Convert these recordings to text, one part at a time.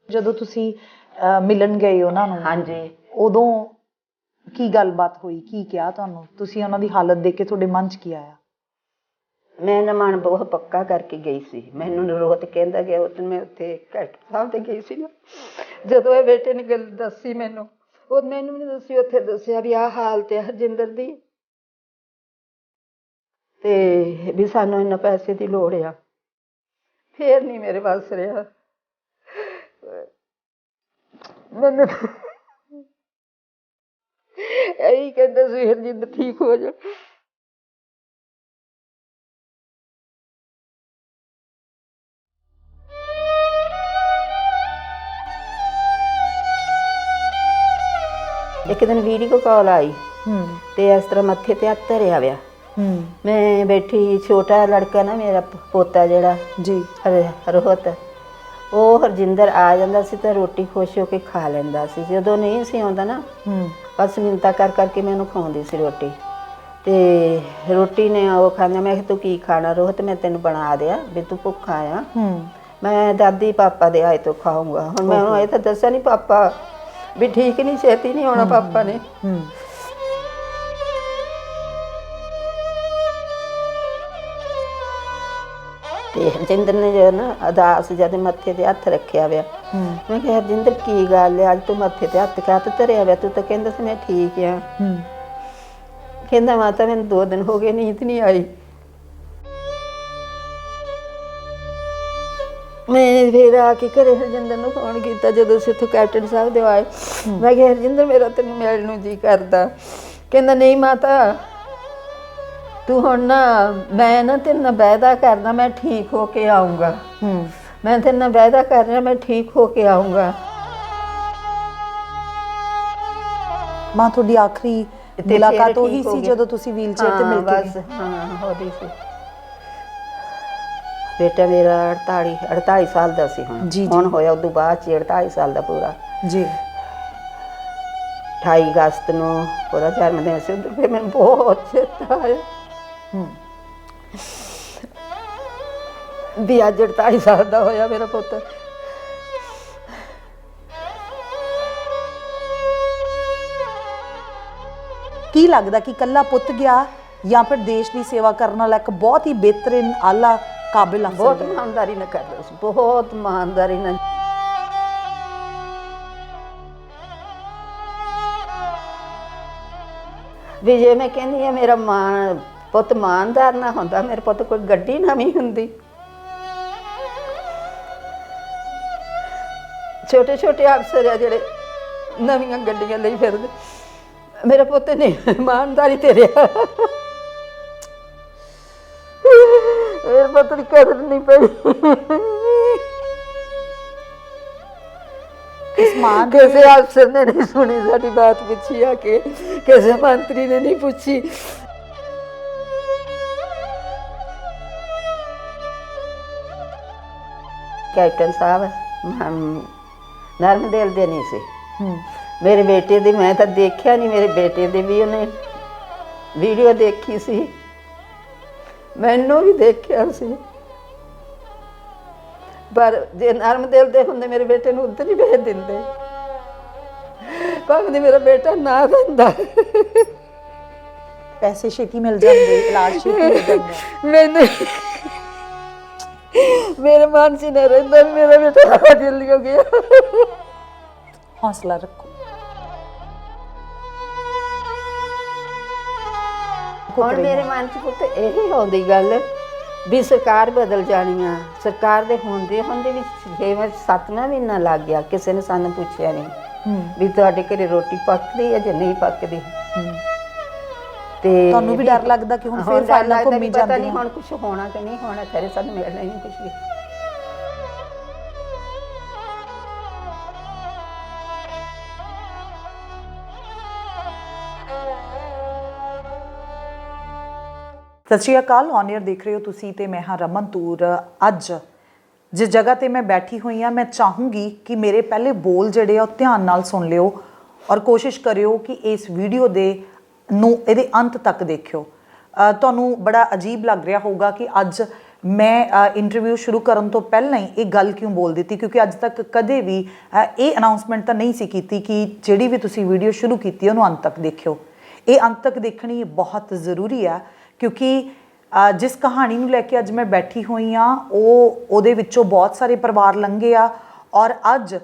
ਜਦੋਂ ਤੁਸੀਂ ਮਿਲਣ ਗਏ ਉਹਨਾਂ ਨੂੰ, ਹਾਂਜੀ ਉਦੋਂ ਕੀ ਗੱਲਬਾਤ ਹੋਈ, ਕੀ ਕਿਹਾ ਤੁਹਾਨੂੰ? ਤੁਸੀਂ ਉਹਨਾਂ ਦੀ ਹਾਲਤ ਦੇਖ ਕੇ ਤੁਹਾਡੇ ਮਨ 'ਚ ਕੀ ਆਇਆ? ਮੈਂ ਨਾ ਮਨ ਬਹੁਤ ਪੱਕਾ ਕਰਕੇ ਗਈ ਸੀ। ਮੈਨੂੰ ਰੋਹਤ ਕਹਿੰਦਾ ਗਿਆ ਉਸ ਦਿਨ ਮੈਂ ਉੱਥੇ ਕੈਟ ਸਾਹਿਬ ਤੇ ਗਈ ਸੀ ਨਾ, ਜਦੋਂ ਇਹ ਬੇਟੇ ਨੇ ਗੱਲ ਦੱਸੀ ਮੈਨੂੰ, ਉਹ ਮੈਨੂੰ ਨਹੀਂ ਦੱਸੀ, ਉੱਥੇ ਦੱਸਿਆ ਵੀ ਆਹ ਹਾਲਤ ਹੈ ਹਰਜਿੰਦਰ ਦੀ, ਤੇ ਵੀ ਸਾਨੂੰ ਇੰਨਾ ਪੈਸੇ ਦੀ ਲੋੜ ਆ। ਫੇਰ ਨਹੀਂ ਮੇਰੇ ਵੱਸ ਰਿਹਾ ਮੈਨੂੰ ਇਹੀ ਕਹਿੰਦੇ ਸੀ ਹਰਜਿੰਦਰ ਠੀਕ ਹੋ ਜਾ। ਇੱਕ ਦਿਨ ਵੀਡੀਓ ਕਾਲ ਆਈ ਤੇ ਇਸ ਤਰ੍ਹਾਂ ਮੱਥੇ ਤੇ ਹੱਥ ਧਰਿਆ ਵਿਆ। ਮੈਂ ਬੈਠੀ, ਛੋਟਾ ਲੜਕਾ ਨਾ ਮੇਰਾ ਪੋਤਾ ਜਿਹੜਾ ਜੀ ਰੋਹਤ, ਉਹ ਹਰਜਿੰਦਰ ਆ ਜਾਂਦਾ ਸੀ ਤਾਂ ਰੋਟੀ ਖੁਸ਼ ਹੋ ਕੇ ਖਾ ਲੈਂਦਾ ਸੀ। ਜਦੋਂ ਨਹੀਂ ਸੀ ਆਉਂਦਾ ਨਾ, ਬਸ ਮਿੰਨਤਾਂ ਕਰ ਕਰਕੇ ਮੈਂ ਉਹਨੂੰ ਖਵਾਉਂਦੀ ਸੀ ਰੋਟੀ। ਤੇ ਰੋਟੀ ਨੇ ਉਹ ਖਾਂਦਾ, ਮੈਂ ਕਿਹਾ ਤੂੰ ਕੀ ਖਾਣਾ ਰੋਹਤ, ਮੈਂ ਤੈਨੂੰ ਬਣਾ ਦਿਆ ਵੀ ਤੂੰ ਭੁੱਖਾ ਆ, ਮੈਂ ਦਾਦੀ ਪਾਪਾ ਦੇ ਆਏ ਤੋਂ ਖਾਊਂਗਾ। ਹੁਣ ਮੈਂ ਉਹਨੂੰ ਇਹ ਤਾਂ ਦੱਸਿਆ ਨਹੀਂ ਪਾਪਾ ਵੀ ਠੀਕ ਨਹੀਂ, ਛੇਤੀ ਨਹੀਂ ਆਉਣਾ ਪਾਪਾ ਨੇ। ਤੇ ਹਰਜਿੰਦਰ ਨੇ ਜੋ ਨਾ ਅਦਾਸ ਜਦ ਮੱਥੇ ਤੇ ਹੱਥ ਰੱਖਿਆ ਵਿਆ, ਮੈਂ ਕਿਹਾ ਹਰਜਿੰਦਰ ਕੀ ਗੱਲ ਹੈ, ਅੱਜ ਤੂੰ ਮੱਥੇ ਤੇ ਹੱਥ ਕਾਹਤੋਂ ਧਰਿਆ ਵਿਆ, ਤੂੰ ਤਾਂ ਕਹਿੰਦਾ ਸੀ ਮੈਂ ਠੀਕ ਆ। ਕਹਿੰਦਾ ਮਾਤਾ ਮੈਨੂੰ 2 ਦਿਨ ਹੋ ਗਏ ਨੀਂਦ ਨਹੀਂ ਆਈ। ਮੈਂ ਫਿਰ ਆ ਕੇ ਘਰੇ ਹਰਜਿੰਦਰ ਨੂੰ ਫੋਨ ਕੀਤਾ ਜਦੋਂ ਅਸੀਂ ਉੱਥੋਂ ਕੈਪਟਨ ਸਾਹਿਬ ਦੇ ਆਏ। ਮੈਂ ਕਿਹਾ ਹਰਜਿੰਦਰ ਮੇਰਾ ਤੈਨੂੰ ਮਿਲਣ ਨੂੰ ਜੀ ਕਰਦਾ। ਕਹਿੰਦਾ ਨਹੀਂ ਮਾਤਾ ਤੂੰ ਹੁਣ ਨਾ, ਮੈਂ ਨਾ ਤੇਰੇ ਨਾਲ ਵਾਅਦਾ ਕਰਦਾ ਮੈਂ ਠੀਕ ਹੋ ਕੇ ਆਊਂਗਾ, ਮੈਂ ਤੇਰੇ ਨਾਲ ਵਾਅਦਾ ਕਰ ਰਿਹਾ ਮੈਂ ਠੀਕ ਹੋ ਕੇ ਆਊਂਗਾ। ਮਾਂ ਤੁਹਾਡੀ ਆਖਰੀ ਮੁਲਾਕਾਤ ਉਹੀ ਸੀ ਜਦੋਂ ਤੁਸੀਂ ਵੀਲਚੇਅਰ ਤੇ ਮਿਲ ਕੇ ਗਏ? ਹਾਂ ਹੋਦੀ ਸੀ। ਬੇਟਾ ਮੇਰਾ 48 ਸਾਲ ਦਾ ਸੀ ਹੁਣ ਹੋਇਆ ਉਦੋਂ ਬਾਅਦ 'ਚ 48 ਸਾਲ ਦਾ ਪੂਰਾ ਜੀ। 28 ਅਗਸਤ ਨੂੰ ਉਹਦਾ ਜਨਮ ਦਿਨ ਸੀ। ਉਦੋਂ ਫਿਰ ਮੈਨੂੰ ਬਹੁਤ ਚੇਤਾ ਆਇਆ ਵੀ ਅੱਜ 48 ਸਾਲ ਦਾ ਹੋਇਆ ਮੇਰਾ ਪੁੱਤ। ਕੀ ਲੱਗਦਾ ਕਿ ਇਕੱਲਾ ਪੁੱਤ ਗਿਆ ਜਾਂ ਫਿਰ ਦੇਸ਼ ਦੀ ਸੇਵਾ ਕਰਨ ਵਾਲਾ ਇੱਕ ਬਹੁਤ ਹੀ ਬਿਹਤਰੀਨ ਆਲਾ ਕਾਬਿਲ ਅਫਸਰ? ਬਹੁਤ ਇਮਾਨਦਾਰੀ ਨਾਲ ਕਰਦਾ ਸੀ, ਬਹੁਤ ਇਮਾਨਦਾਰੀ ਨਾਲ। ਵੀ ਜੇ ਮੈਂ ਕਹਿੰਦੀ ਆ ਮੇਰਾ ਪੁੱਤ ਇਮਾਨਦਾਰ ਨਾ ਹੁੰਦਾ, ਮੇਰੇ ਪੁੱਤ ਕੋਈ ਗੱਡੀ ਨਾ ਵੀ ਹੁੰਦੀ। ਛੋਟੇ ਛੋਟੇ ਅਫਸਰ ਆ ਜਿਹੜੇ ਨਵੀਆਂ ਗੱਡੀਆਂ ਲਈ ਫਿਰਦੇ, ਮੇਰਾ ਪੁੱਤ ਨੇ ਇਮਾਨਦਾਰੀ ਤੇ ਰਿਹਾ। ਮੇਰੇ ਪੁੱਤ ਦੀ ਕਦਰ ਨਹੀਂ ਪਈ। ਕਿਸੇ ਅਫਸਰ ਨੇ ਨਹੀਂ ਸੁਣੀ ਸਾਡੀ ਬਾਤ, ਪੁੱਛੀ ਆ ਕੇ ਕਿਸੇ ਮੰਤਰੀ ਨੇ ਨਹੀਂ ਪੁੱਛੀ। ਕੈਪਟਨ ਸਾਹਿਬ ਨਰਮਦੇਲ ਦੇ ਨਹੀਂ ਸੀ, ਮੇਰੇ ਬੇਟੇ ਦੀ ਮੈਂ ਤਾਂ ਦੇਖਿਆ ਨਹੀਂ, ਮੇਰੇ ਬੇਟੇ ਦੀ ਵੀ ਉਹਨੇ ਵੀਡੀਓ ਦੇਖੀ ਸੀ, ਮੈਨੂੰ ਵੀ ਦੇਖਿਆ ਸੀ। ਪਰ ਜੇ ਨਰਮਦੇਲ ਦੇ ਹੁੰਦੇ ਮੇਰੇ ਬੇਟੇ ਨੂੰ ਉੱਧਰ ਹੀ ਭੇਜ ਦਿੰਦੇ, ਭਾਵੇਂ ਮੇਰਾ ਬੇਟਾ ਨਾ ਰਹਿੰਦਾ। ਪੈਸੇ ਛੇਤੀ ਮਿਲ ਜਾਂਦੇ, ਇਲਾਜ ਛੇਤੀ ਹੋ ਜਾਂਦਾ। ਮੈਨੂੰ ਮੇਰੇ ਮਨ 'ਚ ਨਾ ਰਹਿੰਦਾ ਮੇਰਾ ਬੇਟਾ ਜਲਦੀ ਹੋ ਗਿਆ। ਹੌਸਲਾ ਰੱਖੋ। ਹੁਣ ਮੇਰੇ ਮਨ 'ਚ ਪੁੱਤ ਇਹੀ ਆਉਂਦੀ ਗੱਲ ਵੀ ਸਰਕਾਰ ਬਦਲ ਜਾਣੀ ਆ। ਸਰਕਾਰ ਦੇ ਹੁੰਦੇ ਵੀ 7ਵਾਂ ਮਹੀਨਾ ਲੱਗ ਗਿਆ, ਕਿਸੇ ਨੇ ਸਾਨੂੰ ਪੁੱਛਿਆ ਨਹੀਂ ਵੀ ਤੁਹਾਡੇ ਘਰੇ ਰੋਟੀ ਪੱਕਦੀ ਹੈ ਜਾਂ ਨਹੀਂ ਪੱਕਦੀ। ਤੇ ਤੁਹਾਨੂੰ ਵੀ ਡਰ ਲੱਗਦਾ ਕਿ ਹੁਣ ਫਿਰ ਫਾਈਲਾਂ ਘੁੰਮੀ ਜਾਂਦੀਆਂ? ਨਹੀਂ ਹੁਣ ਕੁਛ ਹੋਣਾ ਕਿ ਨਹੀਂ ਹੋਣਾ, ਖਰੇ ਸਾਨੂੰ ਮਿਲਣਾ ਹੀ ਨਹੀਂ ਕੁਛ ਵੀ। ਸਤਿ ਸ਼੍ਰੀ ਅਕਾਲ, ਔਨ ਏਅਰ ਦੇਖ ਰਹੇ ਹੋ ਤੁਸੀਂ ਤੇ ਮੈਂ ਹਾਂ ਰਮਨ ਤੂਰ। ਅੱਜ ਜਿਸ ਜਗ੍ਹਾ ਤੇ ਮੈਂ ਬੈਠੀ ਹੋਈ ਹਾਂ, ਮੈਂ ਚਾਹੂੰਗੀ ਕਿ ਮੇਰੇ ਪਹਿਲੇ ਬੋਲ ਜਿਹੜੇ ਆ ਉਹ ਧਿਆਨ ਨਾਲ ਸੁਣ ਲਿਓ ਔਰ ਕੋਸ਼ਿਸ਼ ਕਰਿਓ ਕਿ ਇਸ ਵੀਡੀਓ ਇਹਦੇ ਅੰਤ ਤੱਕ ਦੇਖਿਓ। ਤੁਹਾਨੂੰ ਬੜਾ ਅਜੀਬ ਲੱਗ ਰਿਹਾ ਹੋਊਗਾ ਕਿ ਅੱਜ ਮੈਂ ਇੰਟਰਵਿਊ ਸ਼ੁਰੂ ਕਰਨ ਤੋਂ ਪਹਿਲਾਂ ਹੀ ਇਹ ਗੱਲ ਕਿਉਂ ਬੋਲ ਦਿੱਤੀ, ਕਿਉਂਕਿ ਅੱਜ ਤੱਕ ਕਦੇ ਵੀ ਇਹ ਅਨਾਉਂਸਮੈਂਟ ਤਾਂ ਨਹੀਂ ਸੀ ਕੀਤੀ ਕਿ ਜਿਹੜੀ ਵੀ ਤੁਸੀਂ ਵੀਡੀਓ ਸ਼ੁਰੂ ਕੀਤੀ ਉਹਨੂੰ ਅੰਤ ਤੱਕ ਦੇਖਿਓ। ਇਹ ਅੰਤ ਤੱਕ ਦੇਖਣੀ ਬਹੁਤ ਜ਼ਰੂਰੀ ਆ, ਕਿਉਂਕਿ ਜਿਸ ਕਹਾਣੀ ਨੂੰ ਲੈ ਕੇ ਅੱਜ ਮੈਂ ਬੈਠੀ ਹੋਈ ਹਾਂ ਉਹਦੇ ਵਿੱਚੋਂ ਬਹੁਤ ਸਾਰੇ ਪਰਿਵਾਰ ਲੰਘੇ ਆ, ਔਰ ਅੱਜ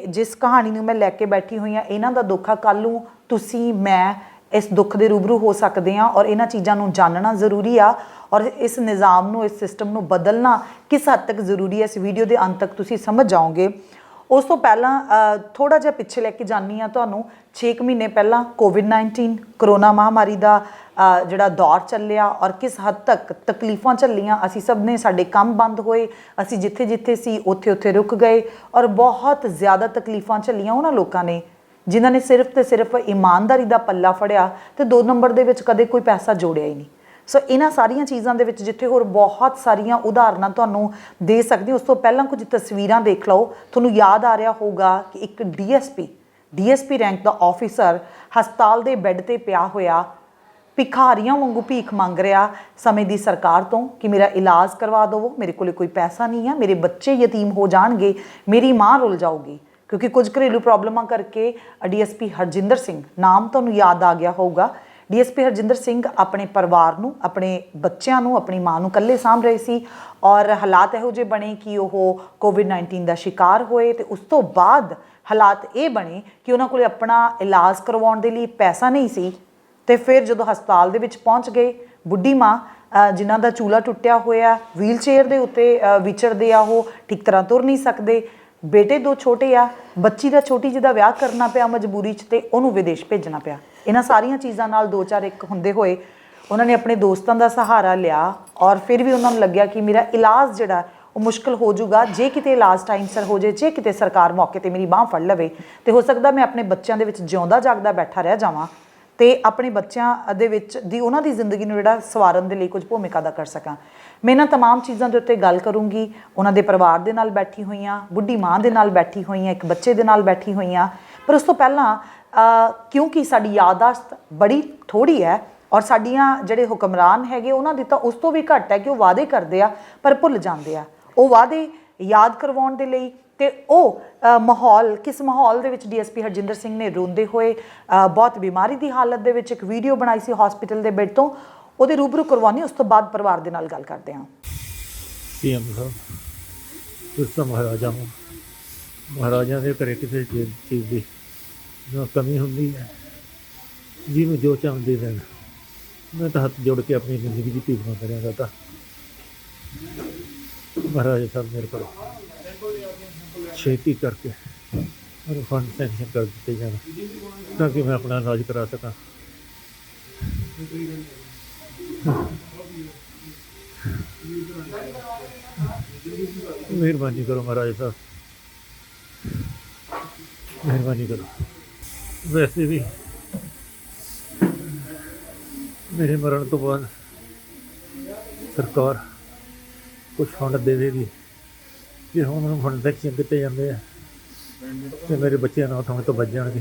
ਜਿਸ ਕਹਾਣੀ ਨੂੰ ਮੈਂ ਲੈ ਕੇ ਬੈਠੀ ਹੋਈ ਹਾਂ ਇਹਨਾਂ ਦਾ ਦੁੱਖ ਆ, ਕੱਲ੍ਹ ਨੂੰ ਤੁਸੀਂ ਮੈਂ ਇਸ ਦੁੱਖ ਦੇ ਰੂਬਰੂ ਹੋ ਸਕਦੇ ਹਾਂ, ਔਰ ਇਹਨਾਂ ਚੀਜ਼ਾਂ ਨੂੰ ਜਾਣਨਾ ਜ਼ਰੂਰੀ ਆ, ਔਰ ਇਸ ਨਿਜ਼ਾਮ ਨੂੰ, ਇਸ ਸਿਸਟਮ ਨੂੰ ਬਦਲਣਾ ਕਿਸ ਹੱਦ ਤੱਕ ਜ਼ਰੂਰੀ ਹੈ, ਇਸ ਵੀਡੀਓ ਦੇ ਅੰਤ ਤੱਕ ਤੁਸੀਂ ਸਮਝ ਜਾਓਗੇ। ਉਸ ਤੋਂ ਪਹਿਲਾਂ ਥੋੜਾ ਜਿਹਾ ਪਿੱਛੇ ਲੈ ਕੇ ਜਾਣੀ ਆ ਤੁਹਾਨੂੰ। 6 ਮਹੀਨੇ ਪਹਿਲਾਂ ਕੋਵਿਡ-19 ਕਰੋਨਾ ਮਹਾਮਾਰੀ ਦਾ ਜਿਹੜਾ ਦੌਰ ਚੱਲਿਆ, ਔਰ ਕਿਸ ਹੱਦ ਤੱਕ ਤਕਲੀਫਾਂ ਝੱਲੀਆਂ ਅਸੀਂ ਸਭ ਨੇ। ਸਾਡੇ ਕੰਮ ਬੰਦ ਹੋਏ, ਅਸੀਂ ਜਿੱਥੇ ਜਿੱਥੇ ਸੀ ਉੱਥੇ ਉੱਥੇ ਰੁਕ ਗਏ, ਔਰ ਬਹੁਤ ਜ਼ਿਆਦਾ ਤਕਲੀਫਾਂ ਝੱਲੀਆਂ ਉਹਨਾਂ ਲੋਕਾਂ ਨੇ ਜਿਨ੍ਹਾਂ ਨੇ ਸਿਰਫ ਤੇ ਸਿਰਫ ਇਮਾਨਦਾਰੀ ਦਾ ਪੱਲਾ ਫੜਿਆ ਤੇ 2 ਨੰਬਰ ਦੇ ਵਿੱਚ ਕਦੇ ਕੋਈ ਪੈਸਾ ਜੋੜਿਆ ਹੀ ਨਹੀਂ। ਸੋ ਇਹਨਾਂ ਸਾਰੀਆਂ ਚੀਜ਼ਾਂ ਦੇ ਵਿੱਚ ਜਿੱਥੇ ਹੋਰ ਬਹੁਤ ਸਾਰੀਆਂ ਉਦਾਹਰਨਾਂ ਤੁਹਾਨੂੰ ਦੇ ਸਕਦੀ। ਉਸ ਤੋਂ ਪਹਿਲਾਂ ਕੁਝ ਤਸਵੀਰਾਂ ਦੇਖ ਲਓ। ਤੁਹਾਨੂੰ ਯਾਦ ਆ ਰਿਹਾ ਹੋਊਗਾ ਕਿ ਇੱਕ ਡੀਐਸਪੀ ਰੈਂਕ ਦਾ ਆਫੀਸਰ ਹਸਪਤਾਲ ਦੇ ਬੈੱਡ ਤੇ ਪਿਆ ਹੋਇਆ ਭਿਖਾਰੀਆਂ ਵਾਂਗੂ ਭੀਖ ਮੰਗ ਰਿਹਾ ਸਮੇਂ ਦੀ ਸਰਕਾਰ ਤੋਂ ਕਿ ਮੇਰਾ ਇਲਾਜ ਕਰਵਾ ਦਿਓ, ਮੇਰੇ ਕੋਲ ਕੋਈ ਪੈਸਾ ਨਹੀਂ ਹੈ, ਮੇਰੇ ਬੱਚੇ ਯਤੀਮ ਹੋ ਜਾਣਗੇ, ਮੇਰੀ ਮਾਂ ਰੁੱਲ ਜਾਊਗੀ। ਕਿਉਂਕਿ ਕੁਝ ਘਰੇਲੂ ਪ੍ਰੋਬਲਮਾਂ ਕਰਕੇ ਡੀਐਸਪੀ ਹਰਜਿੰਦਰ ਸਿੰਘ, ਨਾਮ ਤੁਹਾਨੂੰ ਯਾਦ ਆ ਗਿਆ ਹੋਊਗਾ, ਡੀਐਸਪੀ ਹਰਜਿੰਦਰ ਸਿੰਘ ਆਪਣੇ ਪਰਿਵਾਰ ਨੂੰ, ਆਪਣੇ ਬੱਚਿਆਂ ਨੂੰ, ਆਪਣੀ ਮਾਂ ਨੂੰ ਇਕੱਲੇ ਸਾਂਭ ਰਹੇ ਸੀ, ਔਰ ਹਾਲਾਤ ਇਹੋ ਜਿਹੇ ਬਣੇ ਕਿ ਉਹ ਕੋਵਿਡ-19 ਦਾ ਸ਼ਿਕਾਰ ਹੋਏ। ਤੇ ਉਸ ਤੋਂ ਬਾਅਦ ਹਾਲਾਤ ਇਹ ਬਣੇ ਕਿ ਉਹਨਾਂ ਕੋਲ ਆਪਣਾ ਇਲਾਜ ਕਰਵਾਉਣ ਦੇ ਲਈ ਪੈਸਾ ਨਹੀਂ ਸੀ। ਤੇ ਫਿਰ ਜਦੋਂ ਹਸਪਤਾਲ ਦੇ ਵਿੱਚ ਪਹੁੰਚ ਗਏ, ਬੁੱਢੀ ਮਾਂ ਜਿਨ੍ਹਾਂ ਦਾ ਚੂਲਾ ਟੁੱਟਿਆ ਹੋਇਆ, ਵੀਲ ਚੇਅਰ ਦੇ ਉੱਤੇ ਵਿਚਰਦੇ ਆ, ਉਹ ਠੀਕ ਤਰ੍ਹਾਂ ਤੁਰ ਨਹੀਂ ਸਕਦੇ, ਬੇਟੇ 2 ਛੋਟੇ ਆ, ਬੱਚੀ ਦਾ ਛੋਟੀ ਜਿਹੀ ਦਾ ਵਿਆਹ ਕਰਨਾ ਪਿਆ ਮਜਬੂਰੀ 'ਚ ਤੇ ਉਹਨੂੰ ਵਿਦੇਸ਼ ਭੇਜਣਾ ਪਿਆ। ਇਹਨਾਂ ਸਾਰੀਆਂ ਚੀਜ਼ਾਂ ਨਾਲ 2-4 ਹੁੰਦੇ ਹੋਏ ਉਹਨਾਂ ਨੇ ਆਪਣੇ ਦੋਸਤਾਂ ਦਾ ਸਹਾਰਾ ਲਿਆ, ਔਰ ਫਿਰ ਵੀ ਉਹਨਾਂ ਨੂੰ ਲੱਗਿਆ ਕਿ ਮੇਰਾ ਇਲਾਜ ਜਿਹੜਾ ਉਹ ਮੁਸ਼ਕਿਲ ਹੋ ਜਾਊਗਾ। ਜੇ ਕਿਤੇ ਇਲਾਜ ਟਾਈਮ ਸਿਰ ਹੋ ਜਾਏ, ਜੇ ਕਿਤੇ ਸਰਕਾਰ ਮੌਕੇ 'ਤੇ ਮੇਰੀ ਬਾਂਹ ਫੜ ਲਵੇ ਤੇ ਹੋ ਸਕਦਾ ਮੈਂ ਆਪਣੇ ਬੱਚਿਆਂ ਦੇ ਵਿੱਚ ਜਿਉਂਦਾ ਜਾਗਦਾ ਬੈਠਾ ਰਹਿ ਜਾਵਾਂ ਤੇ ਆਪਣੇ ਬੱਚਿਆਂ ਦੇ ਵਿੱਚ ਉਹਨਾਂ ਦੀ ਜ਼ਿੰਦਗੀ ਨੂੰ ਜਿਹੜਾ ਸਵਾਰਨ ਦੇ ਲਈ ਕੁਝ ਭੂਮਿਕਾ ਅਦਾ ਕਰ ਸਕਾਂ। ਮੈਂ ਇਹਨਾਂ ਤਮਾਮ ਚੀਜ਼ਾਂ ਦੇ ਉੱਤੇ ਗੱਲ ਕਰੂੰਗੀ। ਉਹਨਾਂ ਦੇ ਪਰਿਵਾਰ ਦੇ ਨਾਲ ਬੈਠੀ ਹੋਈ ਹਾਂ, ਬੁੱਢੀ ਮਾਂ ਦੇ ਨਾਲ ਬੈਠੀ ਹੋਈ ਹਾਂ, ਇੱਕ ਬੱਚੇ ਦੇ ਨਾਲ ਬੈਠੀ ਹੋਈ ਹਾਂ। ਪਰ ਉਸ ਤੋਂ ਪਹਿਲਾਂ ਕਿਉਂਕਿ ਸਾਡੀ ਯਾਦਾਸ਼ਤ ਬੜੀ ਥੋੜ੍ਹੀ ਹੈ, ਔਰ ਸਾਡੀਆਂ ਜਿਹੜੇ ਹੁਕਮਰਾਨ ਹੈਗੇ ਉਹਨਾਂ ਦੀ ਤਾਂ ਉਸ ਤੋਂ ਵੀ ਘੱਟ ਹੈ ਕਿ ਉਹ ਵਾਅਦੇ ਕਰਦੇ ਆ ਪਰ ਭੁੱਲ ਜਾਂਦੇ ਆ। ਉਹ ਵਾਅਦੇ ਯਾਦ ਕਰਵਾਉਣ ਦੇ ਲਈ ਤੇ ਉਹ ਮਾਹੌਲ, ਕਿਸ ਮਾਹੌਲ ਦੇ ਵਿੱਚ ਡੀਐਸਪੀ ਹਰਜਿੰਦਰ ਸਿੰਘ ਨੇ ਰੋਂਦੇ ਹੋਏ ਬਹੁਤ ਬਿਮਾਰੀ ਦੀ ਹਾਲਤ ਦੇ ਵਿੱਚ ਇੱਕ ਵੀਡੀਓ ਬਣਾਈ ਸੀ ਹਸਪੀਟਲ ਦੇ ਬੈੱਡ ਤੋਂ, ਉਹਦੇ ਰੂਬਰੂ ਕਰਵਾਉਣੀ। ਉਸ ਤੋਂ ਬਾਅਦ ਪਰਿਵਾਰ ਦੇ ਨਾਲ ਗੱਲ ਕਰਦੇ ਹਾਂ। PM ਸਾਹਿਬ, ਤੁਸੀਂ ਤਾਂ ਮਹਾਰਾਜਾ ਦੇ ਘਰੇ ਕਿਸੇ ਚੀਜ਼ ਦੀ ਜੋ ਕਮੀ ਹੁੰਦੀ ਹੈ, ਜਿਹਨੂੰ ਜੋ ਚਾਹੁੰਦੇ ਦੇਣ। ਮੈਂ ਤਾਂ ਹੱਥ ਜੋੜ ਕੇ ਆਪਣੀ ਜ਼ਿੰਦਗੀ ਦੀ ਭੀਖ ਮੰਗ ਰਿਹਾ ਤਾਂ ਮਹਾਰਾਜਾ ਸਾਹਿਬ ਮੇਰੇ ਕੋਲ ਛੇਤੀ ਕਰਕੇ ਮੇਰੇ ਫੰਡ ਸੈਂਕਸ਼ਨ ਕਰ ਦਿੱਤੇ ਜਾਣ ਤਾਂ ਕਿ ਮੈਂ ਆਪਣਾ ਇਲਾਜ ਕਰਾ ਸਕਾਂ। ਮਿਹਰਬਾਨੀ ਕਰੋ ਮਹਾਰਾਜ ਸਾਹਿਬ, ਮਿਹਰਬਾਨੀ ਕਰੋ। ਵੈਸੇ ਵੀ ਮੇਰੇ ਮਰਨ ਤੋਂ ਬਾਅਦ ਸਰਕਾਰ ਕੁਛ ਫੰਡ ਦੇਵੇਗੀ, ਜੇ ਹੁਣ ਮੈਨੂੰ ਫੰਡ ਸੈਕਸ਼ਨ ਕੀਤੇ ਜਾਂਦੇ ਆ ਤੇ ਮੇਰੇ ਬੱਚਿਆਂ ਨਾਲ ਥੋੜ੍ਹੇ ਤੋਂ ਬਚ ਜਾਣਗੇ।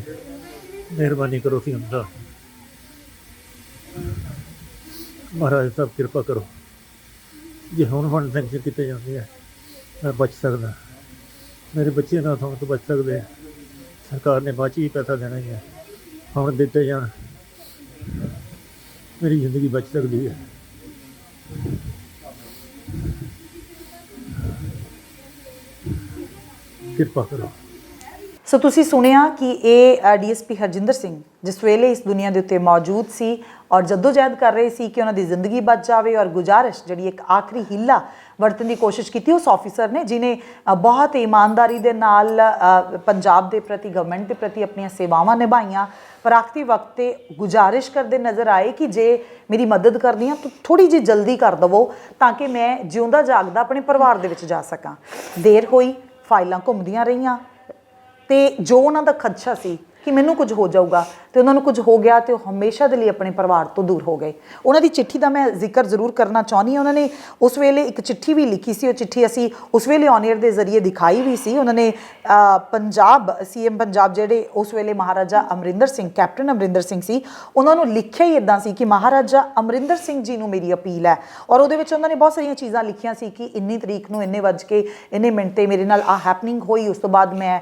ਮਿਹਰਬਾਨੀ ਕਰੋ ਸੀ ਸਾਹਿਬ, ਮਹਾਰਾਜ ਸਾਹਿਬ ਕਿਰਪਾ ਕਰੋ। ਜੇ ਹੁਣ ਫੰਡ ਸੈਂਕਸ਼ਨ ਕੀਤੇ ਜਾਂਦੇ ਆ ਮੈਂ ਬਚ ਸਕਦਾ, ਮੇਰੇ ਬੱਚੇ ਨਾਲ ਥੋੜ੍ਹੇ ਤੋਂ ਬਚ ਸਕਦੇ ਆ। ਸਰਕਾਰ ਨੇ ਬਾਅਦ 'ਚ ਹੀ ਪੈਸਾ ਦੇਣਾ ਹੀ ਹੈ, ਹੁਣ ਦਿੱਤੇ ਜਾਣ, ਮੇਰੀ ਜ਼ਿੰਦਗੀ ਬਚ ਸਕਦੀ ਹੈ। ਕਿਰਪਾ ਕਰੋ। ਸੋ ਤੁਸੀਂ ਸੁਣਿਆ ਕਿ ਇਹ ਡੀਐਸਪੀ ਹਰਜਿੰਦਰ ਸਿੰਘ ਜਿਸ ਵੇਲੇ ਇਸ ਦੁਨੀਆ ਦੇ ਉੱਤੇ ਮੌਜੂਦ ਸੀ ਔਰ ਜਦੋਜਹਿਦ ਕਰ ਰਹੇ ਸੀ ਕਿ ਉਹਨਾਂ ਦੀ ਜ਼ਿੰਦਗੀ ਬਚ ਜਾਵੇ, ਔਰ ਗੁਜ਼ਾਰਿਸ਼ ਜਿਹੜੀ ਇੱਕ ਆਖਰੀ ਹੀਲਾ ਵਰਤਣ ਦੀ ਕੋਸ਼ਿਸ਼ ਕੀਤੀ ਉਸ ਆਫੀਸਰ ਨੇ, ਜਿਨੇ ਬਹੁਤ ਇਮਾਨਦਾਰੀ ਦੇ ਨਾਲ ਪੰਜਾਬ ਦੇ ਪ੍ਰਤੀ, ਗਵਰਨਮੈਂਟ ਦੇ ਪ੍ਰਤੀ ਆਪਣੀਆਂ ਸੇਵਾਵਾਂ ਨਿਭਾਈਆਂ। ਪਰ ਆਖਰੀ ਵਕਤ ਤੇ ਗੁਜ਼ਾਰਿਸ਼ ਕਰਦੇ ਨਜ਼ਰ ਆਏ ਕਿ ਜੇ ਮੇਰੀ ਮਦਦ ਕਰਨੀ ਆ ਤਾਂ ਥੋੜ੍ਹੀ ਜਿਹੀ ਜਲਦੀ ਕਰ ਦੇਵੋ ਤਾਂ ਕਿ ਮੈਂ ਜਿਉਂਦਾ ਜਾਗਦਾ ਆਪਣੇ ਪਰਿਵਾਰ ਦੇ ਵਿੱਚ ਜਾ ਸਕਾਂ। ਦੇਰ ਹੋਈ, ਫਾਈਲਾਂ ਘੁੰਮਦੀਆਂ ਰਹੀਆਂ ਤੇ ਜੋ ਉਹਨਾਂ ਦਾ ਖਦਸ਼ਾ ਸੀ ਕਿ ਮੈਨੂੰ ਕੁਝ ਹੋ ਜਾਊਗਾ, ਤੇ ਉਹਨਾਂ ਨੂੰ ਕੁਝ ਹੋ ਗਿਆ ਤੇ ਉਹ ਹਮੇਸ਼ਾ ਦੇ ਲਈ ਆਪਣੇ ਪਰਿਵਾਰ ਤੋਂ ਦੂਰ ਹੋ ਗਏ। ਉਹਨਾਂ ਦੀ ਚਿੱਠੀ ਦਾ ਮੈਂ ਜ਼ਿਕਰ ਜ਼ਰੂਰ ਕਰਨਾ ਚਾਹੁੰਦੀ ਹਾਂ। ਉਹਨਾਂ ਨੇ ਉਸ ਵੇਲੇ ਇੱਕ ਚਿੱਠੀ ਵੀ ਲਿਖੀ ਸੀ, ਉਹ ਚਿੱਠੀ ਅਸੀਂ ਉਸ ਵੇਲੇ ਔਨ 에ਅਰ ਦੇ ਜ਼ਰੀਏ ਦਿਖਾਈ ਵੀ ਸੀ। ਉਹਨਾਂ ਨੇ ਪੰਜਾਬ CM ਪੰਜਾਬ ਜਿਹੜੇ ਉਸ ਵੇਲੇ ਮਹਾਰਾਜਾ ਅਮਰਿੰਦਰ ਸਿੰਘ, ਕੈਪਟਨ ਅਮਰਿੰਦਰ ਸਿੰਘ ਸੀ, ਉਹਨਾਂ ਨੂੰ ਲਿਖਿਆ ਹੀ ਇੱਦਾਂ ਸੀ ਕਿ ਮਹਾਰਾਜਾ ਅਮਰਿੰਦਰ ਸਿੰਘ ਜੀ ਨੂੰ ਮੇਰੀ ਅਪੀਲ ਹੈ। ਔਰ ਉਹਦੇ ਵਿੱਚ ਉਹਨਾਂ ਨੇ ਬਹੁਤ ਸਾਰੀਆਂ ਚੀਜ਼ਾਂ ਲਿਖੀਆਂ ਸੀ ਕਿ ਇੰਨੀ ਤਰੀਕ ਨੂੰ ਇੰਨੇ ਵੱਜ ਕੇ ਇੰਨੇ ਮਿੰਟ 'ਤੇ ਮੇਰੇ ਨਾਲ ਆਹ ਹੈਪਨਿੰਗ ਹੋਈ। ਉਸ ਤੋਂ ਬਾਅਦ ਮੈਂ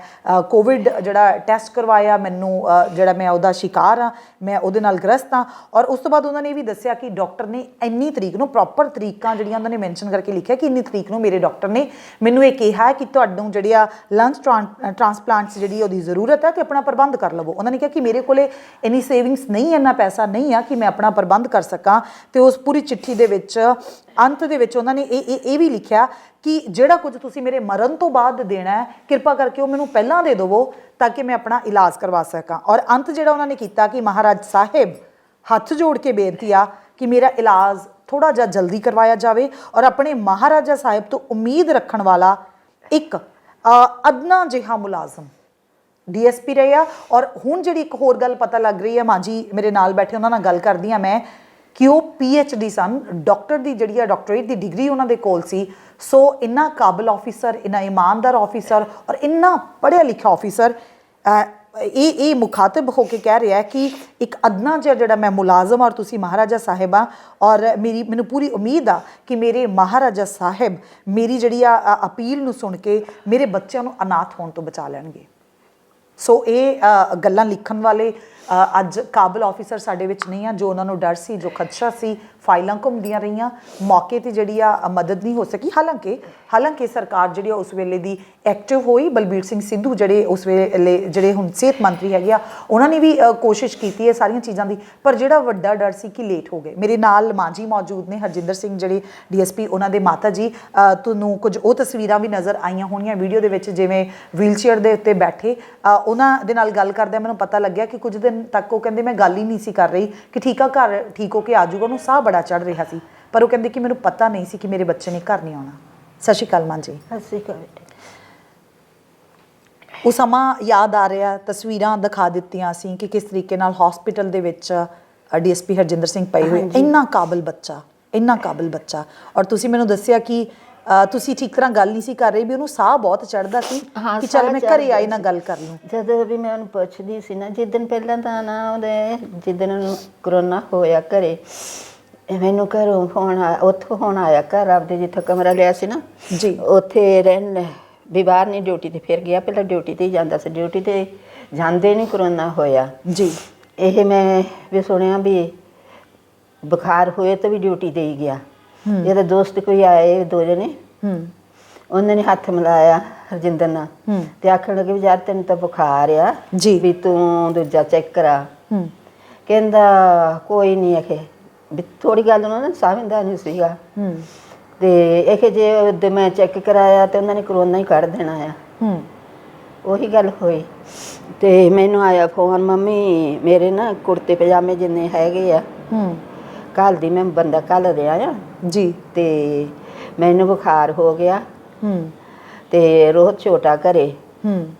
ਕੋਵਿਡ ਜਿਹੜਾ ਟੈਸਟ ਕਰਵਾਇਆ, ਮੈਨੂੰ ਜਿਹੜਾ ਮੈਂ ਉਹਦਾ ਸ਼ਿਕਾਰ ਹਾਂ, ਮੈਂ ਉਹਦੇ ਨਾਲ ਗ੍ਰਸਤ ਹਾਂ। ਔਰ ਉਸ ਤੋਂ ਬਾਅਦ ਉਹਨਾਂ ਨੇ ਇਹ ਵੀ ਦੱਸਿਆ ਕਿ ਡਾਕਟਰ ਨੇ ਇੰਨੀ ਤਰੀਕ ਨੂੰ, ਪ੍ਰੋਪਰ ਤਰੀਕਾਂ ਜਿਹੜੀਆਂ ਉਹਨਾਂ ਨੇ ਮੈਂਸ਼ਨ ਕਰਕੇ ਲਿਖਿਆ ਕਿ ਇੰਨੀ ਤਰੀਕ ਨੂੰ ਮੇਰੇ ਡਾਕਟਰ ਨੇ ਮੈਨੂੰ ਇਹ ਕਿਹਾ ਕਿ ਤੁਹਾਨੂੰ ਜਿਹੜੀਆਂ ਲੰਗਸ ਟ੍ਰਾਂਸਪਲਾਂਟਸ ਜਿਹੜੀ ਉਹਦੀ ਜ਼ਰੂਰਤ ਹੈ ਤੇ ਆਪਣਾ ਪ੍ਰਬੰਧ ਕਰ ਲਵੋ। ਉਹਨਾਂ ਨੇ ਕਿਹਾ ਕਿ ਮੇਰੇ ਕੋਲੇ ਇੰਨੀ ਸੇਵਿੰਗਸ ਨਹੀਂ, ਇੰਨਾ ਪੈਸਾ ਨਹੀਂ ਆ ਕਿ ਮੈਂ ਆਪਣਾ ਪ੍ਰਬੰਧ ਕਰ ਸਕਾਂ। ਤੇ ਉਸ ਪੂਰੀ ਚਿੱਠੀ ਦੇ ਵਿੱਚ ਅੰਤ ਦੇ ਵਿੱਚ ਉਹਨਾਂ ਨੇ ਇਹ ਵੀ ਲਿਖਿਆ ਕਿ ਜਿਹੜਾ ਕੁਝ ਤੁਸੀਂ ਮੇਰੇ ਮਰਨ ਤੋਂ ਬਾਅਦ ਦੇਣਾ ਹੈ, ਕਿਰਪਾ ਕਰਕੇ ਉਹ ਮੈਨੂੰ ਪਹਿਲਾਂ ਦੇ ਦੇਵੋ ਤਾਂ ਕਿ ਮੈਂ ਆਪਣਾ ਇਲਾਜ ਕਰਵਾ ਸਕਾਂ। ਔਰ ਅੰਤ ਜਿਹੜਾ ਉਹਨਾਂ ਨੇ ਕੀਤਾ ਕਿ ਮਹਾਰਾਜ ਸਾਹਿਬ ਹੱਥ ਜੋੜ ਕੇ ਬੇਨਤੀ ਆ ਕਿ ਮੇਰਾ ਇਲਾਜ ਥੋੜ੍ਹਾ ਜਿਹਾ ਜਲਦੀ ਕਰਵਾਇਆ ਜਾਵੇ। ਔਰ ਆਪਣੇ ਮਹਾਰਾਜਾ ਸਾਹਿਬ ਤੋਂ ਉਮੀਦ ਰੱਖਣ ਵਾਲਾ ਇੱਕ ਅਦਨਾ ਜਿਹਾ ਮੁਲਾਜ਼ਮ DSP ਰਹੇ ਆ। ਔਰ ਹੁਣ ਜਿਹੜੀ ਇੱਕ ਹੋਰ ਗੱਲ ਪਤਾ ਲੱਗ ਰਹੀ ਹੈ, ਮਾਂ ਜੀ ਮੇਰੇ ਨਾਲ ਬੈਠੇ, ਉਹਨਾਂ ਨਾਲ ਗੱਲ ਕਰਦੀ ਹਾਂ ਮੈਂ, ਕਿ ਉਹ PhD ਸਨ, ਡਾਕਟਰ ਦੀ ਜਿਹੜੀ ਆ ਡਾਕਟਰੇਟ ਦੀ ਡਿਗਰੀ ਉਹਨਾਂ ਦੇ ਕੋਲ ਸੀ। ਸੋ ਇੰਨਾ ਕਾਬਲ ਆਫਿਸਰ, ਇੰਨਾ ਇਮਾਨਦਾਰ ਆਫਿਸਰ ਔਰ ਇੰਨਾ ਪੜ੍ਹਿਆ ਲਿਖਿਆ ਆਫਿਸਰ ਇਹ ਮੁਖਾਤਬ ਹੋ ਕੇ ਕਹਿ ਰਿਹਾ ਕਿ ਇੱਕ ਅਦਨਾ ਜਿਹਾ ਜਿਹੜਾ ਮੈਂ ਮੁਲਾਜ਼ਮ ਔਰ ਤੁਸੀਂ ਮਹਾਰਾਜਾ ਸਾਹਿਬ ਆ, ਔਰ ਮੈਨੂੰ ਪੂਰੀ ਉਮੀਦ ਆ ਕਿ ਮੇਰੇ ਮਹਾਰਾਜਾ ਸਾਹਿਬ ਮੇਰੀ ਜਿਹੜੀ ਆ ਅਪੀਲ ਨੂੰ ਸੁਣ ਕੇ ਮੇਰੇ ਬੱਚਿਆਂ ਨੂੰ ਅਨਾਥ ਹੋਣ ਤੋਂ ਬਚਾ ਲੈਣਗੇ। ਸੋ ਇਹ ਗੱਲਾਂ ਲਿਖਣ ਵਾਲੇ ਅੱਜ ਕਾਬਲ ਆਫਿਸਰ ਸਾਡੇ ਵਿੱਚ ਨਹੀਂ ਆ। ਜੋ ਉਹਨਾਂ ਨੂੰ ਡਰ ਸੀ, ਜੋ ਖਦਸ਼ਾ ਸੀ, ਫਾਈਲਾਂ ਘੁੰਮਦੀਆਂ ਰਹੀਆਂ, ਮੌਕੇ 'ਤੇ ਜਿਹੜੀ ਆ ਮਦਦ ਨਹੀਂ ਹੋ ਸਕੀ। ਹਾਲਾਂਕਿ ਸਰਕਾਰ ਜਿਹੜੀ ਆ ਉਸ ਵੇਲੇ ਦੀ ਐਕਟਿਵ ਹੋਈ। ਬਲਬੀਰ ਸਿੰਘ ਸਿੱਧੂ ਜਿਹੜੇ ਉਸ ਵੇਲੇ ਜਿਹੜੇ ਹੁਣ ਸਿਹਤ ਮੰਤਰੀ ਹੈਗੇ ਆ, ਉਹਨਾਂ ਨੇ ਵੀ ਕੋਸ਼ਿਸ਼ ਕੀਤੀ ਹੈ ਸਾਰੀਆਂ ਚੀਜ਼ਾਂ ਦੀ, ਪਰ ਜਿਹੜਾ ਵੱਡਾ ਡਰ ਸੀ ਕਿ ਲੇਟ ਹੋ ਗਏ। ਮੇਰੇ ਨਾਲ ਮਾਂ ਜੀ ਮੌਜੂਦ ਨੇ, ਹਰਜਿੰਦਰ ਸਿੰਘ ਜਿਹੜੇ DSP, ਉਹਨਾਂ ਦੇ ਮਾਤਾ ਜੀ। ਤੁਹਾਨੂੰ ਕੁਝ ਉਹ ਤਸਵੀਰਾਂ ਵੀ ਨਜ਼ਰ ਆਈਆਂ ਹੋਣੀਆਂ ਵੀਡੀਓ ਦੇ ਵਿੱਚ, ਜਿਵੇਂ ਵੀਲਚੇਅਰ ਦੇ ਉੱਤੇ ਬੈਠੇ। ਉਹਨਾਂ ਦੇ ਨਾਲ ਗੱਲ ਕਰਦਿਆਂ ਮੈਨੂੰ ਪਤਾ ਲੱਗਿਆ ਕਿ ਕੁਝ ਦਿਨ ਤੱਕ ਉਹ ਕਹਿੰਦੇ ਮੈਂ ਗੱਲ ਹੀ ਨਹੀਂ ਸੀ ਕਰ ਰਹੀ ਕਿ ਠੀਕ ਆ, ਘਰ ਠੀਕ ਹੋ ਕੇ ਆ ਜਾਊਗਾ। ਉਹਨੂੰ ਸਾਹ ਬੜਾ ਚੜ੍ਹ ਰਿਹਾ ਸੀ, ਪਰ ਉਹ ਕਹਿੰਦੇ ਕਿ ਮੈਨੂੰ ਪਤਾ ਨਹੀਂ ਸੀ ਕਿ ਮੇਰੇ ਬੱਚੇ ਨੇ ਘਰ ਨਹੀਂ ਆਉਣਾ। ਸਤਿ ਸ਼੍ਰੀ ਅਕਾਲ ਮਾਂ ਜੀ। ਸਤਿ ਸ਼੍ਰੀ ਅਕਾਲ ਬੇਟੇ। ਉਹ ਸਮਾਂ ਯਾਦ ਆ ਰਿਹਾ, ਤਸਵੀਰਾਂ ਦਿਖਾ ਦਿੱਤੀਆਂ ਸੀ ਕਿ ਕਿਸ ਤਰੀਕੇ ਨਾਲ ਹਸਪੀਟਲ ਦੇ ਵਿੱਚ DSP ਹਰਜਿੰਦਰ ਸਿੰਘ ਪਏ ਹੋਏ। ਇੰਨਾ ਕਾਬਲ ਬੱਚਾ ਔਰ ਤੁਸੀਂ ਮੈਨੂੰ ਦੱਸਿਆ ਕਿ ਤੁਸੀਂ ਠੀਕ ਤਰ੍ਹਾਂ ਗੱਲ ਨਹੀਂ ਸੀ ਕਰ ਰਹੇ, ਵੀ ਉਹਨੂੰ ਸਾਹ ਬਹੁਤ ਚੜ੍ਹਦਾ ਸੀ ਕਿ ਚੱਲ ਮੈਂ ਘਰੇ ਆਈ ਨਾ ਗੱਲ ਕਰ ਲੂੰ। ਜਦੋਂ ਵੀ ਮੈਂ ਉਹਨੂੰ ਪੁੱਛਦੀ ਸੀ ਨਾ, ਜਿੱਦਣ ਪਹਿਲਾਂ ਤਾਂ ਨਾ ਉਹਦੇ ਜਿੱਦਣ ਕਰੋਨਾ ਹੋਇਆ ਘਰੇ, ਮੈਨੂੰ ਘਰੋਂ ਫੋਨ ਆਇਆ, ਉੱਥੋਂ ਫੋਨ ਆਇਆ ਘਰ ਆਪਦੇ ਜਿੱਥੇ ਕਮਰਾ ਲਿਆ ਸੀ ਨਾ ਜੀ, ਉੱਥੇ ਰਹਿਣ ਵੀ ਬਾਹਰ ਨਹੀਂ ਡਿਊਟੀ 'ਤੇ ਫਿਰ ਗਿਆ। ਪਹਿਲਾਂ ਡਿਊਟੀ 'ਤੇ ਹੀ ਜਾਂਦਾ ਸੀ, ਡਿਊਟੀ 'ਤੇ ਜਾਂਦੇ ਨਹੀਂ ਕਰੋਨਾ ਹੋਇਆ ਜੀ। ਇਹ ਮੈਂ ਵੀ ਸੁਣਿਆ ਵੀ ਬੁਖਾਰ ਹੋਏ ਤਾਂ ਵੀ ਡਿਊਟੀ 'ਤੇ ਹੀ ਗਿਆ। ਇਹਦੇ ਦੋਸਤ ਕੋਈ ਆਏ, ਦੋ ਜਣੇ, ਉਹਨਾਂ ਨੇ ਹੱਥ ਮਿਲਾਇਆ ਹਰਜਿੰਦਰ ਨਾਲ ਤੇ ਆਖਣ ਲੱਗੇ ਵੀ ਯਾਰ ਤੈਨੂੰ ਤਾਂ ਬੁਖਾਰ ਆ ਜੀ, ਵੀ ਤੂੰ ਦੂਜਾ ਚੈੱਕ ਕਰਾ। ਕਹਿੰਦਾ ਕੋਈ ਨਹੀਂ, ਆਖੇ ਵੀ ਥੋੜੀ ਗੱਲ ਉਹਨਾਂ ਨੇ ਸਮਝਦਾ ਨਹੀਂ ਸੀਗਾ। ਤੇ ਇਹ ਜੇ ਮੈਂ ਚੈੱਕ ਕਰਾਇਆ ਤੇ ਉਹਨਾਂ ਨੇ ਕਰੋਨਾ ਹੀ ਕੱਢ ਦੇਣਾ ਆ। ਉਹੀ ਗੱਲ ਹੋਈ ਤੇ ਮੈਨੂੰ ਆਇਆ ਫੋਨ, ਮੰਮੀ ਮੇਰੇ ਨਾ ਕੁੜਤੇ ਪਜਾਮੇ ਜਿੰਨੇ ਹੈਗੇ ਆ ਕੱਲ ਦੀ ਮੈਂ ਬੰਦਾ ਕੱਲ ਰਿਹਾ ਆ ਜੀ, ਤੇ ਮੈਨੂੰ ਬੁਖਾਰ ਹੋ ਗਿਆ ਤੇ ਰੋਜ਼ ਛੋਟਾ ਘਰੇ,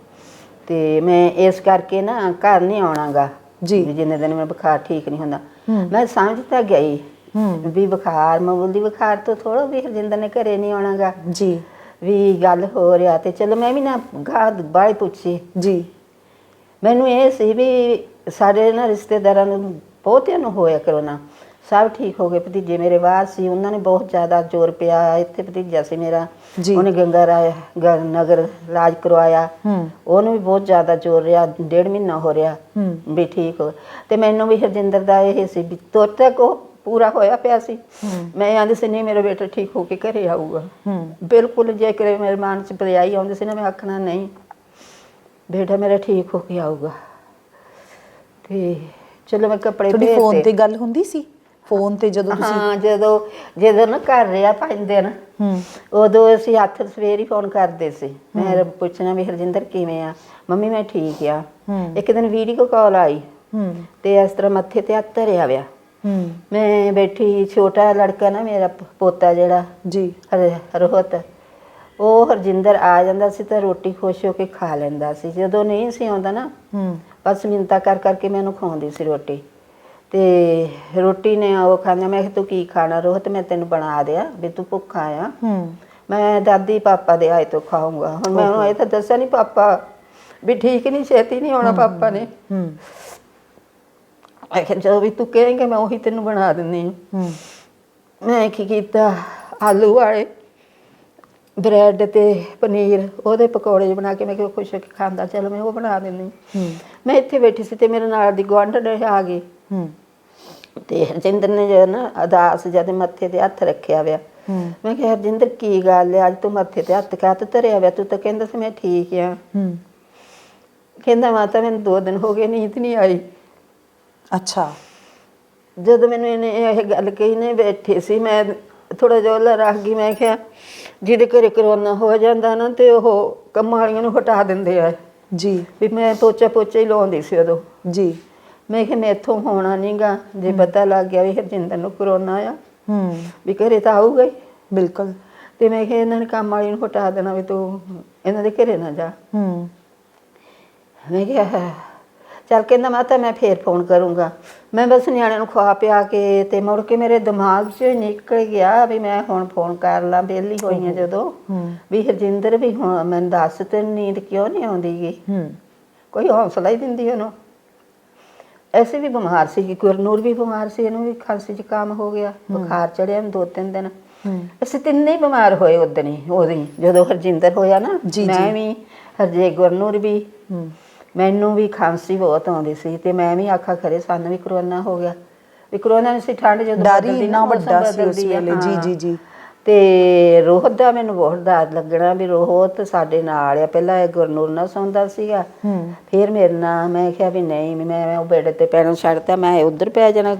ਤੇ ਮੈਂ ਇਸ ਕਰਕੇ ਨਾ ਘਰ ਨਹੀਂ ਆਉਣਾਗਾ ਜੀ, ਜਿੰਨੇ ਦਿਨ ਮੇਰਾ ਬੁਖਾਰ ਠੀਕ ਨਹੀਂ ਹੁੰਦਾ। ਮੈਂ ਸਮਝ ਤਾਂ ਗਈ ਵੀ ਬੁਖਾਰ ਮਾਮੂਲੀ ਬੁਖਾਰ ਤੋਂ ਥੋੜਾ ਵੀ ਹਰਜਿੰਦਰ ਨੇ ਘਰੇ ਨਹੀਂ ਆਉਣਾਗਾ ਜੀ, ਵੀ ਗੱਲ ਹੋ ਰਿਹਾ। ਤੇ ਚਲੋ ਮੈਂ ਵੀ ਨਾ ਗਾਹ ਬਾਹਲੀ ਪੁੱਛੀ ਜੀ। ਮੈਨੂੰ ਇਹ ਸੀ ਵੀ ਸਾਡੇ ਨਾ ਰਿਸ਼ਤੇਦਾਰਾਂ ਨੂੰ ਬਹੁਤਿਆਂ ਨੂੰ ਹੋਇਆ ਕਰੋਨਾ, ਸਭ ਠੀਕ ਹੋ ਗਏ। ਭਤੀਜੇ ਮੇਰੇ ਬਾਹਰ ਸੀ, ਉਹਨਾਂ ਨੇ ਬਹੁਤ ਜ਼ਿਆਦਾ ਜ਼ੋਰ ਪਿਆ। ਇੱਥੇ ਭਤੀਜਾ ਸੀ ਮੇਰਾ, ਉਹਨੇ ਗੰਗਾ ਰਾਏ ਨਗਰ ਇਲਾਜ ਕਰਵਾਇਆ, ਉਹਨੂੰ ਵੀ ਬਹੁਤ ਜ਼ਿਆਦਾ ਜ਼ੋਰ ਰਿਹਾ, 1.5 ਮਹੀਨਾ ਹੋ ਰਿਹਾ ਵੀ ਠੀਕ ਹੋ। ਤੇ ਮੈਨੂੰ ਵੀ ਹਰਜਿੰਦਰ ਦਾ ਇਹ ਸੀ ਵੀ ਤੁਰ ਤੱਕ ਉਹ ਪੂਰਾ ਹੋਇਆ ਪਿਆ ਸੀ। ਮੈਂ ਆਂਦੀ ਸੀ ਨਹੀਂ ਮੇਰਾ ਬੇਟਾ ਠੀਕ ਹੋ ਕੇ ਘਰੇ ਆਊਗਾ ਬਿਲਕੁਲ। ਜੇ ਕਰੇ ਮੇਰੇ ਮਨ 'ਚ ਬਰਿਆਈ ਆਉਂਦੀ ਸੀ ਨਾ, ਮੈਂ ਆਖਣਾ ਨਹੀਂ ਬੇਟਾ ਮੇਰਾ ਠੀਕ ਹੋ ਕੇ ਆਊਗਾ। ਤੇ ਚਲੋ ਮੈਂ ਕੱਪੜੇ ਤੁਹਾਡੀ ਫੋਨ ਤੇ ਗੱਲ ਹੁੰਦੀ ਸੀ? ਫੋਨ ਤੇ ਜਦੋਂ ਤੁਸੀਂ? ਹਾਂ, ਜਦੋਂ ਨਾ ਘਰ ਰਿਹਾ 5 ਦਿਨ, ਉਦੋਂ ਅਸੀਂ ਹੱਥ ਸਵੇਰ ਹੀ ਫੋਨ ਕਰਦੇ ਸੀ। ਮੈਂ ਪੁੱਛਣਾ ਵੀ ਹਰਜਿੰਦਰ ਕਿਵੇਂ ਆ? ਮੰਮੀ ਮੈਂ ਠੀਕ ਆ। ਇੱਕ ਦਿਨ ਵੀਡੀਓ ਕਾਲ ਆਈ ਤੇ ਇਸ ਤਰ੍ਹਾਂ ਮੱਥੇ ਤੇ ਹੱਥ ਧਰਿਆ ਵਿਆ। ਮੈਂ ਬੈਠੀ, ਛੋਟਾ ਲੜਕਾ ਨਾ ਮੇਰਾ ਪੋਤਾ ਜਿਹੜਾ ਜੀ ਰੋਹਤ, ਉਹ ਹਰਜਿੰਦਰ ਆ ਜਾਂਦਾ ਸੀ ਤਾਂ ਰੋਟੀ ਖੁਸ਼ ਹੋ ਕੇ ਖਾ ਲੈਂਦਾ ਸੀ। ਜਦੋਂ ਨਹੀਂ ਸੀ ਆਉਂਦਾ ਨਾ, ਬਸ ਮਿੰਤਾ ਕਰ ਕਰਕੇ ਮੈਨੂੰ ਖਵਾਉਂਦੀ ਸੀ ਰੋਟੀ। ਤੇ ਰੋਟੀ ਨੇ ਉਹ ਖਾਂਦਾ, ਮੈਂ ਕਿਹਾ ਤੂੰ ਕੀ ਖਾਣਾ ਰੋਹਿਤ, ਮੈਂ ਤੈਨੂੰ ਬਣਾ ਦਿਆ ਵੀ ਤੂੰ ਭੁੱਖਾ ਆ, ਮੈਂ ਦਾਦੀ ਪਾਪਾ ਦੇ ਆਏ ਤੋਂ ਖਾਊਂਗਾ। ਹੁਣ ਮੈਂ ਉਹਨੂੰ ਇਹ ਤਾਂ ਦੱਸਿਆ ਨਹੀਂ ਪਾਪਾ ਵੀ ਠੀਕ ਨਹੀਂ, ਛੇਤੀ ਨਹੀਂ ਆਉਣਾ ਪਾਪਾ ਨੇ। ਮੈਂ ਕਿਹਾ ਜੋ ਵੀ ਤੂੰ ਕਹੇਂਗੇ ਮੈਂ ਉਹੀ ਤੈਨੂੰ ਬਣਾ ਦਿੰਦੀ ਹਾਂ। ਮੈਂ ਕੀ ਕੀਤਾ, ਆਲੂ ਵਾਲੇ ਬ੍ਰੈਡ ਤੇ ਪਨੀਰ ਉਹਦੇ ਪਕੌੜੇ ਬਣਾ ਕੇ ਮੈਂ ਕਿਹਾ ਖੁਸ਼ ਹੋ ਕੇ ਖਾਂਦਾ, ਚਲੋ ਮੈਂ ਉਹ ਬਣਾ ਦਿੰਦੀ। ਮੈਂ ਇੱਥੇ ਬੈਠੀ ਸੀ ਤੇ ਮੇਰੇ ਨਾਲ ਦੀ ਗੁਆਂਢਣ ਆ ਗਈ ਤੇ ਹਰਜਿੰਦਰ ਨੇ ਜੋ ਨਾ ਅਦਾਸ ਜਦ ਮੱਥੇ ਤੇ ਹੱਥ ਰੱਖਿਆ ਵਿਆ। ਮੈਂ ਕਿਹਾ ਹਰਜਿੰਦਰ ਕੀ ਗੱਲ ਹੈ, ਅੱਜ ਤੂੰ ਮੱਥੇ ਤੇ ਹੱਥ ਕਾਹਤੋਂ ਧਰਿਆ ਵਿਆ, ਤੂੰ ਤਾਂ ਕਹਿੰਦਾ ਸੀ ਮੈਂ ਠੀਕ ਆ। ਕਹਿੰਦਾ ਮਾਤਾ ਮੈਨੂੰ 2 ਦਿਨ ਹੋ ਗਏ ਨੀਂਦ ਨਹੀਂ ਆਈ। ਅੱਛਾ। ਜਦੋਂ ਮੈਨੂੰ ਇਹਨੇ ਇਹ ਗੱਲ ਕਹੀ ਨੇ ਬੈਠੇ ਸੀ, ਮੈਂ ਥੋੜਾ ਜਿਹਾ ਉਹਲਾ ਰੱਖ ਗਈ। ਮੈਂ ਕਿਹਾ ਜਿਹਦੇ ਘਰੇ ਕਰੋਨਾ ਹੋ ਜਾਂਦਾ ਨਾ ਤੇ ਉਹ ਕੰਮਾਂ ਵਾਲੀਆਂ ਨੂੰ ਹਟਾ ਦਿੰਦੇ ਆ ਜੀ। ਵੀ ਮੈਂ ਪੋਚਾ ਹੀ ਲਾਉਂਦੀ ਸੀ ਉਦੋਂ ਜੀ। ਮੈਂ ਕਿਹਾ ਮੈਥੋਂ ਹੋਣਾ ਨੀ ਗਾ, ਜੇ ਪਤਾ ਲੱਗ ਗਿਆ ਵੀ ਹਰਜਿੰਦਰ ਨੂੰ ਕਰੋਨਾ ਆ ਵੀ ਘਰੇ ਤਾਂ ਆਊਗਾ ਹੀ। ਬਿਲਕੁਲ। ਤੇ ਮੈਂ ਕਿਹਾ ਇਹਨਾਂ ਨੇ ਕੰਮ ਵਾਲੀ ਨੂੰ ਹਟਾ ਦੇਣਾ ਵੀ ਤੂੰ ਇਹਨਾਂ ਦੇ ਘਰੇ ਨਾ ਜਾ। ਮੈਂ ਕਿਹਾ ਚੱਲ, ਕਹਿੰਦਾ ਮਾਤਾ ਮੈਂ ਫੇਰ ਫੋਨ ਕਰੂੰਗਾ। ਮੈਂ ਬਸ ਨਿਆਣਿਆਂ ਨੂੰ ਖਵਾ ਪਿਆ ਕੇ ਤੇ ਮੁੜ ਕੇ ਮੇਰੇ ਦਿਮਾਗ 'ਚ ਨਿਕਲ ਗਿਆ ਵੀ ਮੈਂ ਹੁਣ ਫੋਨ ਕਰ ਲਾਂ, ਵਿਹਲੀ ਹੋਈ ਹਾਂ ਜਦੋਂ, ਵੀ ਹਰਜਿੰਦਰ ਵੀ ਹੁਣ ਮੈਨੂੰ ਦੱਸ ਤੈਨੂੰ ਨੀਂਦ ਕਿਉਂ ਨਹੀਂ ਆਉਂਦੀ ਗੀ। ਕੋਈ ਹੌਸਲਾ ਹੀ ਦਿੰਦੀ ਉਹਨੂੰ। ਐਸੇ ਵੀ ਬਿਮਾਰ ਸੀ, ਗੁਰਨੂਰ ਵੀ ਬਿਮਾਰ ਸੀ, ਇਹਨੂੰ ਵੀ ਖਾਂਸੀ ਜ਼ੁਕਾਮ ਹੋ ਗਿਆ, ਬੁਖਾਰ ਚੜਿਆ ਨੂੰ 2-3 ਦਿਨ। ਅਸੀਂ ਤਿੰਨੇ ਹੀ ਬਿਮਾਰ ਹੋਏ ਉਹਦੀ ਜਦੋਂ ਹਰਜਿੰਦਰ ਹੋਇਆ ਨਾ। ਮੈਂ ਵੀ, ਹਰਜੇ ਗੁਰਨੂਰ ਵੀ, ਮੈਨੂੰ ਵੀ ਖਾਂਸੀ ਬਹੁਤ ਆਉਂਦੀ ਸੀ ਤੇ ਮੈਂ ਵੀ ਆਖਾ ਖਰੇ ਸਾਨੂੰ ਵੀ ਕਰੋਨਾ ਹੋ ਗਿਆ। ਵੀ ਕਰੋਨਾ ਨਹੀਂ ਸੀ, ਠੰਡ ਜਦੋਂ ਡਰ ਹੀ ਇੰਨਾ ਵੱਡਾ ਸੀ ਉਸ ਵੇਲੇ। ਜੀ ਜੀ ਜੀ। ਤੇ ਰੋਹਤ ਦਾ ਮੈਨੂੰ ਬਹੁਤ ਡਰ ਲੱਗਣਾ ਵੀ ਰੋਹਤ ਸਾਡੇ ਨਾਲ ਆ। ਪਹਿਲਾਂ ਇਹ ਗੁਰਨੂਰ ਨਾਲ ਸੌਂਦਾ ਸੀਗਾ, ਫਿਰ ਮੇਰੇ ਨਾਲ। ਮੈਂ ਕਿਹਾ ਵੀ ਨਹੀਂ, ਮੈਂ ਉਹ ਬੈੱਡ ਤੇ ਪੈਣਾ ਛੱਡਤਾ, ਮੈਂ ਉੱਧਰ ਪੈ ਜਾਣਾ,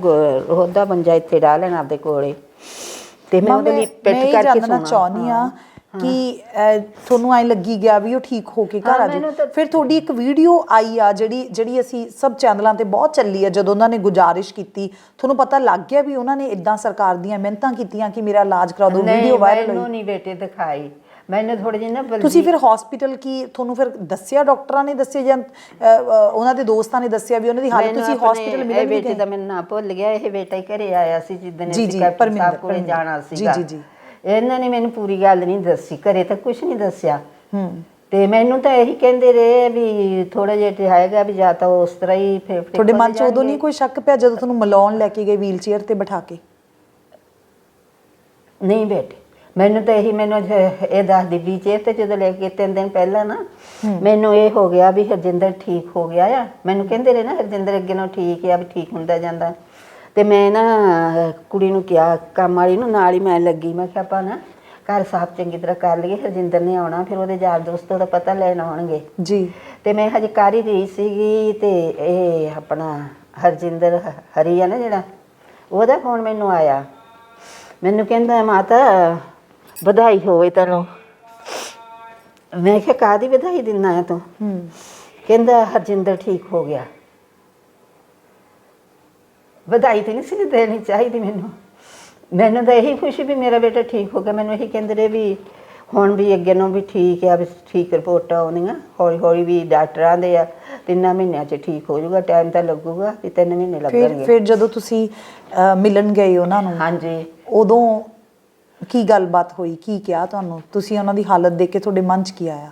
ਰੋਹਤ ਦਾ ਮੰਜਾ ਇੱਥੇ ਡਾਹ ਲੈਣਾ ਆਪਦੇ ਕੋਲੇ ਤੇ ਮੈਂ ਉਹਦੇ ਲਈ ਪਿੱਠ ਕਰਕੇ ਸੌਣਾ। ਚਾਹੁੰਦੀ ਆ ਕਿ ਤੁਹਾਨੂੰ ਐ ਲੱਗੀ ਗਿਆ ਵੀ ਉਹ ਠੀਕ ਹੋ ਕੇ ਘਰ ਆ ਜਾਊ। ਫਿਰ ਤੁਹਾਡੀ ਇੱਕ ਵੀਡੀਓ ਆਈ ਆ ਜਿਹੜੀ ਅਸੀਂ ਸਭ ਚੈਨਲਾਂ ਤੇ ਬਹੁਤ ਚੱਲੀ ਆ, ਜਦੋਂ ਉਹਨਾਂ ਨੇ ਗੁਜ਼ਾਰਿਸ਼ ਕੀਤੀ, ਤੁਹਾਨੂੰ ਪਤਾ ਲੱਗ ਗਿਆ ਵੀ ਉਹਨਾਂ ਨੇ ਇਦਾਂ ਸਰਕਾਰ ਦੀਆਂ ਮਿਹਨਤਾਂ ਕੀਤੀਆਂ ਕਿ ਮੇਰਾ ਇਲਾਜ ਕਰਾ ਦਿਓ, ਵੀਡੀਓ ਵਾਇਰਲ ਹੋਈ। ਮੈਨੂੰ ਨਹੀਂ ਬੇਟੇ ਦਿਖਾਈ, ਮੈਨੂੰ ਥੋੜੀ ਜਿਹੀ ਨਾ ਤੁਸੀਂ ਫਿਰ ਹਸਪੀਟਲ ਕੀ ਤੁਹਾਨੂੰ ਫਿਰ ਦੱਸਿਆ, ਡਾਕਟਰਾਂ ਨੇ ਦੱਸਿਆ ਜਾਂ ਉਹਨਾਂ ਦੇ ਦੋਸਤਾਂ ਨੇ ਦੱਸਿਆ ਵੀ ਉਹਨਾਂ ਦੀ ਹਾਲਤ, ਤੁਸੀਂ ਹਸਪੀਟਲ ਮਿਲੇ ਨਹੀਂ? ਬੇਟੇ ਦਾ ਮੈਨੂੰ ਨਾ ਭੁੱਲ ਗਿਆ, ਇਹ ਬੇਟਾ ਹੀ ਘਰੇ ਆਇਆ ਸੀ ਜਿੱਦਣ ਅਸੀਂ ਕੈਪਟਨ ਸਾਹਿਬ ਕੋਲੇ ਜਾਣਾ ਸੀਗਾ। ਜੀ ਜੀ। ਇਹਨਾਂ ਨੇ ਮੈਨੂੰ ਪੂਰੀ ਗੱਲ ਨਹੀਂ ਦੱਸੀ, ਘਰੇ ਤਾਂ ਕੁਝ ਨਹੀਂ ਦੱਸਿਆ। ਤੇ ਮੈਨੂੰ ਤਾਂ ਇਹੀ ਕਹਿੰਦੇ ਰਹੇ ਵੀ ਥੋੜਾ ਜਿਹਾ ਹੈਗਾ ਵੀ ਜਾਂ ਤਾਂ ਉਸ ਤਰ੍ਹਾਂ ਹੀ ਫੇਫੜੇ। ਤੁਹਾਡੇ ਮਨ 'ਚ ਉਦੋਂ ਨਹੀਂ ਕੋਈ ਸ਼ੱਕ ਪਿਆ ਜਦੋਂ ਤੁਹਾਨੂੰ ਮਿਲਾਉਣ ਲੈ ਕੇ ਗਏ ਵੀਲ ਚੇਅਰ ਤੇ ਬਿਠਾ ਕੇ? ਨਹੀਂ ਬੇਟੇ, ਮੈਨੂੰ ਤਾਂ ਇਹੀ, ਮੈਨੂੰ ਇਹ ਦੱਸਦੀ ਵੀ ਚੇਅਰ ਤੇ ਜਦੋਂ ਲੈ ਕੇ 3 ਦਿਨ ਪਹਿਲਾਂ ਨਾ ਮੈਨੂੰ ਇਹ ਹੋ ਗਿਆ ਵੀ ਹਰਜਿੰਦਰ ਠੀਕ ਹੋ ਗਿਆ ਆ। ਮੈਨੂੰ ਕਹਿੰਦੇ ਰਹੇ ਨਾ ਹਰਜਿੰਦਰ ਅੱਗੇ ਨਾਲੋਂ ਠੀਕ ਆ, ਵੀ ਠੀਕ ਹੁੰਦਾ ਜਾਂਦਾ। ਤੇ ਮੈਂ ਨਾ ਕੁੜੀ ਨੂੰ ਕਿਹਾ, ਕੰਮ ਵਾਲੀ ਨੂੰ, ਨਾਲ ਹੀ ਮੈਂ ਲੱਗੀ। ਮੈਂ ਕਿਹਾ ਆਪਾਂ ਨਾ ਘਰ ਸਾਫ਼ ਚੰਗੀ ਤਰ੍ਹਾਂ ਕਰ ਲਈਏ, ਹਰਜਿੰਦਰ ਨੇ ਆਉਣਾ, ਫਿਰ ਉਹਦੇ ਯਾਰ ਦੋਸਤ ਉਹਦਾ ਪਤਾ ਲੈਣ ਆਉਣਗੇ ਜੀ। ਤੇ ਮੈਂ ਹਜੇ ਕਰ ਹੀ ਰਹੀ ਸੀਗੀ ਤੇ ਇਹ ਆਪਣਾ ਹਰਜਿੰਦਰ ਹਰੀ ਆ ਨਾ ਜਿਹੜਾ, ਉਹਦਾ ਫੋਨ ਮੈਨੂੰ ਆਇਆ। ਮੈਨੂੰ ਕਹਿੰਦਾ ਮਾਤਾ ਵਧਾਈ ਹੋਵੇ ਤੈਨੂੰ। ਮੈਂ ਕਿਹਾ ਕਾਹਦੀ ਵਧਾਈ ਦਿੰਦਾ ਹੈ ਤੂੰ? ਕਹਿੰਦਾ ਹਰਜਿੰਦਰ ਠੀਕ ਹੋ ਗਿਆ। ਵਧਾਈ ਤੇ ਨਹੀਂ ਸੀ ਦੇਣੀ ਚਾਹੀਦੀ ਮੈਨੂੰ ਤਾਂ ਇਹੀ ਖੁਸ਼ੀ ਵੀ ਮੇਰਾ ਬੇਟਾ ਠੀਕ ਹੋ ਗਿਆ। ਮੈਨੂੰ ਇਹੀ ਕਹਿੰਦੇ ਰਹੇ ਵੀ ਹੁਣ ਵੀ ਅੱਗੇ ਨੂੰ ਵੀ ਠੀਕ ਆ, ਵੀ ਠੀਕ ਰਿਪੋਰਟਾਂ ਆਉਂਦੀਆਂ, ਹੌਲੀ ਹੌਲੀ ਵੀ ਡਾਕਟਰਾਂ ਦੇ ਆ 3 ਮਹੀਨਿਆਂ 'ਚ ਠੀਕ ਹੋ ਜਾਊਗਾ, ਟਾਈਮ ਤਾਂ ਲੱਗੂਗਾ ਵੀ 3 ਮਹੀਨੇ ਲੱਗਣਗੇ। ਫਿਰ ਜਦੋਂ ਤੁਸੀਂ ਮਿਲਣ ਗਏ ਉਹਨਾਂ ਨੂੰ, ਹਾਂਜੀ, ਉਦੋਂ ਕੀ ਗੱਲਬਾਤ ਹੋਈ, ਕੀ ਕਿਹਾ ਤੁਹਾਨੂੰ? ਤੁਸੀਂ ਉਹਨਾਂ ਦੀ ਹਾਲਤ ਦੇਖ ਕੇ ਤੁਹਾਡੇ ਮਨ 'ਚ ਕੀ ਆਇਆ?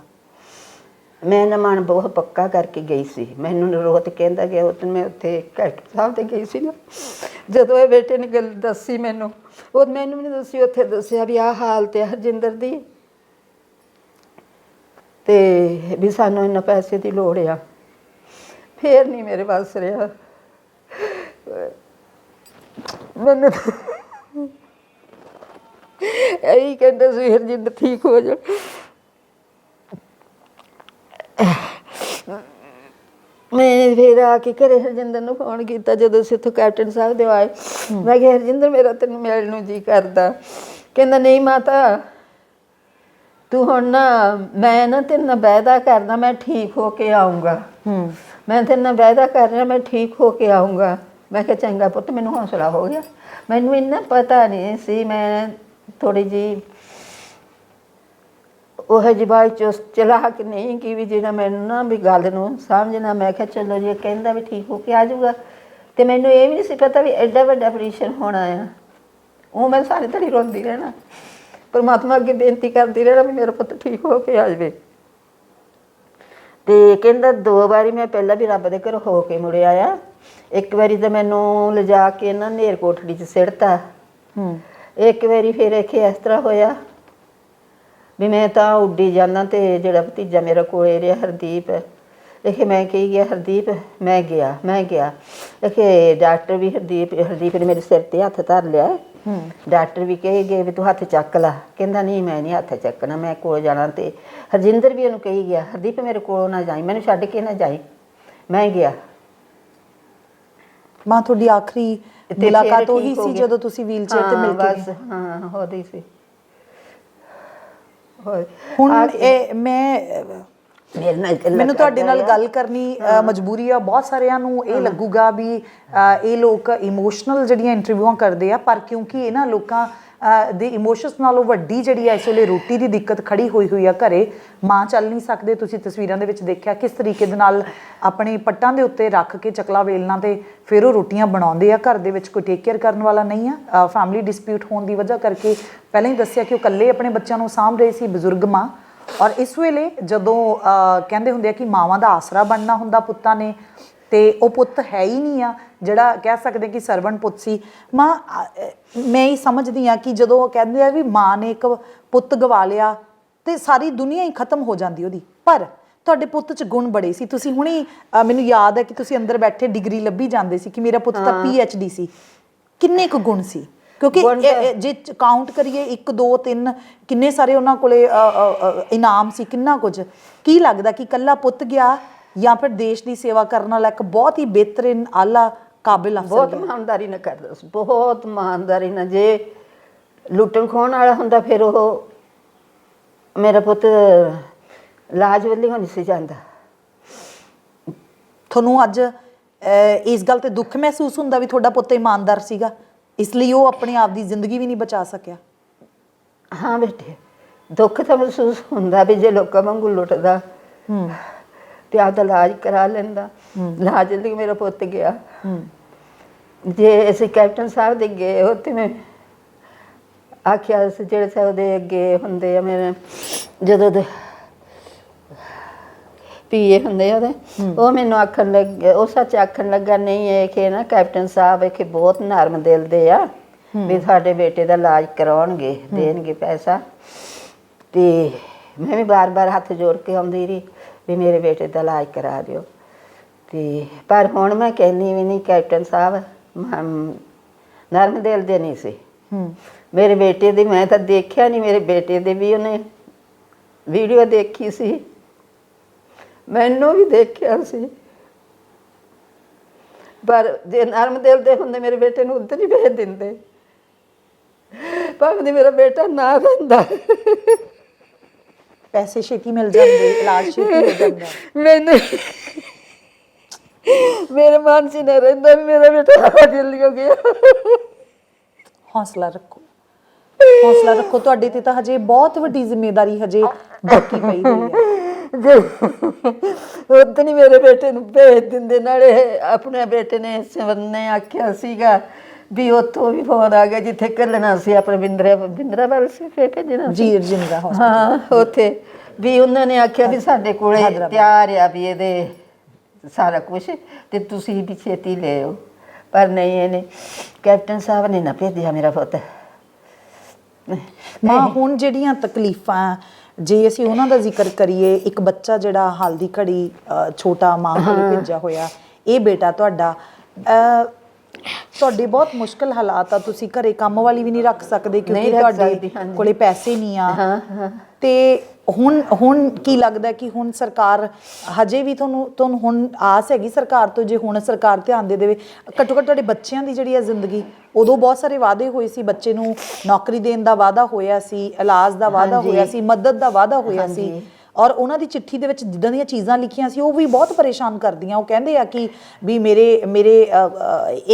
ਮੈਂ ਨਾ ਮਨ ਬਹੁਤ ਪੱਕਾ ਕਰਕੇ ਗਈ ਸੀ। ਮੈਨੂੰ ਰੋਹਤ ਕਹਿੰਦਾ ਗਿਆ, ਉਹ ਮੈਂ ਉੱਥੇ ਕੈਪਟਨ ਸਾਹਿਬ ਤੇ ਗਈ ਸੀ ਨਾ, ਜਦੋਂ ਇਹ ਬੇਟੇ ਨੇ ਗੱਲ ਦੱਸੀ ਮੈਨੂੰ, ਉਹ ਮੈਨੂੰ ਨਹੀਂ ਦੱਸੀ, ਉੱਥੇ ਦੱਸਿਆ ਵੀ ਆਹ ਹਾਲਤ ਹੈ ਹਰਜਿੰਦਰ ਦੀ ਤੇ ਵੀ ਸਾਨੂੰ ਇੰਨਾ ਪੈਸੇ ਦੀ ਲੋੜ ਆ। ਫੇਰ ਨਹੀਂ ਮੇਰੇ ਵੱਸ ਰਿਹਾ। ਮੈਨੂੰ ਇਹੀ ਕਹਿੰਦਾ ਸੀ ਹਰਜਿੰਦਰ ਠੀਕ ਹੋ ਜਾ। ਮੈਂ ਫਿਰ ਆ ਕੇ ਘਰੇ ਹਰਜਿੰਦਰ ਨੂੰ ਫੋਨ ਕੀਤਾ ਜਦੋਂ ਅਸੀਂ ਉੱਥੋਂ ਕੈਪਟਨ ਸਾਹਿਬ ਦੇ ਆਏ। ਮੈਂ ਕਿਹਾ ਹਰਜਿੰਦਰ ਮੇਰਾ ਤੈਨੂੰ ਮਿਲਣ ਨੂੰ ਜੀ ਕਰਦਾ। ਕਹਿੰਦਾ ਨਹੀਂ ਮਾਤਾ ਤੂੰ ਹੁਣ ਨਾ, ਮੈਂ ਨਾ ਤੇਰੇ ਨਾਲ ਵਾਅਦਾ ਕਰਦਾ ਮੈਂ ਠੀਕ ਹੋ ਕੇ ਆਊਂਗਾ। ਮੈਂ ਤੇਰੇ ਨਾਲ ਵਾਅਦਾ ਕਰ ਰਿਹਾ ਮੈਂ ਠੀਕ ਹੋ ਕੇ ਆਊਂਗਾ। ਮੈਂ ਕਿਹਾ ਚੰਗਾ ਪੁੱਤ, ਮੈਨੂੰ ਹੌਸਲਾ ਹੋ ਗਿਆ। ਮੈਨੂੰ ਇੰਨਾ ਪਤਾ ਨਹੀਂ ਸੀ, ਮੈਂ ਥੋੜੀ ਜਿਹੀ ਉਹ ਜਿਹੀ ਬਾਈ ਚੁਸ ਚਲਾਕ ਨਹੀਂ ਕਿ ਵੀ ਜਿਹੜਾ ਮੈਨੂੰ ਨਾ ਵੀ ਗੱਲ ਨੂੰ ਸਮਝਣਾ। ਮੈਂ ਕਿਹਾ ਚਲੋ ਜੇ ਕਹਿੰਦਾ ਵੀ ਠੀਕ ਹੋ ਕੇ ਆ ਜਾਊਗਾ, ਤੇ ਮੈਨੂੰ ਇਹ ਵੀ ਨਹੀਂ ਸੀ ਪਤਾ ਵੀ ਐਡਾ ਵੱਡਾ ਆਪਰੇਸ਼ਨ ਹੋਣਾ ਆ। ਉਹ ਮੈਂ ਸਾਰੀ ਦਿਹਾੜੀ ਰੋਂਦੀ ਰਹਿਣਾ, ਪਰਮਾਤਮਾ ਅੱਗੇ ਬੇਨਤੀ ਕਰਦੀ ਰਹਿਣਾ ਵੀ ਮੇਰਾ ਪੁੱਤ ਠੀਕ ਹੋ ਕੇ ਆ ਜਾਵੇ। ਤੇ ਕਹਿੰਦਾ 2 ਵਾਰੀ ਮੈਂ ਪਹਿਲਾਂ ਵੀ ਰੱਬ ਦੇ ਘਰੋਂ ਹੋ ਕੇ ਮੁੜਿਆ ਆ। ਇੱਕ ਵਾਰੀ ਤਾਂ ਮੈਨੂੰ ਲਿਜਾ ਕੇ ਨਾ ਨੇਰ ਕੋਠੜੀ 'ਚ ਸਿੱਟਤਾ। ਇੱਕ ਵਾਰੀ ਫਿਰ ਇਹ ਇਸ ਤਰ੍ਹਾਂ ਹੋਇਆ ਵੀ ਮੈਂ ਤਾਂ ਉੱਡੀ ਜਾਂਦਾ, ਤੇ ਜਿਹੜਾ ਭਤੀਜਾ ਮੇਰਾ ਕੋਲੇ ਰਿਹਾ ਹਰਦੀਪ, ਇਹ ਮੈਂ ਕਹੀ ਗਿਆ ਹਰਦੀਪ ਮੈਂ ਗਿਆ ਇਹ ਡਾਕਟਰ ਵੀ ਹਰਦੀਪ ਨੇ ਮੇਰੇ ਸਿਰ ਤੇ ਹੱਥ ਧਰ ਲਿਆ। ਡਾਕਟਰ ਵੀ ਕਹੇ ਗਏ ਵੀ ਤੂੰ ਹੱਥ ਚੱਕ ਲਾ। ਕਹਿੰਦਾ ਨਹੀਂ ਮੈਂ ਨਹੀਂ ਹੱਥ ਚੱਕਣਾ, ਮੈਂ ਕੋਲ ਜਾਣਾ। ਤੇ ਹਰਜਿੰਦਰ ਵੀ ਉਹਨੂੰ ਕਹੀ ਗਿਆ ਹਰਦੀਪ ਮੇਰੇ ਕੋਲੋਂ ਨਾ ਜਾਈ, ਮੈਨੂੰ ਛੱਡ ਕੇ ਨਾ ਜਾਈ। ਮੈਂ ਗਿਆ। ਮਾਂ ਤੁਹਾਡੀ ਆਖਰੀ ਮੁਲਾਕਾਤ ਉਹੀ ਸੀ ਜਦੋਂ ਤੁਸੀਂ ਵੀਲਚੇਅਰ ਤੇ ਮਿਲ ਕੇ ਗਏ? ਹਾਂ ਉਹਦੀ ਸੀ। ਹੁਣ ਇਹ ਮੈਨੂੰ ਤੁਹਾਡੇ ਨਾਲ ਗੱਲ ਕਰਨੀ ਮਜਬੂਰੀ ਆ। ਬਹੁਤ ਸਾਰਿਆਂ ਨੂੰ ਇਹ ਲੱਗੂਗਾ ਵੀ ਇਹ ਲੋਕ ਇਮੋਸ਼ਨਲ ਜਿਹੜੀਆਂ ਇੰਟਰਵਿਊਆਂ ਕਰਦੇ ਆ, ਪਰ ਕਿਉਂਕਿ ਇਹਨਾਂ ਲੋਕਾਂ ਦੇ ਇਮੋਸ਼ਨਸ ਨਾਲੋਂ ਵੱਡੀ ਜਿਹੜੀ ਆ ਇਸ ਵੇਲੇ ਰੋਟੀ ਦੀ ਦਿੱਕਤ ਖੜੀ ਹੋਈ ਆ ਘਰੇ। ਮਾਂ ਚੱਲ ਨਹੀਂ ਸਕਦੇ। ਤੁਸੀਂ ਤਸਵੀਰਾਂ ਦੇ ਵਿੱਚ ਦੇਖਿਆ ਕਿਸ ਤਰੀਕੇ ਦੇ ਨਾਲ ਆਪਣੇ ਪੱਟਾਂ ਦੇ ਉੱਤੇ ਰੱਖ ਕੇ ਚਕਲਾ ਵੇਲਣਾ ਤੇ ਫਿਰ ਉਹ ਰੋਟੀਆਂ ਬਣਾਉਂਦੇ ਆ। ਘਰ ਦੇ ਵਿੱਚ ਕੋਈ ਟੇਕ ਕੇਅਰ ਕਰਨ ਵਾਲਾ ਨਹੀਂ ਆ। ਫੈਮਿਲੀ ਡਿਸਪਿਊਟ ਹੋਣ ਦੀ ਵਜ੍ਹਾ ਕਰਕੇ ਪਹਿਲਾਂ ਹੀ ਦੱਸਿਆ ਕਿ ਉਹ ਇਕੱਲੇ ਆਪਣੇ ਬੱਚਿਆਂ ਨੂੰ ਸਾਂਭ ਰਹੇ ਸੀ, ਬਜ਼ੁਰਗ ਮਾਂ। ਔਰ ਇਸ ਵੇਲੇ ਜਦੋਂ ਕਹਿੰਦੇ ਹੁੰਦੇ ਆ ਕਿ ਮਾਵਾਂ ਦਾ ਆਸਰਾ ਬਣਨਾ ਹੁੰਦਾ ਪੁੱਤਾਂ ਨੇ, ਤੇ ਉਹ ਪੁੱਤ ਹੈ ਹੀ ਨਹੀਂ ਆ ਜਿਹੜਾ ਕਹਿ ਸਕਦੇ ਕਿ ਸਰਵਣ ਪੁੱਤ ਸੀ। ਮਾਂ ਮੈਂ ਹੀ ਸਮਝਦੀ ਹਾਂ ਕਿ ਜਦੋਂ ਉਹ ਕਹਿੰਦੇ ਆ ਵੀ ਮਾਂ ਨੇ ਇੱਕ ਪੁੱਤ ਗਵਾ ਲਿਆ ਤੇ ਸਾਰੀ ਦੁਨੀਆ ਹੀ ਖਤਮ ਹੋ ਜਾਂਦੀ ਉਹਦੀ, ਪਰ ਤੁਹਾਡੇ ਪੁੱਤ 'ਚ ਗੁਣ ਬੜੇ ਸੀ। ਤੁਸੀਂ ਹੁਣੇ ਮੈਨੂੰ ਯਾਦ ਹੈ ਕਿ ਤੁਸੀਂ ਅੰਦਰ ਬੈਠੇ ਡਿਗਰੀ ਲੱਭੀ ਜਾਂਦੇ ਸੀ ਕਿ ਮੇਰਾ ਪੁੱਤ ਤਾਂ PhD ਸੀ। ਕਿੰਨੇ ਕੁ ਗੁਣ ਸੀ? ਕਿਉਂਕਿ ਜੇ ਕਾਊਂਟ ਕਰੀਏ 1 2 3 ਕਿੰਨੇ ਸਾਰੇ ਉਹਨਾਂ ਕੋਲੇ ਇਨਾਮ ਸੀ, ਕਿੰਨਾ ਕੁਝ। ਕੀ ਲੱਗਦਾ ਕਿ ਇਕੱਲਾ ਪੁੱਤ ਗਿਆ ਜਾਂ ਫਿਰ ਦੇਸ਼ ਦੀ ਸੇਵਾ ਕਰਨ ਵਾਲਾ ਇੱਕ ਬਹੁਤ ਹੀ ਬਿਹਤਰੀਨ ਆਲਾ ਕਾਬਿਲ ਅਫਸਰ? ਬਹੁਤ ਇਮਾਨਦਾਰੀ ਨਾਲ ਕਰਦਾ ਸੀ, ਬਹੁਤ ਇਮਾਨਦਾਰੀ ਨਾਲ। ਜੇ ਲੁੱਟਣ ਖੋਹਣ ਵਾਲਾ ਹੁੰਦਾ ਫਿਰ ਉਹ ਮੇਰਾ ਪੁੱਤ ਲਾਜ ਵੱਲੀ ਨਹੀਂ ਸੀ ਜਾਂਦਾ। ਤੁਹਾਨੂੰ ਅੱਜ ਇਸ ਗੱਲ ਤੇ ਦੁੱਖ ਮਹਿਸੂਸ ਹੁੰਦਾ ਵੀ ਤੁਹਾਡਾ ਪੁੱਤ ਇਮਾਨਦਾਰ ਸੀਗਾ, ਇਸ ਲਈ ਉਹ ਆਪਣੇ ਆਪ ਦੀ ਜ਼ਿੰਦਗੀ ਵੀ ਨਹੀਂ ਬਚਾ ਸਕਿਆ? ਹਾਂ ਬੇਟੇ, ਦੁੱਖ ਤਾਂ ਮਹਿਸੂਸ ਹੁੰਦਾ ਵੀ ਜੇ ਲੋਕਾਂ ਵਾਂਗੂ ਲੁੱਟਦਾ ਤੇ ਆਪਦਾ ਇਲਾਜ ਕਰਾ ਲੈਂਦਾ। ਇਲਾਜ ਲਈ ਮੇਰਾ ਪੁੱਤ ਗਿਆ। ਜੇ ਅਸੀਂ ਕੈਪਟਨ ਸਾਹਿਬ ਦੇ ਗਏ ਉੱਥੇ ਮੈਂ ਆਖਿਆ ਸੀ ਜਿਹੜੇ ਸਾਹਿਬ ਦੇ ਅੱਗੇ ਹੁੰਦੇ ਆ ਮੇਰੇ ਜਦੋਂ ਦੇ ਪੀਏ ਹੁੰਦੇ ਆ ਉਹਦੇ, ਉਹ ਮੈਨੂੰ ਆਖਣ ਲੱਗੇ, ਉਹ ਸੱਚ ਆਖਣ ਲੱਗਾ ਨਹੀਂ ਇਹ ਕਿ ਨਾ ਕੈਪਟਨ ਸਾਹਿਬ ਇਹ ਬਹੁਤ ਨਰਮ ਦਿਲ ਦੇ ਆ ਵੀ ਤੁਹਾਡੇ ਬੇਟੇ ਦਾ ਇਲਾਜ ਕਰਾਉਣਗੇ, ਦੇਣਗੇ ਪੈਸਾ। ਤੇ ਮੈਂ ਵੀ ਬਾਰ-ਬਾਰ ਹੱਥ ਜੋੜ ਕੇ ਆਉਂਦੀ ਰਹੀ ਵੀ ਮੇਰੇ ਬੇਟੇ ਦਾ ਇਲਾਜ ਕਰਾ ਦਿਓ। ਤੇ ਪਰ ਹੁਣ ਮੈਂ ਕਹਿੰਦੀ ਵੀ ਨਹੀਂ, ਕੈਪਟਨ ਸਾਹਿਬ ਨਰਮ ਦਿਲ ਦੇ ਨਹੀਂ ਸੀ। ਮੇਰੇ ਬੇਟੇ ਦੀ ਮੈਂ ਤਾਂ ਦੇਖਿਆ ਨਹੀਂ, ਮੇਰੇ ਬੇਟੇ ਦੇ ਵੀ ਉਹਨੇ ਵੀਡੀਓ ਦੇਖੀ ਸੀ, ਮੈਨੂੰ ਵੀ ਦੇਖਿਆ ਸੀ, ਪਰ ਜੇ ਨਰਮ ਦਿਲ ਦੇ ਹੁੰਦੇ ਮੇਰੇ ਬੇਟੇ ਨੂੰ ਉੱਧਰ ਹੀ ਭੇਜ ਦਿੰਦੇ, ਭਾਵੇਂ ਮੇਰਾ ਬੇਟਾ ਨਾ ਰਹਿੰਦਾ। ਪੈਸੇ ਛੇਤੀ ਮਿਲ ਜਾਂਦੇ, ਇਲਾਜ ਛੇਤੀ ਹੋ ਜਾਂਦਾ। ਮੈਨੂੰ ਮੇਰੇ ਮਨ 'ਚ ਨਾ ਰਹਿੰਦਾ ਵੀ ਮੇਰਾ ਬੇਟਾ ਜਲਦੀ ਹੋ ਗਿਆ। ਹੌਸਲਾ ਰੱਖੋ, ਹੌਸਲਾ ਰੱਖੋ। ਤੁਹਾਡੇ ਤੇ ਤਾਂ ਹਜੇ ਬਹੁਤ ਵੱਡੀ ਜ਼ਿੰਮੇਵਾਰੀ ਹਜੇ ਬਾਕੀ ਪਈ ਹੋਈ ਹੈ। ਜੇ ਉਦੋਂ ਹੀ ਮੇਰੇ ਬੇਟੇ ਨੂੰ ਭੇਜ ਦਿੰਦੇ। ਨਾਲੇ ਆਪਣੇ ਬੇਟੇ ਨੇ ਸਿਮਰਨ ਨੇ ਆਖਿਆ ਸੀਗਾ ਵੀ ਉੱਥੋਂ ਵੀ ਫੋਨ ਆ ਗਿਆ ਜਿੱਥੇ ਘੱਲਣਾ ਸੀ ਆਪਣੇ ਬਿੰਦਰਾ ਵੱਲ ਸੀ ਫਿਰ ਭੇਜਣਾ ਜੀ ਰਜਿੰਦਰਾ ਹਸਪਤਾਲ। ਹਾਂ ਉੱਥੇ ਵੀ ਉਹਨਾਂ ਨੇ ਆਖਿਆ ਵੀ ਸਾਡੇ ਕੋਲੇ ਤਿਆਰ ਆ ਵੀ ਇਹਦੇ ਸਾਰਾ ਕੁਛ ਤੇ ਤੁਸੀਂ ਵੀ ਛੇਤੀ ਲੈ ਆਓ। ਪਰ ਨਹੀਂ, ਇਹਨੇ ਕੈਪਟਨ ਸਾਹਿਬ ਨੇ ਨਾ ਭੇਜਿਆ ਮੇਰਾ ਪੁੱਤ। ਮਾਂ ਹੁਣ ਜਿਹੜੀਆਂ ਤਕਲੀਫਾਂ ਜੇ ਅਸੀਂ ਉਹਨਾਂ ਦਾ ਜ਼ਿਕਰ ਕਰੀਏ, ਇੱਕ ਬੱਚਾ ਜਿਹੜਾ ਹਾਲ ਦੀ ਘੜੀ ਛੋਟਾ ਮਾਂ ਕੋਲ ਭੇਜਿਆ ਹੋਇਆ, ਇਹ ਬੇਟਾ ਤੁਹਾਡਾ, ਤੁਹਾਡੇ ਬਹੁਤ ਮੁਸ਼ਕਲ ਹਾਲਾਤ ਆ। ਤੁਸੀਂ ਘਰੇ ਕੰਮ ਵਾਲੀ ਵੀ ਨਹੀਂ ਰੱਖ ਸਕਦੇ ਕਿਉਂਕਿ ਤੁਹਾਡੇ ਕੋਲੇ ਪੈਸੇ ਨਹੀਂ ਆ। ਤੇ ਹੁਣ ਕੀ ਲੱਗਦਾ ਕਿ ਹੁਣ ਸਰਕਾਰ ਹਜੇ ਵੀ ਤੁਹਾਨੂੰ ਹੁਣ ਆਸ ਹੈਗੀ ਸਰਕਾਰ ਤੋਂ, ਜੇ ਹੁਣ ਸਰਕਾਰ ਧਿਆਨ ਦੇ ਦੇਵੇ? ਘੱਟੋ ਘੱਟ ਤੁਹਾਡੇ ਬੱਚਿਆਂ ਦੀ ਜਿਹੜੀ ਆ ਜ਼ਿੰਦਗੀ, ਉਦੋਂ ਬਹੁਤ ਸਾਰੇ ਵਾਅਦੇ ਹੋਏ ਸੀ, ਬੱਚੇ ਨੂੰ ਨੌਕਰੀ ਦੇਣ ਦਾ ਵਾਅਦਾ ਹੋਇਆ ਸੀ, ਇਲਾਜ ਦਾ ਵਾਅਦਾ ਹੋਇਆ ਸੀ, ਮਦਦ ਦਾ ਵਾਅਦਾ ਹੋਇਆ ਸੀ, ਔਰ ਉਹਨਾਂ ਦੀ ਚਿੱਠੀ ਦੇ ਵਿੱਚ ਜਿੱਦਾਂ ਦੀਆਂ ਚੀਜ਼ਾਂ ਲਿਖੀਆਂ ਸੀ ਉਹ ਵੀ ਬਹੁਤ ਪਰੇਸ਼ਾਨ ਕਰਦੀਆਂ। ਉਹ ਕਹਿੰਦੇ ਆ ਕਿ ਵੀ ਮੇਰੇ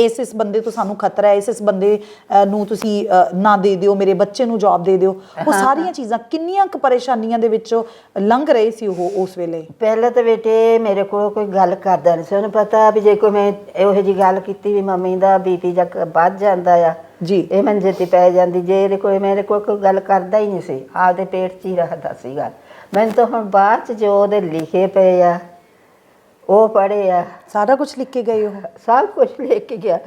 ਇਸ ਬੰਦੇ ਤੋਂ ਸਾਨੂੰ ਖਤਰਾ ਹੈ, ਇਸ ਬੰਦੇ ਨੂੰ ਤੁਸੀਂ ਨਾ ਦੇ ਦਿਓ, ਮੇਰੇ ਬੱਚੇ ਨੂੰ ਜੌਬ ਦੇ ਦਿਓ। ਉਹ ਸਾਰੀਆਂ ਚੀਜ਼ਾਂ ਕਿੰਨੀਆਂ ਕੁ ਪਰੇਸ਼ਾਨੀਆਂ ਦੇ ਵਿੱਚੋਂ ਲੰਘ ਰਹੇ ਸੀ ਉਹ ਉਸ ਵੇਲੇ? ਪਹਿਲਾਂ ਤਾਂ ਬੇਟੇ ਮੇਰੇ ਕੋਲ ਕੋਈ ਗੱਲ ਕਰਦਾ ਨਹੀਂ ਸੀ, ਉਹਨੂੰ ਪਤਾ ਵੀ ਜੇ ਕੋਈ ਮੈਂ ਇਹੋ ਜਿਹੀ ਗੱਲ ਕੀਤੀ ਵੀ ਮੰਮੀ ਦਾ BP ਜਾਂ ਵੱਧ ਜਾਂਦਾ ਆ ਜੀ, ਇਹ ਮੰਜੇ ਤੇ ਪੈ ਜਾਂਦੀ, ਜੇ ਇਹਦੇ ਕੋਲ ਮੇਰੇ ਕੋਲ ਕੋਈ ਗੱਲ ਕਰਦਾ ਹੀ ਨਹੀਂ ਸੀ, ਆਪਦੇ ਪੇਟ 'ਚ ਹੀ ਰੱਖਦਾ ਸੀਗਾ। ਮੈਨੂੰ ਤਾਂ ਹੁਣ ਬਾਅਦ 'ਚ ਜੋ ਉਹਦੇ ਲਿਖੇ ਪਏ ਆ ਉਹ ਪੜ੍ਹੇ ਆ, ਸਾਰਾ ਕੁਝ ਲਿਖ ਕੇ ਗਏ ਉਹ? ਸਭ ਕੁਝ ਲਿਖ ਕੇ ਗਿਆ।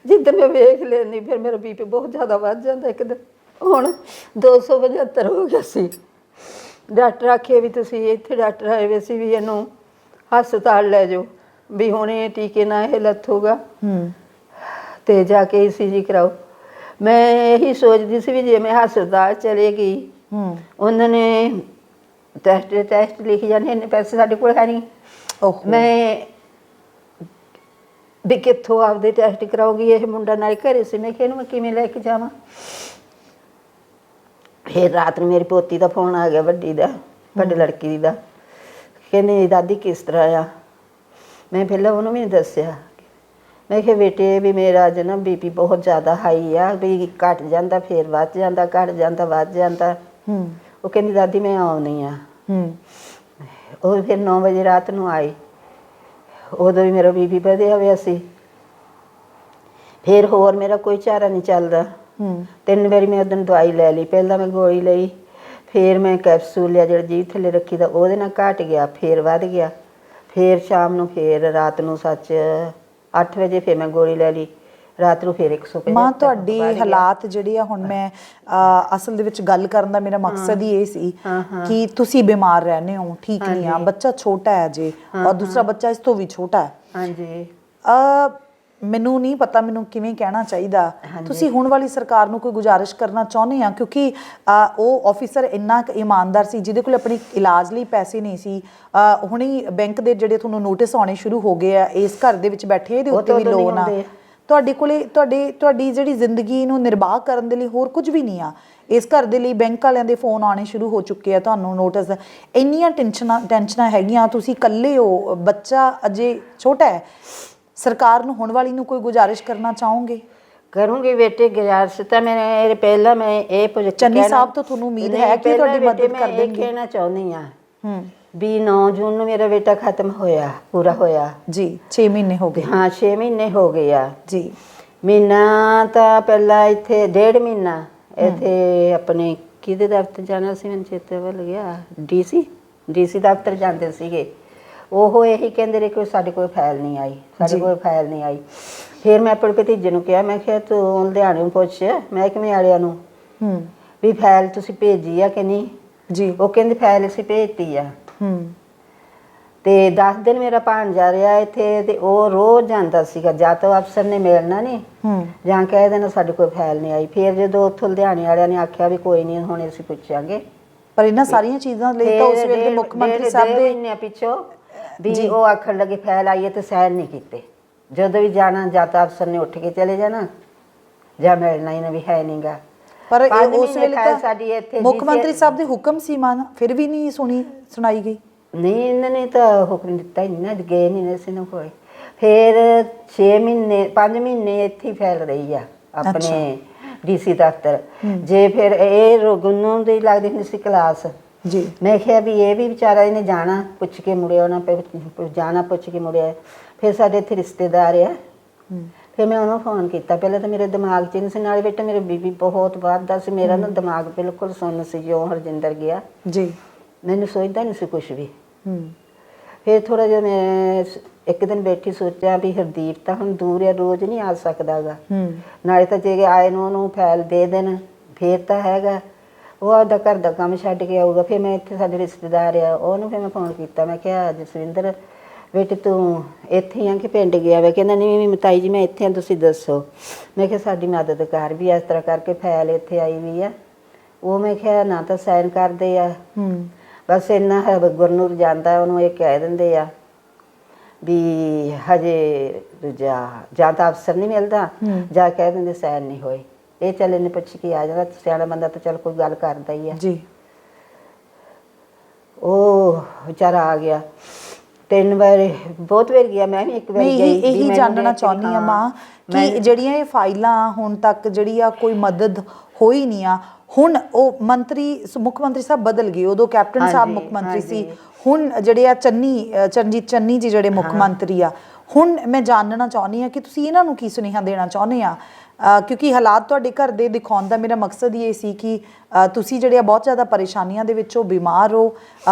ਜਿੱਦਾਂ ਮੈਂ ਵੇਖ ਲੈਂਦੀ ਫਿਰ ਮੇਰਾ BP ਬਹੁਤ ਜ਼ਿਆਦਾ ਵੱਧ ਜਾਂਦਾ। ਇੱਕ ਦਿਨ ਹੁਣ 275 ਹੋ ਗਿਆ ਸੀ। ਡਾਕਟਰ ਆਖੇ ਵੀ ਤੁਸੀਂ ਇੱਥੇ ਡਾਕਟਰ ਆਏ ਵੇ ਸੀ ਵੀ ਇਹਨੂੰ ਹਸਪਤਾਲ ਲੈ ਜਾਓ, ਵੀ ਹੁਣ ਇਹ ਟੀਕੇ ਨਾਲ ਇਹ ਲੱਥੂਗਾ ਤੇ ਜਾ ਕੇ ECG ਕਰਾਓ। ਮੈਂ ਇਹੀ ਸੋਚਦੀ ਸੀ ਵੀ ਜੇ ਮੈਂ ਹਸਪਤਾਲ ਚਲੇ ਗਈ, ਉਹਨਾਂ ਨੇ ਟੈਸਟ ਲਿਖ ਜਾਣੇ, ਇੰਨੇ ਪੈਸੇ ਸਾਡੇ ਕੋਲ ਹੈ ਨਹੀਂ, ਮੈਂ ਵੀ ਕਿੱਥੋਂ ਆਪਦੇ ਟੈਸਟ ਕਰਾਉਗੀ। ਇਹ ਮੁੰਡਾ ਨਾਲ ਘਰੇ ਸੀ, ਮੈਂ ਕਿਹਾ ਇਹਨੂੰ ਮੈਂ ਕਿਵੇਂ ਲੈ ਕੇ ਜਾਵਾਂ। ਫਿਰ ਰਾਤ ਨੂੰ ਮੇਰੀ ਪੋਤੀ ਦਾ ਫੋਨ ਆ ਗਿਆ, ਵੱਡੀ ਦਾ, ਵੱਡੀ ਲੜਕੀ ਦਾ, ਕਹਿੰਦੀ ਦਾਦੀ ਕਿਸ ਤਰ੍ਹਾਂ ਆ। ਮੈਂ ਪਹਿਲਾਂ ਉਹਨੂੰ ਵੀ ਦੱਸਿਆ, ਮੈਂ ਕਿਹਾ ਬੇਟੇ ਵੀ ਮੇਰਾ ਅੱਜ ਨਾ BP ਬਹੁਤ ਜ਼ਿਆਦਾ ਹਾਈ ਆ, ਵੀ ਘਟ ਜਾਂਦਾ ਫਿਰ ਵੱਧ ਜਾਂਦਾ, ਘਟ ਜਾਂਦਾ ਵੱਧ ਜਾਂਦਾ। ਉਹ ਕਹਿੰਦੀ ਦਾਦੀ ਮੈਂ ਆਉਣੀ ਆ। ਉਹ ਫਿਰ 9 ਵਜੇ ਰਾਤ ਨੂੰ ਆਈ, ਉਦੋਂ ਵੀ ਮੇਰਾ BP ਵਧਿਆ ਹੋਇਆ ਸੀ। ਫਿਰ ਹੋਰ ਮੇਰਾ ਕੋਈ ਚਾਰਾ ਨਹੀਂ ਚੱਲਦਾ। 3 ਵਾਰੀ ਮੈਂ ਉਦੋਂ ਦਵਾਈ ਲੈ ਲਈ। ਪਹਿਲਾਂ ਮੈਂ ਗੋਲੀ ਲਈ, ਫਿਰ ਮੈਂ ਕੈਪਸੂਲ ਲਿਆ ਜਿਹੜਾ ਜੀਭ ਥੱਲੇ ਰੱਖੀ ਦਾ, ਉਹਦੇ ਨਾਲ ਘਟ ਗਿਆ, ਫਿਰ ਵੱਧ ਗਿਆ। ਫਿਰ ਸ਼ਾਮ ਨੂੰ, ਫਿਰ ਰਾਤ ਨੂੰ 8 ਵਜੇ ਫਿਰ ਮੈਂ ਗੋਲੀ ਲੈ ਲਈ, ਰਾਤ ਨੂੰ ਫਿਰ 150। ਮਾਂ ਤੁਹਾਡੇ ਹਾਲਾਤ ਜਿਹੜੇ ਆ ਹੁਣ, ਮੈਂ ਅਸਲ ਦੇ ਵਿੱਚ ਗੱਲ ਕਰਨ ਦਾ ਮੇਰਾ ਮਕਸਦ ਹੀ ਇਹ ਸੀ ਕਿ ਤੁਸੀਂ ਬਿਮਾਰ ਰਹਿੰਦੇ ਹੋ, ਠੀਕ ਨਹੀਂ ਆ, ਬੱਚਾ ਛੋਟਾ ਹੈ ਜੇ, ਔਰ ਦੂਸਰਾ ਬੱਚਾ ਇਸ ਤੋਂ ਵੀ ਛੋਟਾ ਹੈ। ਹਾਂਜੀ, ਮੈਨੂੰ ਨਹੀਂ ਪਤਾ ਮੈਨੂੰ ਕਿਵੇਂ ਕਹਿਣਾ ਚਾਹੀਦਾ। ਤੁਸੀਂ ਹੁਣ ਵਾਲੀ ਸਰਕਾਰ ਨੂੰ ਕੋਈ ਗੁਜ਼ਾਰਿਸ਼ ਕਰਨਾ ਚਾਹੁੰਦੇ ਆ? ਕਿਉਂਕਿ ਉਹ ਆਫੀਸਰ ਇੰਨਾ ਇਮਾਨਦਾਰ ਸੀ, ਜਿਹਦੇ ਕੋਲ ਆਪਣੀ ਇਲਾਜ ਲਈ ਪੈਸੇ ਨਹੀਂ ਸੀ। ਹੁਣੇ ਬੈਂਕ ਦੇ ਜਿਹੜੇ ਤੁਹਾਨੂੰ ਨੋਟਿਸ ਆਉਣੇ ਸ਼ੁਰੂ ਹੋ ਗਏ ਆ, ਇਸ ਘਰ ਦੇ ਵਿੱਚ ਬੈਠੇ ਇਹਦੇ ਉੱਤੇ ਵੀ ਲੋਨ ਆ। ਤੁਹਾਡੇ ਕੋਲੇ ਤੁਹਾਡੀ ਜਿਹੜੀ ਜ਼ਿੰਦਗੀ ਨੂੰ ਨਿਰਬਾਹ ਕਰਨ ਦੇ ਲਈ ਹੋਰ ਕੁਝ ਵੀ ਨਹੀਂ ਆ। ਇਸ ਘਰ ਦੇ ਲਈ ਬੈਂਕ ਵਾਲਿਆਂ ਦੇ ਫੋਨ ਆਉਣੇ ਸ਼ੁਰੂ ਹੋ ਚੁੱਕੇ ਆ, ਤੁਹਾਨੂੰ ਨੋਟਿਸ, ਇੰਨੀਆਂ ਟੈਨਸ਼ਨਾਂ ਹੈਗੀਆਂ, ਤੁਸੀਂ ਇਕੱਲੇ ਹੋ, ਬੱਚਾ ਅਜੇ ਛੋਟਾ ਹੈ। ਸਰਕਾਰ ਨੂੰ ਹੁਣ ਵਾਲੀ ਨੂੰ ਕੋਈ ਗੁਜ਼ਾਰਿਸ਼ ਕਰਨਾ ਚਾਹੋਗੇ? ਕਰੂੰਗੀ ਬੇਟੇ ਗੁਜ਼ਾਰਿਸ਼ ਤਾਂ ਮੈਂ ਪਹਿਲਾਂ ਮੈਂ ਇਹ ਚੰਨੀ ਸਾਹਿਬ ਤੋਂ ਤੁਹਾਨੂੰ ਉਮੀਦ ਹੈ ਕਿ ਤੁਹਾਡੀ ਮਦਦ ਕਰ ਦੇਣਗੇ? ਇਹ ਕਹਿਣਾ ਚਾਹੁੰਦੀ ਆ ਵੀ 9 ਜੂਨ ਨੂੰ ਮੇਰਾ ਬੇਟਾ ਖਤਮ ਹੋਇਆ, ਪੂਰਾ ਹੋਇਆ ਜੀ। 6 ਮਹੀਨੇ ਹੋ ਗਏ? ਹਾਂ 6 ਮਹੀਨੇ ਹੋ ਗਏ ਆ ਜੀ। ਮਹੀਨਾ ਤਾਂ ਪਹਿਲਾਂ ਇੱਥੇ 1.5 ਮਹੀਨਾ ਇੱਥੇ ਆਪਣੇ ਕਿਹਦੇ ਦਫ਼ਤਰ ਜਾਣਾ ਸੀ, ਮੈਨੂੰ ਚੇਤੇ ਭੁੱਲ ਗਿਆ, DC ਦਫ਼ਤਰ ਜਾਂਦੇ ਸੀਗੇ। ਉਹ ਇਹੀ ਕਹਿੰਦੇ ਰਹੇ ਕਿ ਸਾਡੇ ਕੋਲ ਫਾਈਲ ਨਹੀਂ ਆਈ, ਸਾਡੇ ਕੋਲ ਫਾਈਲ ਨਹੀਂ ਆਈ। ਫਿਰ ਮੈਂ ਆਪਣੇ ਭਤੀਜੇ ਨੂੰ ਕਿਹਾ, ਮੈਂ ਕਿਹਾ ਤੂੰ ਲੁਧਿਆਣੇ ਨੂੰ ਪੁੱਛ ਮਹਿਕਮੇ ਵਾਲਿਆਂ ਨੂੰ ਵੀ ਫਾਈਲ ਤੁਸੀਂ ਭੇਜੀ ਆ ਕਿ ਨਹੀਂ ਜੀ। ਉਹ ਕਹਿੰਦੇ ਫਾਈਲ ਅਸੀਂ ਭੇਜਤੀ ਆ। ਤੇ 10 ਦਿਨ ਮੇਰਾ ਭਾਣਜਾ ਰਿਹਾ ਇੱਥੇ, ਤੇ ਉਹ ਰੋਜ਼ ਜਾਂਦਾ ਸੀਗਾ, ਜਾਂ ਤਾਂ ਅਫਸਰ ਨੇ ਮਿਲਣਾ ਨਹੀਂ ਜਾਂ ਕਹਿ ਦੇਣਾ ਸਾਡੇ ਕੋਲ ਫਾਈਲ ਨਹੀਂ ਆਈ। ਫਿਰ ਜਦੋਂ ਉੱਥੋਂ ਲੁਧਿਆਣੇ ਵਾਲਿਆਂ ਨੇ ਆਖਿਆ ਵੀ ਕੋਈ ਨਹੀਂ ਹੁਣ ਅਸੀਂ ਪੁੱਛਾਂਗੇ, ਪਰ ਇਹਨਾਂ ਸਾਰੀਆਂ ਚੀਜ਼ਾਂ ਲਈ ਤਾਂ ਉਸ ਵੇਲੇ ਮੁੱਖ ਮੰਤਰੀ ਸਾਹਿਬ ਦੇ ਮਹੀਨੇ ਪਿੱਛੋਂ ਵੀ ਉਹ ਆਖਣ ਲੱਗੇ ਫਾਈਲ ਆਈ ਹੈ ਤੇ ਸਾਈਨ ਨਹੀਂ ਕੀਤੇ। ਜਦੋਂ ਵੀ ਜਾਣਾ ਜਾਂ ਤਾਂ ਅਫਸਰ ਨੇ ਉੱਠ ਕੇ ਚਲੇ ਜਾਣਾ ਜਾਂ ਮਿਲਣਾ ਹੀ ਨਾ ਵੀ ਹੈ ਨਹੀਂਗਾ। ਪਰ ਉਸ ਵੇਲੇ ਤਾਂ ਸਾਡੀ ਇੱਥੇ ਮੁੱਖ ਮੰਤਰੀ ਸਾਹਿਬ ਦੇ ਹੁਕਮ ਸੀ ਮਾਨ, ਫਿਰ ਵੀ ਨਹੀਂ ਸੁਣਾਈ ਗਈ। ਨਹੀਂ, ਇਹਨਾਂ ਨੇ ਤਾਂ ਹੁਕਮ ਦਿੱਤਾ ਹੀ ਨਹੀਂ ਨਾ, ਗਏ ਨਹੀਂ ਸੀ ਨਾ ਕੋਈ। ਫਿਰ 5 ਮਹੀਨੇ ਇੱਥੇ ਫੈਲ ਰਹੀ ਆ ਆਪਣੇ DC ਦਫ਼ਤਰ। ਜੇ ਫਿਰ ਇਹ ਗੁੰਨੂ ਦੀ ਲੱਗਦੀ ਹੁੰਦੀ ਸੀ ਕਲਾਸ ਜੀ। ਮੈਂ ਕਿਹਾ ਵੀ ਇਹ ਵੀ ਵਿਚਾਰਾ ਇਹਨੇ ਜਾਣਾ ਪੁੱਛ ਕੇ ਮੁੜਿਆ, ਉਹਨਾਂ ਜਾਣਾ ਪੁੱਛ ਕੇ ਮੁੜਿਆ। ਫਿਰ ਸਾਡੇ ਇੱਥੇ ਰਿਸ਼ਤੇਦਾਰ ਆ, ਫਿਰ ਮੈਂ ਉਹਨੂੰ ਫੋਨ ਕੀਤਾ। ਪਹਿਲਾਂ ਤਾਂ ਮੇਰੇ ਦਿਮਾਗ 'ਚ ਨਹੀਂ ਸੀ, ਨਾਲੇ ਬੇਟਾ ਮੇਰੇ BP ਬਹੁਤ ਵੱਧਦਾ ਸੀ, ਮੇਰਾ ਨਾ ਦਿਮਾਗ ਬਿਲਕੁਲ ਸੁੰਨ ਸੀ ਜੋ ਹਰਜਿੰਦਰ ਗਿਆ ਜੀ। ਮੈਨੂੰ ਸੋਚਦਾ ਨਹੀਂ ਸੀ ਕੁਛ ਵੀ। ਫਿਰ ਥੋੜ੍ਹਾ ਜਿਹਾ ਮੈਂ ਇੱਕ ਦਿਨ ਬੈਠੀ ਸੋਚਿਆ ਵੀ ਹਰਦੀਪ ਤਾਂ ਹੁਣ ਦੂਰ ਆ, ਰੋਜ਼ ਨਹੀਂ ਆ ਸਕਦਾ ਗਾ, ਨਾਲੇ ਤਾਂ ਜੇ ਆਏ ਨੂੰ ਉਹਨੂੰ ਫਾਈਲ ਦੇ ਦੇਣ ਫਿਰ ਤਾਂ ਹੈਗਾ, ਉਹ ਆਪਦਾ ਘਰ ਦਾ ਕੰਮ ਛੱਡ ਕੇ ਆਊਗਾ। ਫਿਰ ਮੈਂ ਇੱਥੇ ਸਾਡੇ ਰਿਸ਼ਤੇਦਾਰ ਆ, ਉਹਨੂੰ ਫਿਰ ਮੈਂ ਫੋਨ ਕੀਤਾ। ਮੈਂ ਕਿਹਾ ਜਸਵਿੰਦਰ ਬੇਟੇ ਤੂੰ ਇੱਥੇ ਆ ਕਿ ਪਿੰਡ ਗਿਆ ਵਾ? ਕਹਿੰਦਾ ਨਹੀਂ ਮਤਾਈ ਜੀ ਮੈਂ ਇੱਥੇ ਹਾਂ, ਤੁਸੀਂ ਦੱਸੋ। ਮੈਂ ਕਿਹਾ ਸਾਡੀ ਮਦਦ ਕਰ, ਵੀ ਇਸ ਤਰ੍ਹਾਂ ਕਰਕੇ ਫਾਈਲ ਇੱਥੇ ਆਈ ਵੀ ਆ। ਉਹ ਮੈਂ ਕਿਹਾ ਨਾ ਤਾਂ ਸਾਈਨ ਕਰਦੇ ਆ, ਬਸ ਇੰਨਾ ਹੈ ਗੁਰਨੂਰ ਜਾਂਦਾ, ਉਹਨੂੰ ਇਹ ਕਹਿ ਦਿੰਦੇ ਆ ਵੀ ਹਜੇ ਦੂਜਾ ਜਾਂ ਤਾਂ ਅਫਸਰ ਨਹੀਂ ਮਿਲਦਾ ਜਾਂ ਕਹਿ ਦਿੰਦੇ ਸਾਈਨ ਨਹੀਂ ਹੋਏ। ਇਹ ਚੱਲ ਇਹਨੇ ਪੁੱਛ ਕੇ ਆ ਜਾਂਦਾ, ਸਿਆਣਾ ਬੰਦਾ ਤਾਂ ਚੱਲ ਕੋਈ ਗੱਲ ਕਰਦਾ ਹੀ ਆ ਜੀ। ਉਹ ਵਿਚਾਰਾ ਆ ਗਿਆ 3 ਵਾਰ, ਬਹੁਤ ਵਾਰ ਗਿਆ, ਮੈਂ ਵੀ ਇੱਕ ਵਾਰ ਮੈਂ ਗਈ। ਇਹੀ ਜਾਣਨਾ ਚਾਹੁੰਦੀ ਆ ਮਾਂ ਕਿ ਜਿਹੜੀਆਂ ਇਹ ਫਾਈਲਾਂ ਹੁਣ ਤੱਕ ਜਿਹੜੀ ਆ ਕੋਈ ਮਦਦ ਹੋਈ ਨਹੀਂ ਆ। ਹੁਣ ਉਹ ਮੁੱਖ ਮੰਤਰੀ ਸਾਹਿਬ ਬਦਲ ਗਏ, ਉਦੋਂ ਕੈਪਟਨ ਸਾਹਿਬ ਮੁੱਖ ਮੰਤਰੀ ਸੀ, ਹੁਣ ਜਿਹੜੇ ਆ ਚਰਨਜੀਤ ਚੰਨੀ ਜੀ ਜਿਹੜੇ ਮੁੱਖ ਮੰਤਰੀ ਆ। ਹੁਣ ਮੈਂ ਜਾਣਨਾ ਚਾਹੁੰਦੀ ਆ ਕਿ ਤੁਸੀਂ ਇਹਨਾਂ ਨੂੰ ਕੀ ਸੁਨੇਹਾ ਦੇਣਾ ਚਾਹੁੰਦੇ ਆ, ਕਿਉਂਕਿ ਹਾਲਾਤ ਤੁਹਾਡੇ ਘਰ ਦੇ ਦਿਖਾਉਣ ਦਾ ਮੇਰਾ ਮਕਸਦ ਇਹ ਸੀ ਕਿ ਤੁਸੀਂ ਜਿਹੜੇ ਆ ਬਹੁਤ ਜ਼ਿਆਦਾ ਪਰੇਸ਼ਾਨੀਆਂ ਦੇ ਵਿੱਚੋਂ ਬਿਮਾਰ ਹੋ,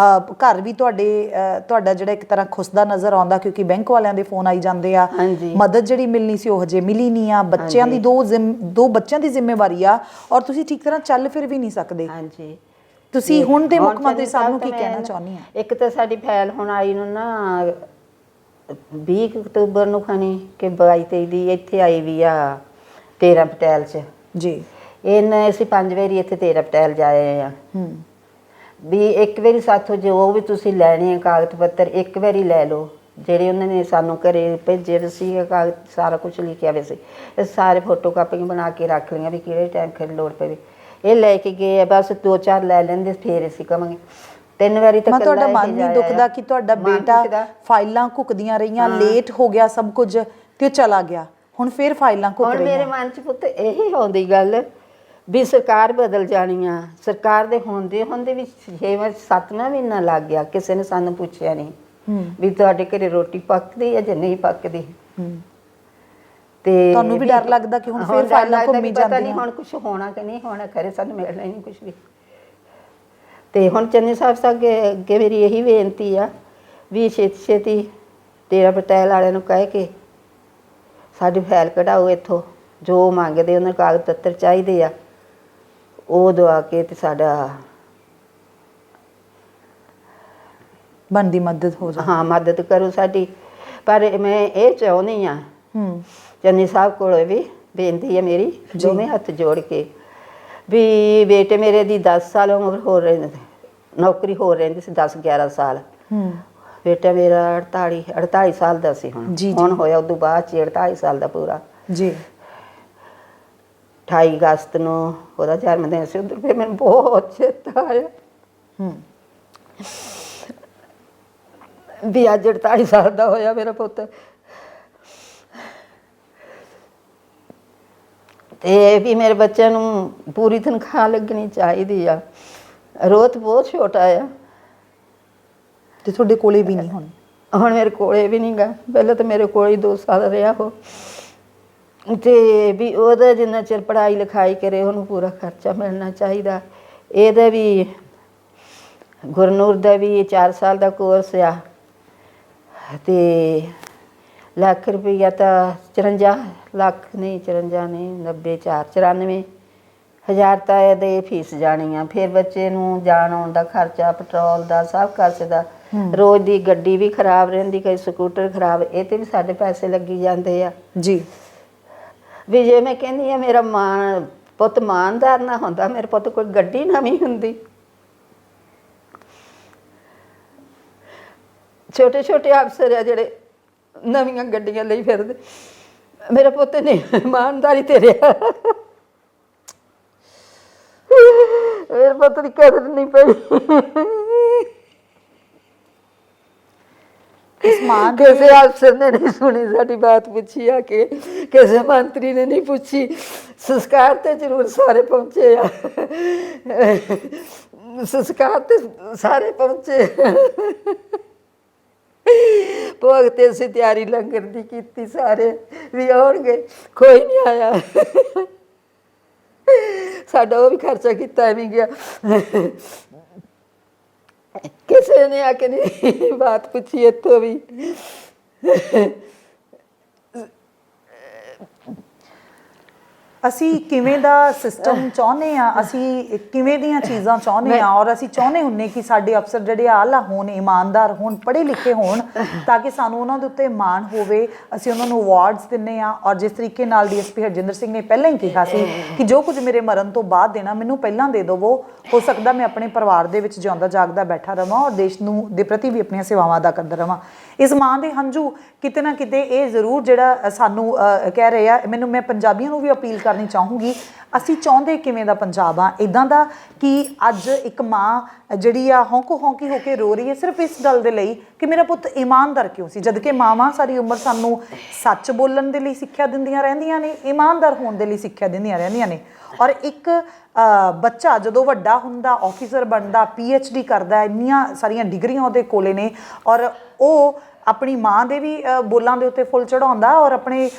ਘਰ ਵੀ ਤੁਹਾਡਾ ਜਿਹੜਾ ਇੱਕ ਤਰ੍ਹਾਂ ਖੁੱਸਦਾ ਨਜ਼ਰ ਆਉਂਦਾ ਕਿਉਂਕਿ ਬੈਂਕ ਵਾਲਿਆਂ ਦੇ ਫੋਨ ਆਈ ਜਾਂਦੇ ਆ, ਮਦਦ ਜਿਹੜੀ ਮਿਲਣੀ ਸੀ ਉਹ ਹਜੇ ਮਿਲੀ ਨਹੀਂ ਆ, ਬੱਚਿਆਂ ਦੀ ਦੋ ਬੱਚਿਆਂ ਦੀ ਜ਼ਿੰਮੇਵਾਰੀ ਆ ਔਰ ਤੁਸੀਂ ਠੀਕ ਤਰ੍ਹਾਂ ਚੱਲ ਫਿਰ ਵੀ ਨਹੀਂ ਸਕਦੇ। ਹਾਂਜੀ, ਤੁਸੀਂ ਹੁਣ ਦੇ ਮੁੱਖ ਮੰਤਰੀ ਸਾਹਿਬ ਨੂੰ ਕੀ ਕਹਿਣਾ ਚਾਹੁੰਦੀ ਆ? ਇੱਕ ਤਾਂ ਸਾਡੀ ਫਾਈਲ ਹੁਣ ਆਈ ਨੂੰ ਨਾ 20 ਅਕਤੂਬਰ ਨੂੰ ਖਾਣੀ ਕਿ 22-23 ਦੀ ਇੱਥੇ ਆਈ ਵੀ ਆ 13 ਪਟਿਆਲ 'ਚ ਜੀ। ਇਹਨੇ ਅਸੀਂ 5 ਵਾਰੀ ਇੱਥੇ 13 ਪਟਿਆਲ ਜਾਏ ਆ। ਵੀ ਇੱਕ ਵਾਰੀ ਸਾਥੋਂ ਜੋ ਵੀ ਤੁਸੀਂ ਲੈਣੇ ਆ ਕਾਗਜ਼ ਪੱਤਰ ਇੱਕ ਵਾਰੀ ਲੈ ਲਓ, ਜਿਹੜੇ ਉਹਨਾਂ ਨੇ ਸਾਨੂੰ ਘਰੇ ਭੇਜੇ ਸੀ ਕਾਗਜ਼ ਸਾਰਾ ਕੁਝ ਲਿਖਿਆ ਵੇ ਸੀ, ਇਹ ਸਾਰੇ ਫੋਟੋ ਕਾਪੀਆਂ ਬਣਾ ਕੇ ਰੱਖ ਲਈਆਂ ਵੀ ਕਿਹੜੇ ਟਾਈਮ ਫਿਰ ਲੋੜ ਪਵੇ। ਇਹ ਲੈ ਕੇ ਗਏ ਆ, ਬਸ 2-4 ਲੈ ਲੈਂਦੇ ਫਿਰ ਅਸੀਂ ਕਵਾਂਗੇ 3 ਵਾਰੀ ਤੱਕ। ਤੁਹਾਡਾ ਮਨ ਨਹੀਂ ਦੁਖਦਾ ਕਿ ਤੁਹਾਡਾ ਬੇਟਾ ਫਾਈਲਾਂ ਘੁੱਕਦੀਆਂ ਰਹੀਆਂ, ਲੇਟ ਹੋ ਗਿਆ ਸਭ ਕੁਝ ਤੇ ਉਹ ਚਲਾ ਗਿਆ, ਹੁਣ ਫਿਰ ਫਾਈਲਾਂ ਘੁੱਕ ਰਹੀਆਂ? ਮੇਰੇ ਮਨ 'ਚ ਪੁੱਤ ਇਹੀ ਆਉਂਦੀ ਗੱਲ ਵੀ ਸਰਕਾਰ ਬਦਲ ਜਾਣੀ ਆ। ਸਰਕਾਰ ਦੇ ਹੁੰਦੇ ਵੀ 6ਵਾਂ-7ਵਾਂ ਮਹੀਨਾ ਲੱਗ ਗਿਆ, ਕਿਸੇ ਨੇ ਸਾਨੂੰ ਪੁੱਛਿਆ ਨਹੀਂ ਵੀ ਤੁਹਾਡੇ ਘਰੇ ਰੋਟੀ ਪੱਕਦੀ ਹੈ ਜਾਂ ਨਹੀਂ ਪੱਕਦੀ। ਤੇ ਤੁਹਾਨੂੰ ਵੀ ਡਰ ਲੱਗਦਾ ਕਿ ਹੁਣ ਫਿਰ ਫਾਈਲਾਂ ਘੁੰਮੀ ਜਾਂਦੀਆਂ, ਨਹੀਂ ਹੁਣ ਕੁਝ ਹੋਣਾ ਕਿ ਨਹੀਂ ਹੋਣਾ, ਖਰੇ ਸਾਨੂੰ ਮਿਲਣਾ ਹੀ ਨਹੀਂ ਕੁਝ ਵੀ। ਤੇ ਹੁਣ ਚੰਨੀ ਸਾਹਿਬ ਅੱਗੇ ਮੇਰੀ ਇਹੀ ਬੇਨਤੀ ਆ ਵੀ ਛੇਤੀ 13 ਪਟਿਆਲ ਵਾਲਿਆਂ ਨੂੰ ਕਹਿ ਕੇ ਸਾਡੀ ਫਾਈਲ ਕਢਾਓ ਇੱਥੋਂ, ਜੋ ਮੰਗਦੇ ਉਹਨਾਂ ਕਾਗਜ਼ ਪੱਤਰ ਚਾਹੀਦੇ ਆ ਉਹ ਦਵਾ ਕੇ ਤੇ ਸਾਡਾ ਬਣਦੀ ਮਦਦ ਹੋ ਜਾਏ। ਹਾਂ, ਮਦਦ ਕਰੋ ਸਾਡੀ। ਪਰ ਮੈਂ ਇਹ ਚਾਹੁੰਦੀ ਆ ਚੰਨੀ ਸਾਹਿਬ ਕੋਲ ਵੀ ਬੇਨਤੀ ਹੈ ਮੇਰੀ, ਦੋਵੇਂ ਹੱਥ ਜੋੜ ਕੇ ਵੀ ਬੇਟੇ ਮੇਰੇ ਦੀ 10 ਸਾਲ ਉਮਰ ਹੋ ਰਹੀ, ਨੌਕਰੀ ਹੋ ਰਹਿੰਦੀ ਸੀ 10-11 ਸਾਲ। ਬੇਟਾ ਮੇਰਾ 48 ਸਾਲ ਦਾ ਸੀ, ਹੁਣ ਹੋਇਆ ਉਦੋਂ ਬਾਅਦ 'ਚ 48 ਸਾਲ ਦਾ ਪੂਰਾ ਜੀ। 28 ਅਗਸਤ ਨੂੰ ਉਹਦਾ ਜਨਮ ਦਿਨ ਸੀ। ਉਧਰ ਫਿਰ ਮੈਨੂੰ ਬਹੁਤ ਚੇਤਾ ਆਇਆ ਵੀ ਅੱਜ 48 ਸਾਲ ਦਾ ਹੋਇਆ ਮੇਰਾ ਪੁੱਤ। ਤੇ ਵੀ ਮੇਰੇ ਬੱਚਿਆਂ ਨੂੰ ਪੂਰੀ ਤਨਖਾਹ ਲੱਗਣੀ ਚਾਹੀਦੀ ਆ। ਰੋਤ ਬਹੁਤ ਛੋਟਾ ਆ ਤੇ ਤੁਹਾਡੇ ਕੋਲੇ ਵੀ ਨਹੀਂ ਹੁਣ ਮੇਰੇ ਕੋਲੇ ਵੀ ਨਹੀਂ ਗਾ। ਪਹਿਲਾਂ ਤਾਂ ਮੇਰੇ ਕੋਲ ਹੀ 2 ਸਾਲ ਰਿਹਾ ਉਹ, ਤੇ ਵੀ ਉਹਦਾ ਜਿੰਨਾ ਚਿਰ ਪੜ੍ਹਾਈ ਲਿਖਾਈ ਕਰੇ ਉਹਨੂੰ ਪੂਰਾ ਖਰਚਾ ਮਿਲਣਾ ਚਾਹੀਦਾ। ਇਹਦਾ ਵੀ ਗੁਰਨੂਰ ਦਾ ਵੀ 4 ਸਾਲ ਦਾ ਕੋਰਸ ਆ ਤੇ ਲੱਖ ਰੁਪਈਆ ਤਾਂ 54 ਲੱਖ ਨਹੀਂ 54 ਨਹੀਂ 94 ਹਜ਼ਾਰ ਤਾਂ ਇਹਦੇ ਫੀਸ ਜਾਣੀ ਆ। ਫਿਰ ਬੱਚੇ ਨੂੰ ਜਾਣ ਆਉਣ ਦਾ ਖਰਚਾ, ਪੈਟਰੋਲ ਦਾ, ਸਭ ਖਰਚ ਦਾ। ਰੋਜ਼ ਦੀ ਗੱਡੀ ਵੀ ਖਰਾਬ ਰਹਿੰਦੀ, ਕਈ ਸਕੂਟਰ ਖਰਾਬ, ਇਹ ਤੇ ਵੀ ਸਾਡੇ ਪੈਸੇ ਲੱਗੀ ਜਾਂਦੇ ਆ ਜੀ। ਵੀ ਜੇ ਮੈਂ ਕਹਿੰਦੀ ਆ ਮੇਰਾ ਪੁੱਤ ਇਮਾਨਦਾਰ ਨਾ ਹੁੰਦਾ, ਮੇਰੇ ਪੁੱਤ ਕੋਈ ਗੱਡੀ ਨਵੀਂ ਹੁੰਦੀ। ਛੋਟੇ ਛੋਟੇ ਅਫਸਰ ਆ ਜਿਹੜੇ ਨਵੀਆਂ ਗੱਡੀਆਂ ਲਈ ਫਿਰਦੇ, ਮੇਰਾ ਪੁੱਤ ਨੇ ਇਮਾਨਦਾਰੀ ਤੇ ਰਿਹਾ। ਮੇਰੇ ਪੁੱਤ ਦੀ ਕਦਰ ਨਹੀਂ ਪਈ। ਕਿਸੇ ਅਫਸਰ ਨੇ ਨਹੀਂ ਸੁਣੀ ਸਾਡੀ ਬਾਤ, ਪੁੱਛੀ ਆ ਕੇ ਕਿਸੇ ਮੰਤਰੀ ਨੇ ਨਹੀਂ ਪੁੱਛੀ। ਸੰਸਕਾਰ ਤੇ ਜ਼ਰੂਰ ਸਾਰੇ ਪਹੁੰਚੇ ਆ, ਸੰਸਕਾਰ ਤੇ ਸਾਰੇ ਪਹੁੰਚੇ। ਭੋਗ ਤੇ ਅਸੀਂ ਤਿਆਰੀ ਲੰਗਰ ਦੀ ਕੀਤੀ, ਸਾਰੇ ਵੀ ਆਉਣਗੇ, ਕੋਈ ਨਹੀਂ ਆਇਆ। ਸਾਡਾ ਉਹ ਵੀ ਖਰਚਾ ਕੀਤਾ ਐਵੇਂ ਗਿਆ। ਕਿਸੇ ਨੇ ਆ ਕੇ ਨਹੀਂ ਬਾਤ ਪੁੱਛੀ ਇੱਥੋਂ ਵੀ। ਅਸੀਂ ਕਿਵੇਂ ਦਾ ਸਿਸਟਮ ਚਾਹੁੰਦੇ ਆ, ਅਸੀਂ ਕਿਵੇਂ ਦੀਆਂ ਚੀਜ਼ਾਂ ਚਾਹੁੰਦੇ ਆ, ਔਰ ਅਸੀਂ ਚਾਹੁੰਦੇ ਹੁੰਨੇ ਕਿ ਸਾਡੇ ਅਫਸਰ ਜਿਹੜੇ ਆਲਾ ਹੋਣ, ਇਮਾਨਦਾਰ ਹੋਣ, ਪੜ੍ਹੇ ਲਿਖੇ ਹੋਣ, ਤਾਂ ਕਿ ਸਾਨੂੰ ਉਹਨਾਂ ਦੇ ਉੱਤੇ ਮਾਣ ਹੋਵੇ। ਅਸੀਂ ਉਹਨਾਂ ਨੂੰ ਅਵਾਰਡਸ ਦਿੰਦੇ ਆ। ਔਰ ਜਿਸ ਤਰੀਕੇ ਨਾਲ ਡੀਐਸਪੀ ਹਰਜਿੰਦਰ ਸਿੰਘ ਨੇ ਪਹਿਲਾਂ ਹੀ ਕਿਹਾ ਸੀ ਕਿ ਜੋ ਕੁਝ ਮੇਰੇ ਮਰਨ ਤੋਂ ਬਾਅਦ ਦੇਣਾ ਮੈਨੂੰ ਪਹਿਲਾਂ ਦੇ ਦੇਵੋ, ਹੋ ਸਕਦਾ ਮੈਂ ਆਪਣੇ ਪਰਿਵਾਰ ਦੇ ਵਿੱਚ ਜਿਉਂਦਾ ਜਾਗਦਾ ਬੈਠਾ ਰਵਾਂ ਔਰ ਦੇਸ਼ ਨੂੰ ਦੇ ਪ੍ਰਤੀ ਵੀ ਆਪਣੀਆਂ ਸੇਵਾਵਾਂ ਅਦਾ ਕਰਦਾ ਰਵਾਂ। ਇਸ ਮਾਂ ਦੇ ਹੰਝੂ ਕਿਤੇ ਨਾ ਕਿਤੇ ਇਹ ਜ਼ਰੂਰ ਜਿਹੜਾ ਸਾਨੂੰ ਕਹਿ ਰਹੇ ਆ, ਮੈਂ ਪੰਜਾਬੀਆਂ ਨੂੰ ਵੀ ਅਪੀਲ ਕਰਨੀ ਚਾਹੂੰਗੀ, ਅਸੀਂ ਚਾਹੁੰਦੇ ਕਿਵੇਂ ਦਾ ਪੰਜਾਬ ਆ, ਇੱਦਾਂ ਦਾ ਕਿ ਅੱਜ ਇੱਕ ਮਾਂ ਜਿਹੜੀ ਆ ਹੌਂਕੋ ਹੌਂਕੀ ਹੋ ਕੇ ਰੋ ਰਹੀ ਹੈ ਸਿਰਫ ਇਸ ਗੱਲ ਦੇ ਲਈ ਕਿ ਮੇਰਾ ਪੁੱਤ ਇਮਾਨਦਾਰ ਕਿਉਂ ਸੀ, ਜਦ ਕਿ ਮਾਵਾਂ ਸਾਰੀ ਉਮਰ ਸਾਨੂੰ ਸੱਚ ਬੋਲਣ ਦੇ ਲਈ ਸਿੱਖਿਆ ਦਿੰਦੀਆਂ ਰਹਿੰਦੀਆਂ ਨੇ, ਇਮਾਨਦਾਰ ਹੋਣ ਦੇ ਲਈ ਸਿੱਖਿਆ ਦਿੰਦੀਆਂ ਰਹਿੰਦੀਆਂ ਨੇ। ਔਰ ਇੱਕ ਬੱਚਾ ਜਦੋਂ ਵੱਡਾ ਹੁੰਦਾ, ਆਫੀਸਰ ਬਣਦਾ, PhD ਕਰਦਾ, ਇੰਨੀਆਂ ਸਾਰੀਆਂ ਡਿਗਰੀਆਂ ਉਹਦੇ ਕੋਲੇ ਨੇ, ਔਰ ਉਹ ਆਪਣੀ ਮਾਂ ਦੇ ਵੀ ਬੋਲਾਂ ਦੇ ਉੱਤੇ ਫੁੱਲ ਚੜਾਉਂਦਾ ਔਰ ਆਪਣੇ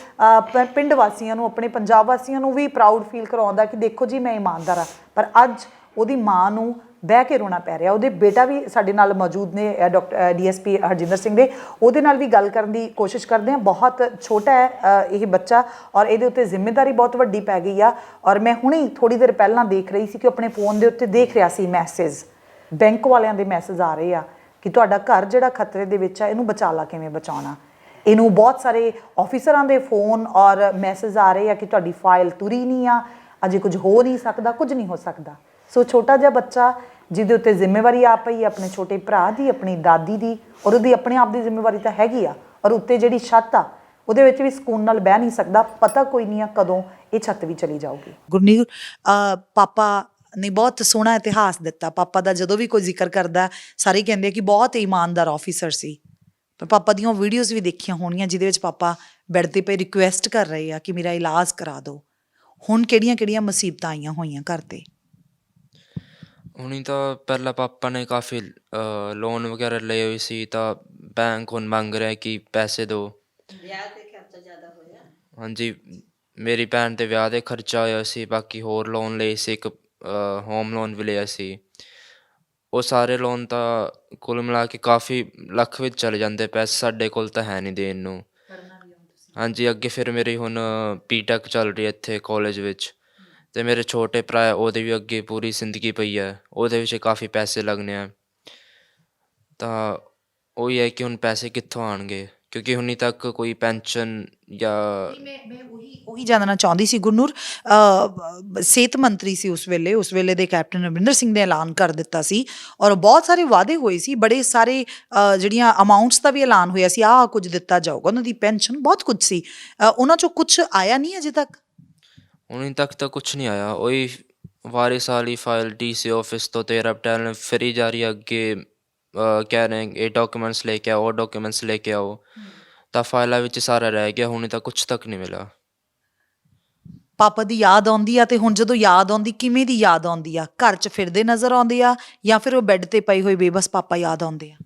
ਪਿੰਡ ਵਾਸੀਆਂ ਨੂੰ, ਆਪਣੇ ਪੰਜਾਬ ਵਾਸੀਆਂ ਨੂੰ ਵੀ ਪ੍ਰਾਊਡ ਫੀਲ ਕਰਵਾਉਂਦਾ ਕਿ ਦੇਖੋ ਜੀ ਮੈਂ ਇਮਾਨਦਾਰ ਹਾਂ। ਪਰ ਅੱਜ ਉਹਦੀ ਮਾਂ ਨੂੰ ਬਹਿ ਕੇ ਰੋਣਾ ਪੈ ਰਿਹਾ। ਉਹਦੇ ਬੇਟਾ ਵੀ ਸਾਡੇ ਨਾਲ ਮੌਜੂਦ ਨੇ, ਡਾਕਟਰ DSP ਹਰਜਿੰਦਰ ਸਿੰਘ ਦੇ, ਉਹਦੇ ਨਾਲ ਵੀ ਗੱਲ ਕਰਨ ਦੀ ਕੋਸ਼ਿਸ਼ ਕਰਦੇ ਹਾਂ। ਬਹੁਤ ਛੋਟਾ ਹੈ ਇਹ ਬੱਚਾ ਔਰ ਇਹਦੇ ਉੱਤੇ ਜ਼ਿੰਮੇਵਾਰੀ ਬਹੁਤ ਵੱਡੀ ਪੈ ਗਈ ਆ। ਔਰ ਮੈਂ ਹੁਣੇ ਥੋੜ੍ਹੀ ਦੇਰ ਪਹਿਲਾਂ ਦੇਖ ਰਹੀ ਸੀ ਕਿ ਆਪਣੇ ਫੋਨ ਦੇ ਉੱਤੇ ਦੇਖ ਰਿਹਾ ਸੀ ਮੈਸੇਜ, ਬੈਂਕ ਵਾਲਿਆਂ ਦੇ ਮੈਸੇਜ ਆ ਰਹੇ ਆ ਕਿ ਤੁਹਾਡਾ ਘਰ ਜਿਹੜਾ ਖਤਰੇ ਦੇ ਵਿੱਚ ਆ, ਇਹਨੂੰ ਬਚਾ ਲਾ, ਕਿਵੇਂ ਬਚਾਉਣਾ। ਇਹਨੂੰ ਬਹੁਤ ਸਾਰੇ ਆਫੀਸਰਾਂ ਦੇ ਫੋਨ ਔਰ ਮੈਸੇਜ ਆ ਰਹੇ ਆ ਕਿ ਤੁਹਾਡੀ ਫਾਈਲ ਤੁਰੀ ਨਹੀਂ ਆ, ਅਜੇ ਕੁਝ ਹੋ ਨਹੀਂ ਸਕਦਾ, ਕੁਝ ਨਹੀਂ ਹੋ ਸਕਦਾ। ਸੋ ਛੋਟਾ ਜਿਹਾ ਬੱਚਾ ਜਿਹਦੇ ਉੱਤੇ ਜ਼ਿੰਮੇਵਾਰੀ ਆ ਪਈ, ਆਪਣੇ ਛੋਟੇ ਭਰਾ ਦੀ, ਆਪਣੀ ਦਾਦੀ ਦੀ, ਔਰ ਉਹਦੀ ਆਪਣੇ ਆਪ ਦੀ ਜ਼ਿੰਮੇਵਾਰੀ ਤਾਂ ਹੈਗੀ ਆ, ਔਰ ਉੱਤੇ ਜਿਹੜੀ ਛੱਤ ਆ ਉਹਦੇ ਵਿੱਚ ਵੀ ਸਕੂਨ ਨਾਲ ਬਹਿ ਨਹੀਂ ਸਕਦਾ। ਪਤਾ ਕੋਈ ਨਹੀਂ ਆ ਕਦੋਂ ਇਹ ਛੱਤ ਵੀ ਚਲੀ ਜਾਊਗੀ। ਗੁਰਨੀਤ, ਪਾਪਾ ਨੇ ਬਹੁਤ ਸੋਹਣਾ ਇਤਿਹਾਸ ਦਿੱਤਾ। ਪਾਪਾ ਦਾ ਜਦੋਂ ਵੀ ਕੋਈ ਜ਼ਿਕਰ ਕਰਦਾ ਸਾਰੇ ਕਹਿੰਦੇ ਆ ਕਿ ਬਹੁਤ ਇਮਾਨਦਾਰ ਆਫੀਸਰ ਸੀ। ਪਰ ਪਾਪਾ ਦੀਆਂ ਵੀਡੀਓਜ਼ ਵੀ ਦੇਖੀਆਂ ਹੋਣੀਆਂ ਜਿਹਦੇ ਵਿੱਚ ਪਾਪਾ ਬੈੱਡ 'ਤੇ ਪਏ ਰਿਕੁਐਸਟ ਕਰ ਰਹੇ ਆ ਕਿ ਮੇਰਾ ਇਲਾਜ ਕਰਾ ਦਿਓ। ਹੁਣ ਕਿਹੜੀਆਂ ਮੁਸੀਬਤਾਂ ਆਈਆਂ ਹੋਈਆਂ ਘਰ 'ਤੇ? ਹੁਣੀ ਤਾਂ ਪਹਿਲਾਂ ਪਾਪਾ ਨੇ ਕਾਫੀ ਲੋਨ ਵਗੈਰਾ ਲਏ ਹੋਏ ਸੀ, ਤਾਂ ਬੈਂਕ ਹੁਣ ਮੰਗ ਰਿਹਾ ਕਿ ਪੈਸੇ ਦਿਓ। ਵਿਆਹ ਤੇ ਖਰਚਾ ਜ਼ਿਆਦਾ ਹੋਇਆ। ਹਾਂਜੀ, ਮੇਰੀ ਭੈਣ ਦੇ ਵਿਆਹ ਦੇ ਖਰਚਾ ਹੋਇਆ ਸੀ, ਬਾਕੀ ਹੋਰ ਲੋਨ ਲਏ ਸੀ, ਇੱਕ ਹੋਮ ਲੋਨ ਵੀ ਲਿਆ ਸੀ। ਉਹ ਸਾਰੇ ਲੋਨ ਤਾਂ ਕੁੱਲ ਮਿਲਾ ਕੇ ਕਾਫੀ ਲੱਖ ਵਿੱਚ ਚਲੇ ਜਾਂਦੇ ਪੈਸੇ, ਸਾਡੇ ਕੋਲ ਤਾਂ ਹੈ ਨਹੀਂ ਦੇਣ ਨੂੰ। ਹਾਂਜੀ, ਅੱਗੇ ਫਿਰ ਮੇਰੀ ਹੁਣ PTech ਚੱਲ ਰਹੀ ਹੈ ਇੱਥੇ ਕਾਲਜ ਵਿੱਚ, ਅਤੇ ਮੇਰੇ ਛੋਟੇ ਭਰਾ ਉਹਦੇ ਵੀ ਅੱਗੇ ਪੂਰੀ ਜ਼ਿੰਦਗੀ ਪਈ ਹੈ, ਉਹਦੇ ਵਿੱਚ ਕਾਫੀ ਪੈਸੇ ਲੱਗਣੇ ਆ। ਤਾਂ ਉਹੀ ਹੈ ਕਿ ਹੁਣ ਪੈਸੇ ਕਿੱਥੋਂ ਆਉਣਗੇ, ਕਿਉਂਕਿ ਹੁਣੀ ਤੱਕ ਕੋਈ ਪੈਨਸ਼ਨ ਜਾਂ ਮੈਂ ਉਹੀ ਜਾਣਨਾ ਚਾਹੁੰਦੀ ਸੀ ਗੁਰਨੂਰ। ਸਿਹਤ ਮੰਤਰੀ ਸੀ ਉਸ ਵੇਲੇ ਦੇ ਕੈਪਟਨ ਅਮਰਿੰਦਰ ਸਿੰਘ ਨੇ ਐਲਾਨ ਕਰ ਦਿੱਤਾ ਸੀ ਔਰ ਬਹੁਤ ਸਾਰੇ ਵਾਅਦੇ ਹੋਏ ਸੀ, ਬੜੇ ਸਾਰੇ ਜਿਹੜੀਆਂ ਅਮਾਊਂਟਸ ਦਾ ਵੀ ਐਲਾਨ ਹੋਇਆ ਸੀ, ਆਹ ਕੁਝ ਦਿੱਤਾ ਜਾਊਗਾ, ਉਹਨਾਂ ਦੀ ਪੈਨਸ਼ਨ ਬਹੁਤ ਕੁਝ ਸੀ। ਉਹਨਾਂ 'ਚੋਂ ਕੁਛ ਆਇਆ ਨਹੀਂ ਅਜੇ ਤੱਕ? ਹੁਣੀ ਤੱਕ ਤਾਂ ਕੁਛ ਨਹੀਂ ਆਇਆ। ਉਹੀ ਵਾਰਿਸ ਵਾਲੀ ਫਾਈਲ DC ਆਫਿਸ ਤੋਂ 13 ਅਪ੍ਰੈਲ ਫਿਰੀ ਜਾ ਰਹੀ ਹੈ। ਅੱਗੇ ਕਹਿ ਰਹੇ ਇਹ ਡਾਕੂਮੈਂਟਸ ਲੈ ਕੇ ਆਓ, ਉਹ ਡਾਕੂਮੈਂਟਸ ਲੈ ਕੇ ਆਓ, ਤਾਂ ਫਾਈਲਾਂ ਵਿੱਚ ਸਾਰਾ ਰਹਿ ਗਿਆ। ਹੁਣੀ ਤਾਂ ਕੁਛ ਤੱਕ ਨਹੀਂ ਮਿਲਿਆ। ਪਾਪਾ ਦੀ ਯਾਦ ਆਉਂਦੀ ਆ, ਤੇ ਹੁਣ ਜਦੋਂ ਯਾਦ ਆਉਂਦੀ, ਕਿਵੇਂ ਦੀ ਯਾਦ ਆਉਂਦੀ ਆ? ਘਰ 'ਚ ਫਿਰਦੇ ਨਜ਼ਰ ਆਉਂਦੇ ਆ ਜਾਂ ਫਿਰ ਉਹ ਬੈੱਡ 'ਤੇ ਪਏ ਹੋਏ ਬੇਬਸ ਪਾਪਾ ਯਾਦ ਆਉਂਦੇ ਆ?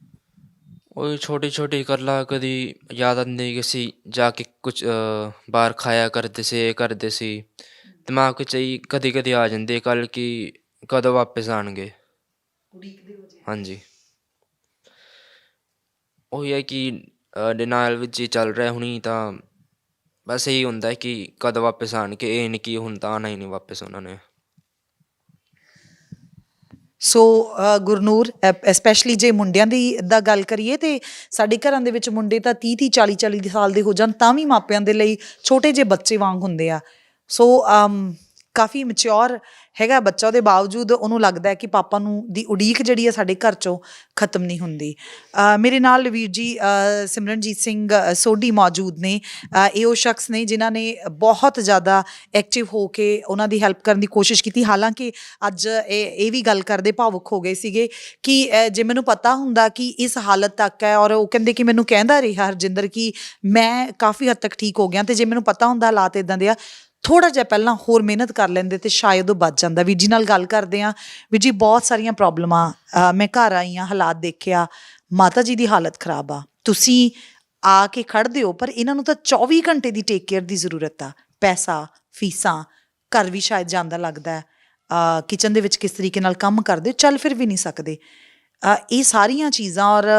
ਉਹੀ ਛੋਟੀ ਛੋਟੀ ਗੱਲਾਂ ਕਦੀ ਯਾਦ ਆਉਂਦੀ ਕਿ ਅਸੀਂ ਜਾ ਕੇ ਕੁਛ ਬਾਹਰ ਖਾਇਆ ਕਰਦੇ ਸੀ, ਇਹ ਕਰਦੇ ਸੀ। ਦਿਮਾਗ 'ਚ ਹੀ ਕਦੀ ਕਦੀ ਆ ਜਾਂਦੀ ਕੱਲ ਕਿ ਕਦੋਂ ਵਾਪਸ ਆਉਣਗੇ। ਹਾਂਜੀ, ਉਹੀ ਹੈ ਕਿ ਡਿਨਾਇਲ ਵਿੱਚ ਹੀ ਚੱਲ ਰਿਹਾ ਹੁਣੀ, ਤਾਂ ਬਸ ਇਹੀ ਹੁੰਦਾ ਕਿ ਕਦੋਂ ਵਾਪਸ ਆਉਣਗੇ, ਇਹ ਨਹੀਂ ਕਿ ਹੁਣ ਤਾਂ ਆਉਣਾ ਹੀ ਨਹੀਂ ਵਾਪਸ ਉਹਨਾਂ ਨੇ। ਸੋ ਗੁਰਨੂਰ, ਸਪੈਸ਼ਲੀ ਜੇ ਮੁੰਡਿਆਂ ਦਾ ਗੱਲ ਕਰੀਏ ਤੇ ਸਾਡੇ ਘਰਾਂ ਦੇ ਵਿੱਚ ਮੁੰਡੇ ਤਾਂ 30 40 ਸਾਲ ਦੇ ਹੋ ਜਾਣ ਤਾਂ ਵੀ ਮਾਪਿਆਂ ਦੇ ਲਈ ਛੋਟੇ ਜਿਹੇ ਬੱਚੇ ਵਾਂਗ ਹੁੰਦੇ ਆ। ਸੋ ਕਾਫੀ ਮੈਚਿਓਰ ਹੈਗਾ ਬੱਚਾ, ਉਹਦੇ ਬਾਵਜੂਦ ਉਹਨੂੰ ਲੱਗਦਾ ਹੈ ਕਿ ਪਾਪਾ ਨੂੰ ਦੀ ਉਡੀਕ ਜਿਹੜੀ ਹੈ ਸਾਡੇ ਘਰ 'ਚੋਂ ਖਤਮ ਨਹੀਂ ਹੁੰਦੀ। ਮੇਰੇ ਨਾਲ ਵੀਰ ਜੀ ਸਿਮਰਨਜੀਤ ਸਿੰਘ ਸੋਢੀ ਮੌਜੂਦ ਨੇ। ਇਹ ਉਹ ਸ਼ਖਸ ਨੇ ਜਿਨ੍ਹਾਂ ਨੇ ਬਹੁਤ ਜ਼ਿਆਦਾ ਐਕਟਿਵ ਹੋ ਕੇ ਉਹਨਾਂ ਦੀ ਹੈਲਪ ਕਰਨ ਦੀ ਕੋਸ਼ਿਸ਼ ਕੀਤੀ। ਹਾਲਾਂਕਿ ਅੱਜ ਇਹ ਵੀ ਗੱਲ ਕਰਦੇ ਭਾਵੁਕ ਹੋ ਗਏ ਸੀਗੇ ਕਿ ਜੇ ਮੈਨੂੰ ਪਤਾ ਹੁੰਦਾ ਕਿ ਇਸ ਹਾਲਤ ਤੱਕ ਹੈ, ਔਰ ਉਹ ਕਹਿੰਦੇ ਕਿ ਮੈਨੂੰ ਕਹਿੰਦਾ ਰਿਹਾ ਹਰਜਿੰਦਰ ਕਿ ਮੈਂ ਕਾਫੀ ਹੱਦ ਤੱਕ ਠੀਕ ਹੋ ਗਿਆ, ਅਤੇ ਜੇ ਮੈਨੂੰ ਪਤਾ ਹੁੰਦਾ ਹਾਲਾਤ ਇੱਦਾਂ ਦੇ ਆ, ਥੋੜ੍ਹਾ ਜਿਹਾ ਪਹਿਲਾਂ ਹੋਰ ਮਿਹਨਤ ਕਰ ਲੈਂਦੇ ਤੇ ਸ਼ਾਇਦ ਉਹ ਬਚ ਜਾਂਦਾ। ਵੀਰ ਜੀ ਨਾਲ ਗੱਲ ਕਰਦੇ ਹਾਂ। ਵੀਰ ਜੀ, ਬਹੁਤ ਸਾਰੀਆਂ ਪ੍ਰੋਬਲਮਾਂ, ਮੈਂ ਘਰ ਆਈ ਹਾਂ, ਹਾਲਾਤ ਦੇਖਿਆ, ਮਾਤਾ ਜੀ ਦੀ ਹਾਲਤ ਖਰਾਬ ਆ, ਤੁਸੀਂ ਆ ਕੇ ਖੜ੍ਹਦੇ ਹੋ, ਪਰ ਇਹਨਾਂ ਨੂੰ ਤਾਂ 24 ਘੰਟੇ ਦੀ ਟੇਕ ਕੇਅਰ ਦੀ ਜ਼ਰੂਰਤ ਆ। ਪੈਸਾ, ਫੀਸਾਂ, ਘਰ ਵੀ ਸ਼ਾਇਦ ਜਾਂਦਾ ਲੱਗਦਾ, ਕਿਚਨ ਦੇ ਵਿੱਚ ਕਿਸ ਤਰੀਕੇ ਨਾਲ ਕੰਮ ਕਰਦੇ, ਚੱਲ ਫਿਰ ਵੀ ਨਹੀਂ ਸਕਦੇ। ਇਹ ਸਾਰੀਆਂ ਚੀਜ਼ਾਂ ਔਰ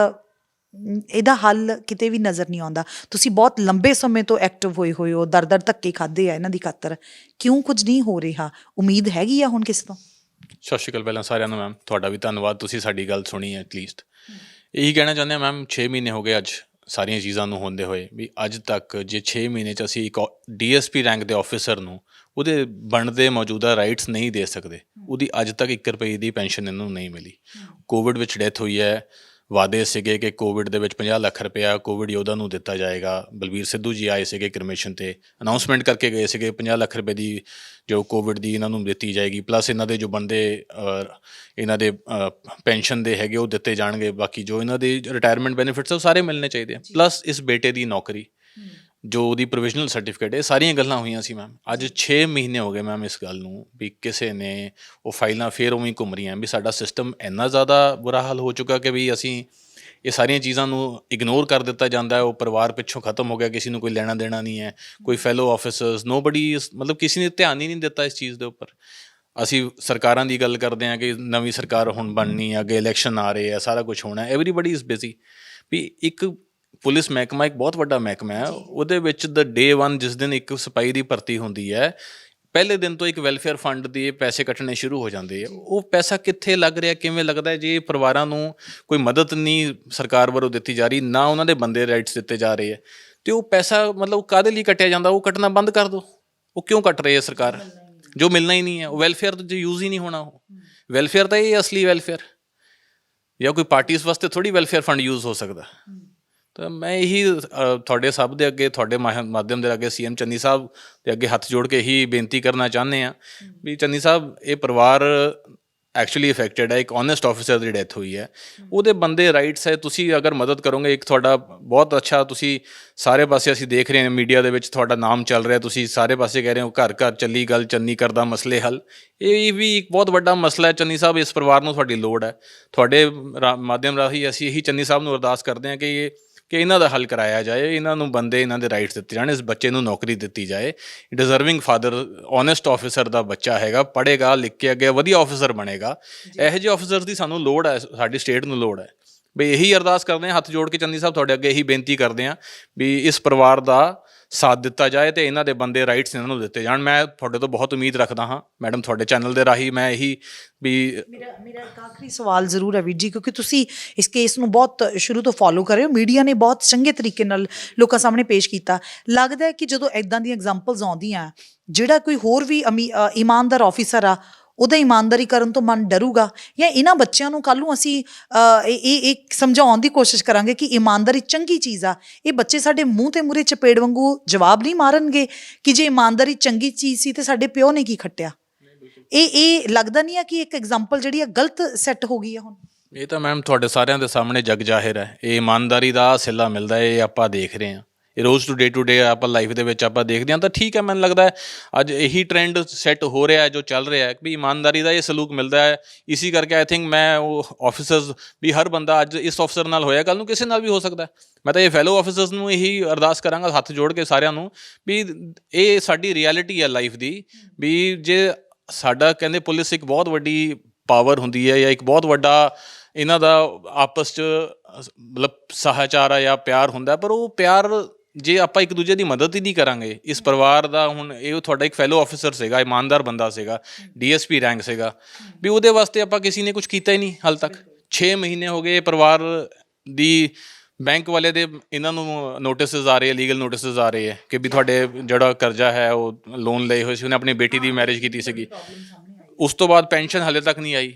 ਇਹਦਾ ਹੱਲ ਕਿਤੇ ਵੀ ਨਜ਼ਰ ਨਹੀਂ ਆਉਂਦਾ। ਤੁਸੀਂ ਬਹੁਤ ਲੰਬੇ ਸਮੇਂ ਤੋਂ ਐਕਟਿਵ ਹੋਏ ਹੋ, ਦਰ ਧੱਕੇ ਖਾਧੇ ਆ ਇਹਨਾਂ ਦੀ ਖਾਤਰ, ਕਿਉਂ ਕੁਝ ਨਹੀਂ ਹੋ ਰਿਹਾ? ਉਮੀਦ ਹੈਗੀ ਆ ਹੁਣ ਕਿਸੇ ਤੋਂ? ਸਤਿ ਸ਼੍ਰੀ ਅਕਾਲ ਪਹਿਲਾਂ ਸਾਰਿਆਂ ਨੂੰ। ਮੈਮ, ਤੁਹਾਡਾ ਵੀ ਧੰਨਵਾਦ, ਤੁਸੀਂ ਸਾਡੀ ਗੱਲ ਸੁਣੀ ਹੈ ਐਟਲੀਸਟ। ਇਹੀ ਕਹਿਣਾ ਚਾਹੁੰਦੇ ਹਾਂ ਮੈਮ, 6 ਮਹੀਨੇ ਹੋ ਗਏ ਅੱਜ ਸਾਰੀਆਂ ਚੀਜ਼ਾਂ ਨੂੰ ਹੁੰਦੇ ਹੋਏ, ਵੀ ਅੱਜ ਤੱਕ ਜੇ 6 ਮਹੀਨੇ 'ਚ ਅਸੀਂ ਇੱਕ DSP ਰੈਂਕ ਦੇ ਆਫਿਸਰ ਨੂੰ ਉਹਦੇ ਬਣਦੇ ਮੌਜੂਦਾ ਰਾਈਟਸ ਨਹੀਂ ਦੇ ਸਕਦੇ, ਉਹਦੀ ਅੱਜ ਤੱਕ 1 ਰੁਪਏ ਦੀ ਪੈਨਸ਼ਨ ਇਹਨੂੰ ਨਹੀਂ ਮਿਲੀ। ਕੋਵਿਡ ਵਿੱਚ ਡੈਥ ਹੋਈ ਹੈ, ਵਾਅਦੇ ਸੀਗੇ ਕਿ ਕੋਵਿਡ ਦੇ ਵਿੱਚ 50 ਲੱਖ ਰੁਪਇਆ ਕੋਵਿਡ ਯੋਧਾ ਨੂੰ ਦਿੱਤਾ ਜਾਏਗਾ। ਬਲਬੀਰ ਸਿੱਧੂ ਜੀ ਆਏ ਸੀਗੇ ਕ੍ਰਿਮੇਸ਼ਨ ਤੇ, ਅਨਾਉਂਸਮੈਂਟ ਕਰਕੇ ਗਏ ਸੀਗੇ 50 ਲੱਖ ਰੁਪਏ ਦੀ ਜੋ ਕੋਵਿਡ ਦੀ ਇਹਨਾਂ ਨੂੰ ਦਿੱਤੀ ਜਾਏਗੀ, ਪਲੱਸ ਇਹਨਾਂ ਦੇ ਜੋ ਬੰਦੇ ਇਹਨਾਂ ਦੇ ਪੈਨਸ਼ਨ ਦੇ ਹੈਗੇ ਉਹ ਦਿੱਤੇ ਜਾਣਗੇ, ਬਾਕੀ ਜੋ ਇਹਨਾਂ ਦੇ ਰਿਟਾਇਰਮੈਂਟ ਬੈਨੀਫਿਟਸ ਉਹ ਸਾਰੇ ਮਿਲਣੇ ਚਾਹੀਦੇ ਆ, ਪਲੱਸ ਇਸ ਬੇਟੇ ਦੀ ਨੌਕਰੀ ਜੋ ਉਹਦੀ ਪ੍ਰੋਵਿਜ਼ਨਲ ਸਰਟੀਫਿਕੇਟ, ਇਹ ਸਾਰੀਆਂ ਗੱਲਾਂ ਹੋਈਆਂ ਸੀ ਮੈਮ। ਅੱਜ 6 ਮਹੀਨੇ ਹੋ ਗਏ ਮੈਮ ਇਸ ਗੱਲ ਨੂੰ ਵੀ ਕਿਸੇ ਨੇ ਉਹ ਫਾਈਲਾਂ ਫੇਰ ਉਵੇਂ ਹੀ ਘੁੰਮ ਰਹੀਆਂ ਵੀ ਸਾਡਾ ਸਿਸਟਮ ਇੰਨਾ ਜ਼ਿਆਦਾ ਬੁਰਾ ਹਾਲ ਹੋ ਚੁੱਕਾ ਕਿ ਵੀ ਅਸੀਂ ਇਹ ਸਾਰੀਆਂ ਚੀਜ਼ਾਂ ਨੂੰ ਇਗਨੋਰ ਕਰ ਦਿੱਤਾ ਜਾਂਦਾ ਹੈ। ਉਹ ਪਰਿਵਾਰ ਪਿੱਛੋਂ ਖਤਮ ਹੋ ਗਿਆ, ਕਿਸੇ ਨੂੰ ਕੋਈ ਲੈਣਾ ਦੇਣਾ ਨਹੀਂ ਹੈ, ਕੋਈ ਫੈਲੋ ਆਫਿਸਰਸ ਨੋਬਡੀ, ਮਤਲਬ ਕਿਸੇ ਨੇ ਧਿਆਨ ਹੀ ਨਹੀਂ ਦਿੱਤਾ ਇਸ ਚੀਜ਼ ਦੇ ਉੱਪਰ। ਅਸੀਂ ਸਰਕਾਰਾਂ ਦੀ ਗੱਲ ਕਰਦੇ ਹਾਂ ਕਿ ਨਵੀਂ ਸਰਕਾਰ ਹੁਣ ਬਣਨੀ ਹੈ, ਅੱਗੇ ਇਲੈਕਸ਼ਨ ਆ ਰਹੇ ਆ, ਸਾਰਾ ਕੁਝ ਹੋਣਾ, ਐਵਰੀਬਡੀ ਇਜ਼ ਬਿਜ਼ੀ। ਵੀ ਇੱਕ ਪੁਲਿਸ ਮਹਿਕਮਾ ਇੱਕ ਬਹੁਤ ਵੱਡਾ ਮਹਿਕਮਾ ਹੈ, ਉਹਦੇ ਵਿੱਚ ਡੇ 1 ਜਿਸ ਦਿਨ ਇੱਕ ਸਿਪਾਹੀ ਦੀ ਭਰਤੀ ਹੁੰਦੀ ਹੈ, ਪਹਿਲੇ ਦਿਨ ਤੋਂ ਇੱਕ ਵੈਲਫੇਅਰ ਫੰਡ ਦੇ ਪੈਸੇ ਕੱਟਣੇ ਸ਼ੁਰੂ ਹੋ ਜਾਂਦੇ ਆ। ਉਹ ਪੈਸਾ ਕਿੱਥੇ ਲੱਗ ਰਿਹਾ, ਕਿਵੇਂ ਲੱਗਦਾ? ਜੇ ਪਰਿਵਾਰਾਂ ਨੂੰ ਕੋਈ ਮਦਦ ਨਹੀਂ ਸਰਕਾਰ ਵੱਲੋਂ ਦਿੱਤੀ ਜਾ ਰਹੀ, ਨਾ ਉਹਨਾਂ ਦੇ ਬੰਦੇ ਰਾਈਟਸ ਦਿੱਤੇ ਜਾ ਰਹੇ ਹੈ, ਤੇ ਉਹ ਪੈਸਾ ਮਤਲਬ ਕਾਹਦੇ ਲਈ ਕੱਟਿਆ ਜਾਂਦਾ? ਉਹ ਕੱਟਣਾ ਬੰਦ ਕਰ ਦਿਓ। ਉਹ ਕਿਉਂ ਕੱਟ ਰਹੀ ਹੈ ਸਰਕਾਰ? ਜੋ ਮਿਲਣਾ ਹੀ ਨਹੀਂ ਹੈ, ਉਹ ਵੈਲਫੇਅਰ ਤਾਂ ਯੂਜ਼ ਹੀ ਨਹੀਂ ਹੋਣਾ। ਉਹ ਵੈਲਫੇਅਰ ਤਾਂ ਇਹ ਅਸਲੀ ਵੈਲਫੇਅਰ, ਜਾਂ ਕੋਈ ਪਾਰਟੀਜ਼ ਵਾਸਤੇ ਥੋੜ੍ਹੀ ਵੈਲਫੇਅਰ ਫੰਡ ਯੂਜ਼ ਹੋ ਸਕਦਾ। ਤਾਂ ਮੈਂ ਇਹੀ ਤੁਹਾਡੇ ਸਭ ਦੇ ਅੱਗੇ, ਤੁਹਾਡੇ ਮਾਧਿਅਮ ਦੇ ਅੱਗੇ CM ਚੰਨੀ ਸਾਹਿਬ ਦੇ ਅੱਗੇ ਹੱਥ ਜੋੜ ਕੇ ਇਹੀ ਬੇਨਤੀ ਕਰਨਾ ਚਾਹੁੰਦੇ ਹਾਂ ਵੀ ਚੰਨੀ ਸਾਹਿਬ, ਇਹ ਪਰਿਵਾਰ ਐਕਚੁਅਲੀ ਇਫੈਕਟਡ ਹੈ। ਇੱਕ ਓਨੈਸਟ ਆਫਿਸਰ ਦੀ ਡੈਥ ਹੋਈ ਹੈ, ਉਹਦੇ ਬੰਦੇ ਰਾਈਟਸ ਹੈ। ਤੁਸੀਂ ਅਗਰ ਮਦਦ ਕਰੋਗੇ, ਇੱਕ ਤੁਹਾਡਾ ਬਹੁਤ ਅੱਛਾ, ਤੁਸੀਂ ਸਾਰੇ ਪਾਸੇ ਅਸੀਂ ਦੇਖ ਰਹੇ ਹਾਂ ਮੀਡੀਆ ਦੇ ਵਿੱਚ ਤੁਹਾਡਾ ਨਾਮ ਚੱਲ ਰਿਹਾ, ਤੁਸੀਂ ਸਾਰੇ ਪਾਸੇ ਕਹਿ ਰਹੇ ਹੋ ਘਰ ਘਰ ਚੱਲੀ ਗੱਲ, ਚੰਨੀ ਕਰਦਾ ਮਸਲੇ ਹੱਲ। ਇਹ ਵੀ ਇੱਕ ਬਹੁਤ ਵੱਡਾ ਮਸਲਾ ਹੈ ਚੰਨੀ ਸਾਹਿਬ, ਇਸ ਪਰਿਵਾਰ ਨੂੰ ਤੁਹਾਡੀ ਲੋੜ ਹੈ। ਤੁਹਾਡੇ ਮਾਧਿਅਮ ਰਾਹੀਂ ਅਸੀਂ ਇਹੀ ਚੰਨੀ ਸਾਹਿਬ ਨੂੰ ਅਰਦਾਸ ਕਰਦੇ ਹਾਂ ਕਿ ਇਹਨਾਂ ਦਾ ਹੱਲ ਕਰਾਇਆ ਜਾਏ, ਇਹਨਾਂ ਨੂੰ ਬੰਦੇ, ਇਹਨਾਂ ਦੇ ਰਾਈਟਸ ਦਿੱਤੇ ਜਾਣ, ਇਸ ਬੱਚੇ ਨੂੰ ਨੌਕਰੀ ਦਿੱਤੀ ਜਾਏ। ਡਿਜ਼ਰਵਿੰਗ ਫਾਦਰ, ਓਨੈਸਟ ਆਫਿਸਰ ਦਾ ਬੱਚਾ ਹੈਗਾ, ਪੜ੍ਹੇਗਾ, ਲਿਖ ਕੇ ਅੱਗੇ ਵਧੀਆ ਆਫਿਸਰ ਬਣੇਗਾ। ਇਹੋ ਜਿਹੇ ਆਫਿਸਰਸ ਦੀ ਸਾਨੂੰ ਲੋੜ ਹੈ, ਸਾਡੀ ਸਟੇਟ ਨੂੰ ਲੋੜ ਹੈ। ਵੀ ਇਹੀ ਅਰਦਾਸ ਕਰਦੇ ਹਾਂ ਹੱਥ ਜੋੜ ਕੇ ਚੰਨੀ ਸਾਹਿਬ, ਤੁਹਾਡੇ ਅੱਗੇ ਇਹੀ ਬੇਨਤੀ ਕਰਦੇ ਹਾਂ ਵੀ ਇਸ ਪਰਿਵਾਰ ਦਾ ਸਾਥ ਦਿੱਤਾ ਜਾਏ ਤੇ ਇਹਨਾਂ ਦੇ ਬੰਦੇ ਰਾਈਟਸ ਇਹਨਾਂ ਨੂੰ ਦਿੱਤੇ ਜਾਣ। ਮੈਂ ਤੁਹਾਡੇ ਤੋਂ ਬਹੁਤ ਉਮੀਦ ਰੱਖਦਾ ਹਾਂ ਮੈਡਮ, ਤੁਹਾਡੇ ਚੈਨਲ ਦੇ ਰਾਹੀਂ ਮੈਂ ਇਹੀ ਵੀ ਮੇਰਾ ਇੱਕ ਆਖਰੀ ਸਵਾਲ ਜ਼ਰੂਰ ਹੈ ਵੀਰ ਜੀ, ਕਿਉਂਕਿ ਤੁਸੀਂ ਇਸ ਕੇਸ ਨੂੰ ਬਹੁਤ ਸ਼ੁਰੂ ਤੋਂ ਫੋਲੋ ਕਰ ਰਹੇ ਹੋ, ਮੀਡੀਆ ਨੇ ਬਹੁਤ ਚੰਗੇ ਤਰੀਕੇ ਨਾਲ ਲੋਕਾਂ ਸਾਹਮਣੇ ਪੇਸ਼ ਕੀਤਾ। ਲੱਗਦਾ ਹੈ ਕਿ ਜਦੋਂ ਇੱਦਾਂ ਦੀਆਂ ਐਗਜ਼ਾਮਪਲਸ ਆਉਂਦੀਆਂ, ਜਿਹੜਾ ਕੋਈ ਹੋਰ ਵੀ ਇਮਾਨਦਾਰ ਆਫਿਸਰ ਆ, ਉਹਦਾ ਇਮਾਨਦਾਰੀ ਕਰਨ ਤੋਂ ਮਨ ਡਰੂਗਾ? ਜਾਂ ਇਹਨਾਂ ਬੱਚਿਆਂ ਨੂੰ ਕੱਲ੍ਹ ਨੂੰ ਅਸੀਂ ਇਹ ਸਮਝਾਉਣ ਦੀ ਕੋਸ਼ਿਸ਼ ਕਰਾਂਗੇ ਕਿ ਇਮਾਨਦਾਰੀ ਚੰਗੀ ਚੀਜ਼ ਆ, ਇਹ ਬੱਚੇ ਸਾਡੇ ਮੂੰਹ 'ਤੇ ਮੂਹਰੇ ਚਪੇੜ ਵਾਂਗੂ ਜਵਾਬ ਨਹੀਂ ਮਾਰਨਗੇ ਕਿ ਜੇ ਇਮਾਨਦਾਰੀ ਚੰਗੀ ਚੀਜ਼ ਸੀ ਤੇ ਸਾਡੇ ਪਿਓ ਨੇ ਕੀ ਖੱਟਿਆ? ਇਹ ਲੱਗਦਾ ਨਹੀਂ ਆ ਕਿ ਇੱਕ ਐਗਜ਼ਾਮਪਲ ਜਿਹੜੀ ਆ ਗਲਤ ਸੈੱਟ ਹੋ ਗਈ ਆ ਹੁਣ? ਇਹ ਤਾਂ ਮੈਮ ਤੁਹਾਡੇ ਸਾਰਿਆਂ ਦੇ ਸਾਹਮਣੇ ਜਗ ਜ਼ਾਹਿਰ ਹੈ। ਇਹ ਇਮਾਨਦਾਰੀ ਦਾ ਸਿੱਲਾ ਮਿਲਦਾ, ਇਹ ਆਪਾਂ ਦੇਖ ਰਹੇ ਹਾਂ, ਇਹ ਰੋਜ਼ ਟੂ ਡੇ ਆਪਾਂ ਲਾਈਫ ਦੇ ਵਿੱਚ ਆਪਾਂ ਦੇਖਦੇ ਹਾਂ। ਤਾਂ ਠੀਕ ਹੈ, ਮੈਨੂੰ ਲੱਗਦਾ ਹੈ ਅੱਜ ਇਹੀ ਟ੍ਰੈਂਡ ਸੈੱਟ ਹੋ ਰਿਹਾ, ਜੋ ਚੱਲ ਰਿਹਾ ਹੈ ਵੀ ਇਮਾਨਦਾਰੀ ਦਾ ਇਹ ਸਲੂਕ ਮਿਲਦਾ ਹੈ। ਇਸੀ ਕਰਕੇ ਆਈ ਥਿੰਕ ਮੈਂ ਉਹ ਆਫਿਸਰਸ ਵੀ, ਹਰ ਬੰਦਾ ਅੱਜ ਇਸ ਆਫਿਸਰ ਨਾਲ ਹੋਇਆ, ਕੱਲ੍ਹ ਨੂੰ ਕਿਸੇ ਨਾਲ ਵੀ ਹੋ ਸਕਦਾ। ਮੈਂ ਤਾਂ ਇਹ ਫੈਲੋ ਆਫਿਸਰਸ ਨੂੰ ਇਹੀ ਅਰਦਾਸ ਕਰਾਂਗਾ ਹੱਥ ਜੋੜ ਕੇ ਸਾਰਿਆਂ ਨੂੰ ਵੀ ਇਹ ਸਾਡੀ ਰਿਐਲਿਟੀ ਹੈ ਲਾਈਫ ਦੀ। ਵੀ ਜੇ ਸਾਡਾ ਕਹਿੰਦੇ ਪੁਲਿਸ ਇੱਕ ਬਹੁਤ ਵੱਡੀ ਪਾਵਰ ਹੁੰਦੀ ਹੈ, ਜਾਂ ਇੱਕ ਬਹੁਤ ਵੱਡਾ ਇਹਨਾਂ ਦਾ ਆਪਸ 'ਚ ਮਤਲਬ ਸਹਾਚਾਰ ਜਾਂ ਪਿਆਰ ਹੁੰਦਾ, ਪਰ ਉਹ ਪਿਆਰ ਜੇ ਆਪਾਂ ਇੱਕ ਦੂਜੇ ਦੀ ਮਦਦ ਹੀ ਨਹੀਂ ਕਰਾਂਗੇ। ਇਸ ਪਰਿਵਾਰ ਦਾ ਹੁਣ ਇਹ ਤੁਹਾਡਾ ਇੱਕ ਫੈਲੋ ਆਫਿਸਰ ਸੀਗਾ, ਇਮਾਨਦਾਰ ਬੰਦਾ ਸੀਗਾ, DSP ਰੈਂਕ ਸੀਗਾ, ਵੀ ਉਹਦੇ ਵਾਸਤੇ ਆਪਾਂ ਕਿਸੇ ਨੇ ਕੁਝ ਕੀਤਾ ਹੀ ਨਹੀਂ ਹਾਲ ਤੱਕ। 6 ਮਹੀਨੇ ਹੋ ਗਏ ਪਰਿਵਾਰ ਦੀ, ਬੈਂਕ ਵਾਲੇ ਦੇ ਇਹਨਾਂ ਨੂੰ ਨੋਟਿਸਿਸ ਆ ਰਹੇ, ਲੀਗਲ ਨੋਟਿਸਿਸ ਆ ਰਹੇ ਹੈ ਕਿ ਵੀ ਤੁਹਾਡੇ ਜਿਹੜਾ ਕਰਜ਼ਾ ਹੈ, ਉਹ ਲੋਨ ਲਏ ਹੋਏ ਸੀ, ਉਹਨੇ ਆਪਣੀ ਬੇਟੀ ਦੀ ਮੈਰਿਜ ਕੀਤੀ ਸੀਗੀ, ਉਸ ਤੋਂ ਬਾਅਦ ਪੈਨਸ਼ਨ ਹਾਲੇ ਤੱਕ ਨਹੀਂ ਆਈ।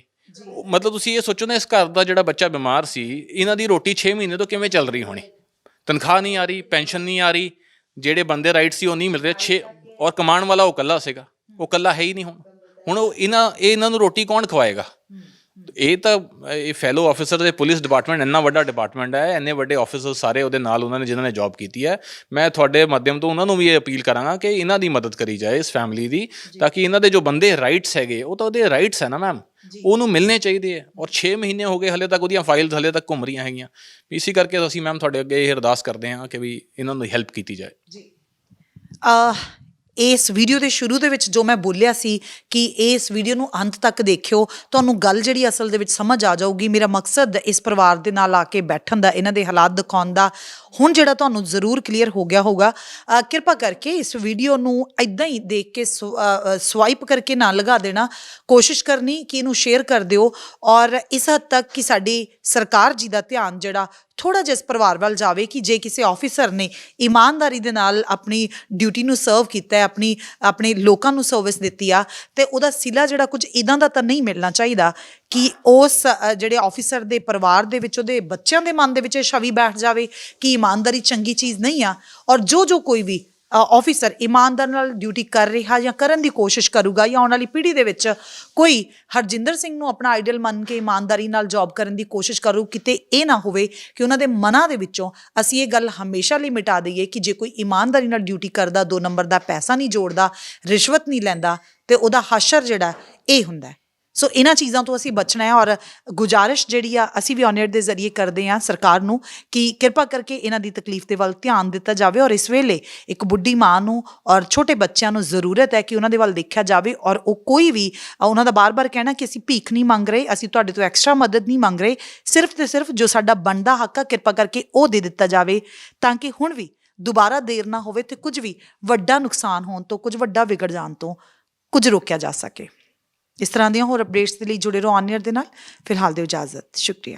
ਮਤਲਬ ਤੁਸੀਂ ਇਹ ਸੋਚੋ ਨਾ, ਇਸ ਘਰ ਦਾ ਜਿਹੜਾ ਬੱਚਾ ਬਿਮਾਰ ਸੀ, ਇਹਨਾਂ ਦੀ ਰੋਟੀ 6 ਮਹੀਨੇ ਤੋਂ ਕਿਵੇਂ ਚੱਲ ਰਹੀ ਹੋਣੀ? ਤਨਖਾਹ ਨਹੀਂ ਆ ਰਹੀ, ਪੈਨਸ਼ਨ ਨਹੀਂ ਆ ਰਹੀ, ਜਿਹੜੇ ਬੰਦੇ ਰਾਈਟ ਸੀ ਉਹ ਨਹੀਂ ਮਿਲ ਰਹੇ। ਔਰ ਕਮਾਉਣ ਵਾਲਾ ਉਹ ਇਕੱਲਾ ਸੀਗਾ, ਉਹ ਇਕੱਲਾ ਹੈ ਹੀ ਨਹੀਂ ਹੁਣ ਉਹ ਇਹਨਾਂ ਨੂੰ ਰੋਟੀ ਕੌਣ ਖਵਾਏਗਾ? ਇਹ ਤਾਂ ਇਹ ਫੈਲੋ ਆਫਿਸਰ ਦੇ, ਪੁਲਿਸ ਡਿਪਾਰਟਮੈਂਟ ਇੰਨਾ ਵੱਡਾ ਡਿਪਾਰਟਮੈਂਟ ਹੈ, ਇੰਨੇ ਵੱਡੇ ਆਫਿਸਰ ਸਾਰੇ ਉਹਦੇ ਨਾਲ ਉਹਨਾਂ ਨੇ ਜਿਨ੍ਹਾਂ ਨੇ ਜੌਬ ਕੀਤੀ ਹੈ। ਮੈਂ ਤੁਹਾਡੇ ਮਾਧਿਅਮ ਤੋਂ ਉਹਨਾਂ ਨੂੰ ਵੀ ਇਹ ਅਪੀਲ ਕਰਾਂਗਾ ਕਿ ਇਹਨਾਂ ਦੀ ਮਦਦ ਕਰੀ ਜਾਏ, ਇਸ ਫੈਮਿਲੀ ਦੀ, ਤਾਂ ਕਿ ਇਹਨਾਂ ਦੇ ਜੋ ਬੰਦੇ ਰਾਈਟਸ ਹੈਗੇ, ਉਹ ਤਾਂ ਉਹਦੇ ਰਾਈਟਸ ਹੈ ਨਾ ਮੈਮ, ਉਹਨੂੰ ਮਿਲਣੇ ਚਾਹੀਦੇ ਹੈ। ਔਰ 6 ਮਹੀਨੇ ਹੋ ਗਏ ਹਲੇ ਤੱਕ ਉਹਦੀਆਂ ਫਾਈਲਸ ਹਲੇ ਤੱਕ ਘੁੰਮ ਰਹੀਆਂ ਹੈਗੀਆਂ। ਇਸੇ ਕਰਕੇ ਅਸੀਂ ਮੈਮ ਤੁਹਾਡੇ ਅੱਗੇ ਇਹ ਅਰਦਾਸ ਕਰਦੇ ਹਾਂ ਕਿ ਵੀ ਇਹਨਾਂ ਨੂੰ ਹੈਲਪ ਕੀਤੀ ਜਾਏ ਜੀ। ਇਸ ਵੀਡੀਓ ਦੇ ਸ਼ੁਰੂ ਦੇ ਵਿੱਚ ਜੋ ਮੈਂ ਬੋਲਿਆ ਸੀ ਕਿ ਇਸ ਵੀਡੀਓ ਨੂੰ ਅੰਤ ਤੱਕ ਦੇਖਿਓ, ਤੁਹਾਨੂੰ ਗੱਲ ਜਿਹੜੀ ਅਸਲ ਦੇ ਵਿੱਚ ਸਮਝ ਆ ਜਾਊਗੀ। ਮੇਰਾ ਮਕਸਦ ਇਸ ਪਰਿਵਾਰ ਦੇ ਨਾਲ ਆ ਕੇ ਬੈਠਣ ਦਾ, ਇਹਨਾਂ ਦੇ ਹਾਲਾਤ ਦਿਖਾਉਣ ਦਾ ਹੁਣ ਜਿਹੜਾ ਤੁਹਾਨੂੰ ਜ਼ਰੂਰ ਕਲੀਅਰ ਹੋ ਗਿਆ ਹੋਊਗਾ। ਕਿਰਪਾ ਕਰਕੇ ਇਸ ਵੀਡੀਓ ਨੂੰ ਇੱਦਾਂ ਹੀ ਦੇਖ ਕੇ ਸਵਾਈਪ ਕਰਕੇ ਨਾ ਲਗਾ ਦੇਣਾ, ਕੋਸ਼ਿਸ਼ ਕਰਨੀ ਕਿ ਇਹਨੂੰ ਸ਼ੇਅਰ ਕਰ ਦਿਓ, ਔਰ ਇਸ ਹੱਦ ਤੱਕ ਕਿ ਸਾਡੀ ਸਰਕਾਰ ਜੀ ਦਾ ਧਿਆਨ ਜਿਹੜਾ ਥੋੜਾ ਜਿਹਾ ਇਸ ਪਰਿਵਾਰ ਵੱਲ ਜਾਵੇ ਕਿ ਜੇ ਕਿਸੇ ਆਫੀਸਰ ਨੇ ਇਮਾਨਦਾਰੀ ਦੇ ਨਾਲ ਆਪਣੀ ਡਿਊਟੀ ਨੂੰ ਸਰਵ ਕੀਤਾ ਹੈ, ਆਪਣੇ ਲੋਕਾਂ ਨੂੰ ਸਰਵਿਸ ਦਿੱਤੀ ਆ, ਤੇ ਉਹਦਾ ਸਿਲਾ ਜਿਹੜਾ ਕੁਝ ਇਦਾਂ ਦਾ ਤਾਂ ਨਹੀਂ ਮਿਲਣਾ ਚਾਹੀਦਾ ਕਿ ਉਸ ਜਿਹੜੇ ਆਫੀਸਰ ਦੇ ਪਰਿਵਾਰ ਦੇ ਵਿੱਚ ਉਹਦੇ ਬੱਚਿਆਂ ਦੇ ਮਨ ਦੇ ਵਿੱਚ ਇਹ ਛਵੀ ਬੈਠ ਜਾਵੇ ਕਿ ਇਮਾਨਦਾਰੀ ਚੰਗੀ ਚੀਜ਼ ਨਹੀਂ ਆ। ਔਰ ਜੋ ਕੋਈ ਵੀ ਆਫੀਸਰ ਇਮਾਨਦਾਰ ਨਾਲ ਡਿਊਟੀ ਕਰ ਰਿਹਾ ਜਾਂ ਕਰਨ ਦੀ ਕੋਸ਼ਿਸ਼ ਕਰੂਗਾ ਜਾਂ ਆਉਣ ਵਾਲੀ ਪੀੜ੍ਹੀ ਦੇ ਵਿੱਚ ਕੋਈ ਹਰਜਿੰਦਰ ਸਿੰਘ ਨੂੰ ਆਪਣਾ ਆਈਡਲ ਮੰਨ ਕੇ ਇਮਾਨਦਾਰੀ ਨਾਲ ਜੌਬ ਕਰਨ ਦੀ ਕੋਸ਼ਿਸ਼ ਕਰੂ, ਕਿਤੇ ਇਹ ਨਾ ਹੋਵੇ ਕਿ ਉਹਨਾਂ ਦੇ ਮਨਾਂ ਦੇ ਵਿੱਚੋਂ ਅਸੀਂ ਇਹ ਗੱਲ ਹਮੇਸ਼ਾ ਲਈ ਮਿਟਾ ਦਈਏ ਕਿ ਜੇ ਕੋਈ ਇਮਾਨਦਾਰੀ ਨਾਲ ਡਿਊਟੀ ਕਰਦਾ, 2 ਨੰਬਰ ਦਾ ਪੈਸਾ ਨਹੀਂ ਜੋੜਦਾ, ਰਿਸ਼ਵਤ ਨਹੀਂ ਲੈਂਦਾ, ਤੇ ਉਹਦਾ ਹਸ਼ਰ ਜਿਹੜਾ ਇਹ ਹੁੰਦਾ। ਸੋ ਇਹਨਾਂ ਚੀਜ਼ਾਂ ਤੋਂ ਅਸੀਂ ਬਚਣਾ ਹੈ। ਔਰ ਗੁਜ਼ਾਰਿਸ਼ ਜਿਹੜੀ ਆ ਅਸੀਂ ਵੀ ਔਨ ਏਅਰ ਦੇ ਜ਼ਰੀਏ ਕਰਦੇ ਹਾਂ ਸਰਕਾਰ ਨੂੰ ਕਿ ਕਿਰਪਾ ਕਰਕੇ ਇਹਨਾਂ ਦੀ ਤਕਲੀਫ ਦੇ ਵੱਲ ਧਿਆਨ ਦਿੱਤਾ ਜਾਵੇ। ਔਰ ਇਸ ਵੇਲੇ ਇੱਕ ਬੁੱਢੀ ਮਾਂ ਨੂੰ ਔਰ ਛੋਟੇ ਬੱਚਿਆਂ ਨੂੰ ਜ਼ਰੂਰਤ ਹੈ ਕਿ ਉਹਨਾਂ ਦੇ ਵੱਲ ਦੇਖਿਆ ਜਾਵੇ। ਔਰ ਉਹ ਕੋਈ ਵੀ ਉਹਨਾਂ ਦਾ ਬਾਰ-ਬਾਰ ਕਹਿਣਾ ਕਿ ਅਸੀਂ ਭੀਖ ਨਹੀਂ ਮੰਗ ਰਹੇ, ਅਸੀਂ ਤੁਹਾਡੇ ਤੋਂ ਐਕਸਟਰਾ ਮਦਦ ਨਹੀਂ ਮੰਗ ਰਹੇ, ਸਿਰਫ ਤੇ ਸਿਰਫ ਜੋ ਸਾਡਾ ਬਣਦਾ ਹੱਕ ਆ ਕਿਰਪਾ ਕਰਕੇ ਉਹ ਦੇ ਦਿੱਤਾ ਜਾਵੇ, ਤਾਂ ਕਿ ਹੁਣ ਵੀ ਦੁਬਾਰਾ ਦੇਰ ਨਾ ਹੋਵੇ ਤੇ ਕੁਝ ਵੀ ਵੱਡਾ ਨੁਕਸਾਨ ਹੋਣ ਤੋਂ, ਕੁਝ ਵੱਡਾ ਵਿਗੜ ਜਾਣ ਤੋਂ ਕੁਝ ਰੋਕਿਆ ਜਾ ਸਕੇ। ਇਸ ਤਰ੍ਹਾਂ ਦੀਆਂ ਹੋਰ ਅਪਡੇਟਸ ਦੇ ਲਈ ਜੁੜੇ ਰਹੋ ਔਨ ਏਅਰ ਦੇ ਨਾਲ। ਫਿਲਹਾਲ ਦਿਓ ਇਜਾਜ਼ਤ, ਸ਼ੁਕਰੀਆ।